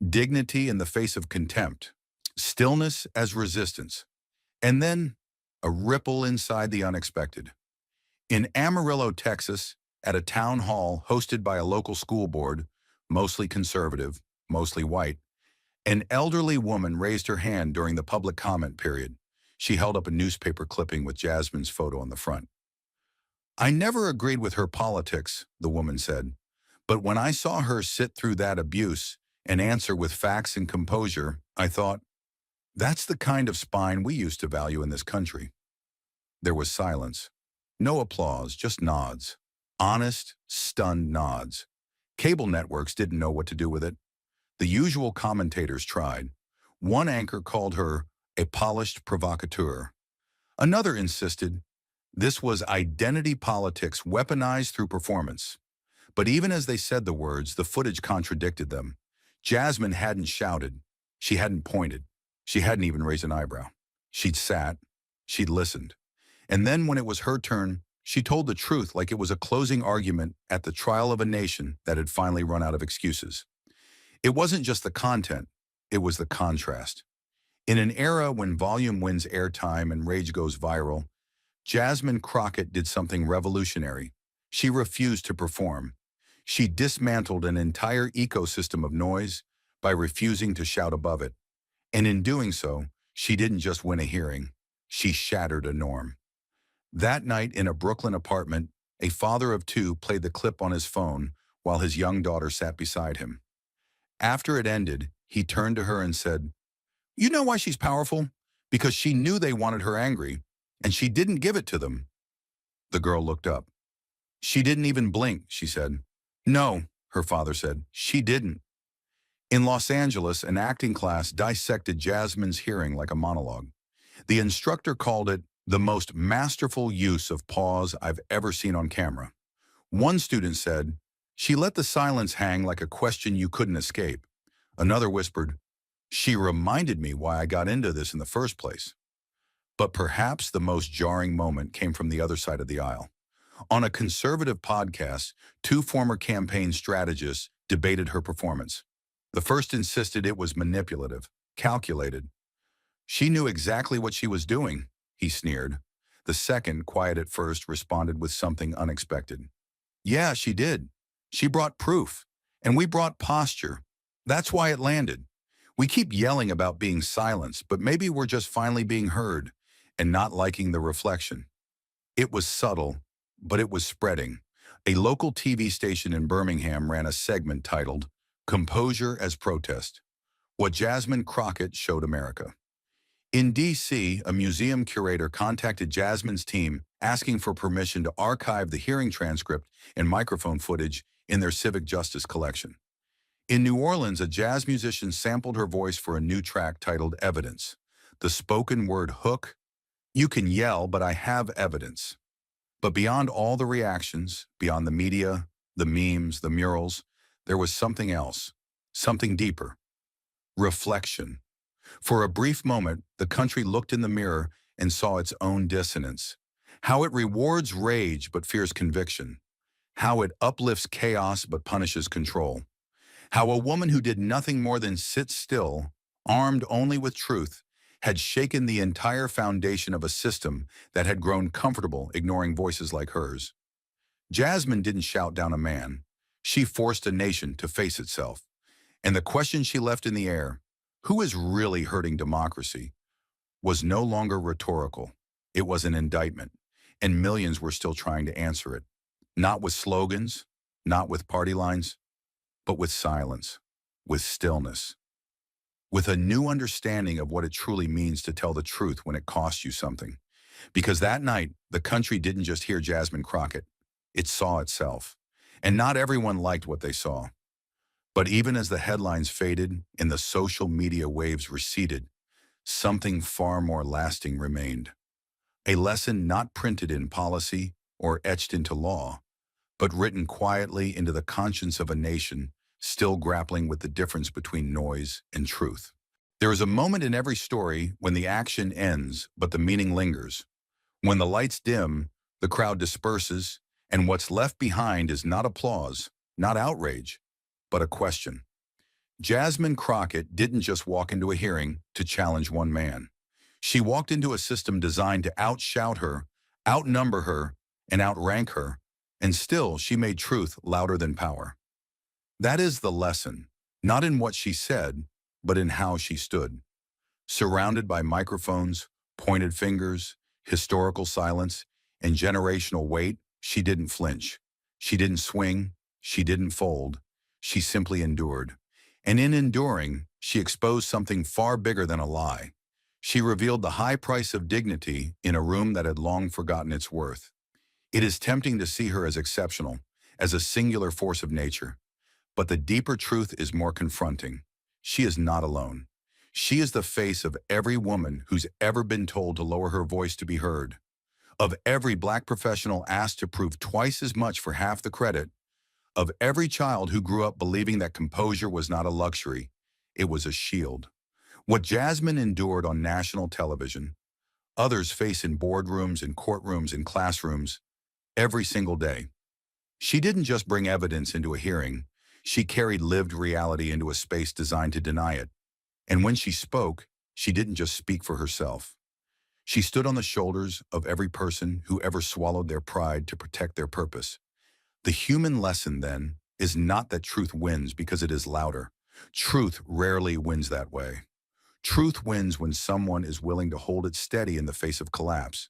Dignity in the face of contempt. Stillness as resistance." And then, a ripple inside the unexpected. In Amarillo, Texas, at a town hall hosted by a local school board, mostly conservative, mostly white, an elderly woman raised her hand during the public comment period. She held up a newspaper clipping with Jasmine's photo on the front. "I never agreed with her politics," the woman said, "but when I saw her sit through that abuse and answer with facts and composure, I thought, that's the kind of spine we used to value in this country." There was silence. No applause, just nods. Honest, stunned nods. Cable networks didn't know what to do with it. The usual commentators tried. One anchor called her a polished provocateur. Another insisted this was identity politics weaponized through performance. But even as they said the words, the footage contradicted them. Jasmine hadn't shouted. She hadn't pointed. She hadn't even raised an eyebrow. She'd sat. She'd listened. And then when it was her turn, she told the truth like it was a closing argument at the trial of a nation that had finally run out of excuses. It wasn't just the content, it was the contrast. In an era when volume wins airtime and rage goes viral, Jasmine Crockett did something revolutionary. She refused to perform. She dismantled an entire ecosystem of noise by refusing to shout above it. And in doing so, she didn't just win a hearing, she shattered a norm. That night in a Brooklyn apartment, a father of two played the clip on his phone while his young daughter sat beside him. After it ended, he turned to her and said, "You know why she's powerful? Because she knew they wanted her angry, and she didn't give it to them." The girl looked up. "She didn't even blink," she said. "No," her father said, "she didn't." In Los Angeles, an acting class dissected Jasmine's hearing like a monologue. The instructor called it the most masterful use of pause I've ever seen on camera. One student said, "She let the silence hang like a question you couldn't escape." Another whispered, "She reminded me why I got into this in the first place." But perhaps the most jarring moment came from the other side of the aisle. On a conservative podcast, two former campaign strategists debated her performance. The first insisted it was manipulative, calculated. She knew exactly what she was doing, he sneered. The second, quiet at first, responded with something unexpected. Yeah, she did. She brought proof, and we brought posture. That's why it landed. We keep yelling about being silenced, but maybe we're just finally being heard and not liking the reflection. It was subtle, but it was spreading. A local TV station in Birmingham ran a segment titled Composure as Protest, What Jasmine Crockett Showed America. In D.C., a museum curator contacted Jasmine's team asking for permission to archive the hearing transcript and microphone footage in their civic justice collection. In New Orleans, a jazz musician sampled her voice for a new track titled Evidence. The spoken word hook, "You can yell, but I have evidence." But beyond all the reactions, beyond the media, the memes, the murals, there was something else, something deeper. Reflection. For a brief moment, the country looked in the mirror and saw its own dissonance. How it rewards rage but fears conviction. How it uplifts chaos but punishes control. How a woman who did nothing more than sit still, armed only with truth, had shaken the entire foundation of a system that had grown comfortable ignoring voices like hers. Jasmine didn't shout down a man. She forced a nation to face itself. And the question she left in the air, who is really hurting democracy, was no longer rhetorical. It was an indictment, and millions were still trying to answer it. Not with slogans, not with party lines, but with silence, with stillness, with a new understanding of what it truly means to tell the truth when it costs you something. Because that night, the country didn't just hear Jasmine Crockett, it saw itself. And not everyone liked what they saw. But even as the headlines faded and the social media waves receded, something far more lasting remained. A lesson not printed in policy or etched into law, but written quietly into the conscience of a nation still grappling with the difference between noise and truth. There is a moment in every story when the action ends, but the meaning lingers. When the lights dim, the crowd disperses, and what's left behind is not applause, not outrage, but a question. Jasmine Crockett didn't just walk into a hearing to challenge one man. She walked into a system designed to outshout her, outnumber her, and outrank her, and still she made truth louder than power. That is the lesson, not in what she said, but in how she stood. Surrounded by microphones, pointed fingers, historical silence, and generational weight, she didn't flinch. She didn't swing. She didn't fold. She simply endured. And in enduring, she exposed something far bigger than a lie. She revealed the high price of dignity in a room that had long forgotten its worth. It is tempting to see her as exceptional, as a singular force of nature. But the deeper truth is more confronting. She is not alone. She is the face of every woman who's ever been told to lower her voice to be heard, of every Black professional asked to prove twice as much for half the credit, of every child who grew up believing that composure was not a luxury, it was a shield. What Jasmine endured on national television, others face in boardrooms, in courtrooms, in classrooms, every single day. She didn't just bring evidence into a hearing, she carried lived reality into a space designed to deny it. And when she spoke, she didn't just speak for herself. She stood on the shoulders of every person who ever swallowed their pride to protect their purpose. The human lesson, then, is not that truth wins because it is louder. Truth rarely wins that way. Truth wins when someone is willing to hold it steady in the face of collapse.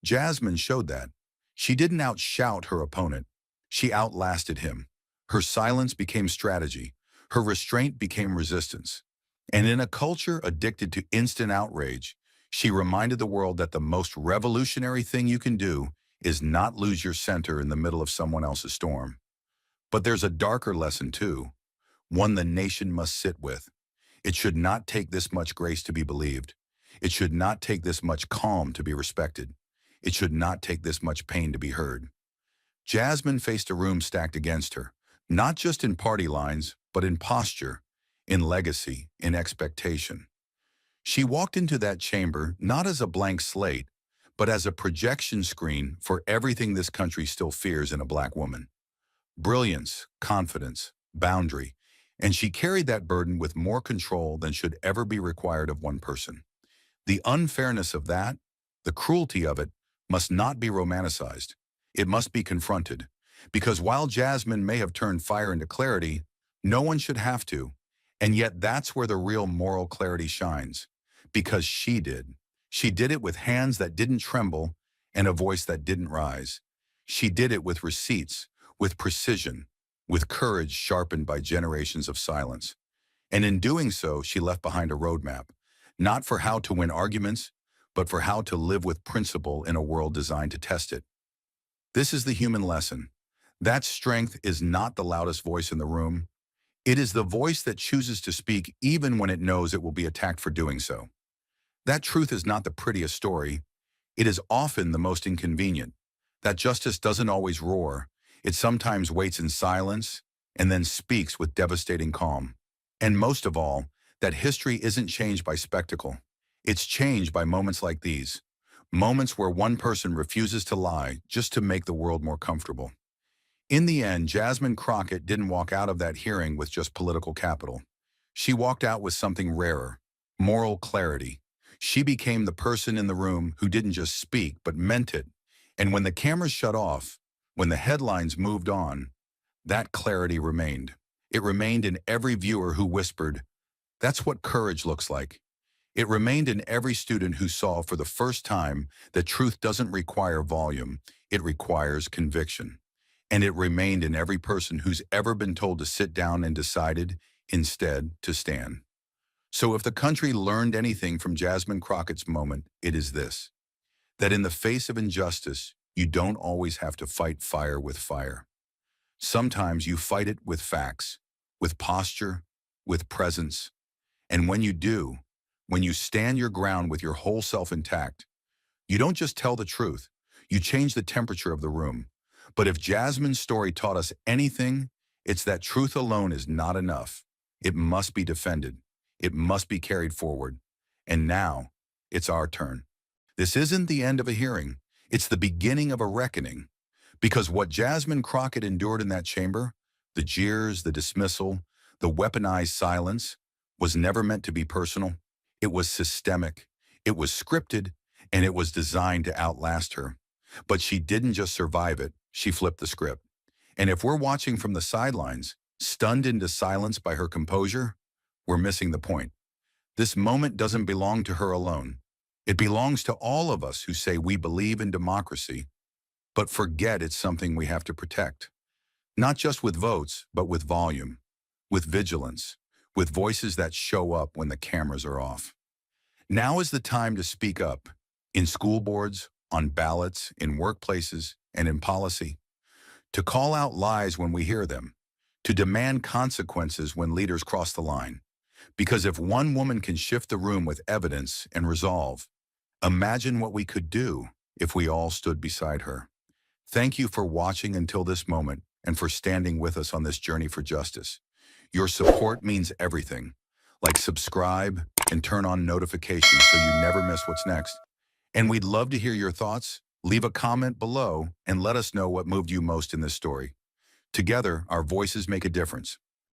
Jasmine showed that. She didn't outshout her opponent. She outlasted him. Her silence became strategy. Her restraint became resistance. And in a culture addicted to instant outrage, she reminded the world that the most revolutionary thing you can do is not lose your center in the middle of someone else's storm. But there's a darker lesson too, one the nation must sit with. It should not take this much grace to be believed. It should not take this much calm to be respected. It should not take this much pain to be heard. Jasmine faced a room stacked against her, not just in party lines, but in posture, in legacy, in expectation. She walked into that chamber not as a blank slate, but as a projection screen for everything this country still fears in a black woman. Brilliance, confidence, boundary, and she carried that burden with more control than should ever be required of one person. The unfairness of that, the cruelty of it, must not be romanticized. It must be confronted. Because while Jasmine may have turned fire into clarity, no one should have to. And yet that's where the real moral clarity shines. Because she did. She did it with hands that didn't tremble and a voice that didn't rise. She did it with receipts, with precision, with courage sharpened by generations of silence. And in doing so, she left behind a roadmap, not for how to win arguments, but for how to live with principle in a world designed to test it. This is the human lesson. That strength is not the loudest voice in the room. It is the voice that chooses to speak even when it knows it will be attacked for doing so. That truth is not the prettiest story. It is often the most inconvenient. That justice doesn't always roar. It sometimes waits in silence and then speaks with devastating calm. And most of all, that history isn't changed by spectacle. It's changed by moments like these. Moments where one person refuses to lie just to make the world more comfortable. In the end, Jasmine Crockett didn't walk out of that hearing with just political capital. She walked out with something rarer, moral clarity. She became the person in the room who didn't just speak, but meant it. And when the cameras shut off, when the headlines moved on, that clarity remained. It remained in every viewer who whispered, "That's what courage looks like." It remained in every student who saw for the first time that truth doesn't require volume, it requires conviction. And it remained in every person who's ever been told to sit down and decided, instead, to stand. So if the country learned anything from Jasmine Crockett's moment, it is this: that in the face of injustice, you don't always have to fight fire with fire. Sometimes you fight it with facts, with posture, with presence. And when you do, when you stand your ground with your whole self intact, you don't just tell the truth, you change the temperature of the room. But if Jasmine's story taught us anything, it's that truth alone is not enough. It must be defended. It must be carried forward. And now, it's our turn. This isn't the end of a hearing. It's the beginning of a reckoning. Because what Jasmine Crockett endured in that chamber, the jeers, the dismissal, the weaponized silence, was never meant to be personal. It was systemic. It was scripted, and it was designed to outlast her. But she didn't just survive it, she flipped the script. And if we're watching from the sidelines, stunned into silence by her composure, we're missing the point. This moment doesn't belong to her alone. It belongs to all of us who say we believe in democracy, but forget it's something we have to protect. Not just with votes, but with volume, with vigilance, with voices that show up when the cameras are off. Now is the time to speak up, in school boards, on ballots, in workplaces, and in policy. To call out lies when we hear them. To demand consequences when leaders cross the line. Because if one woman can shift the room with evidence and resolve, imagine what we could do if we all stood beside her. Thank you for watching until this moment and for standing with us on this journey for justice. Your support means everything. Like subscribe and turn on notifications so you never miss what's next. And we'd love to hear your thoughts. Leave a comment below and let us know what moved you most in this story. Together, our voices make a difference.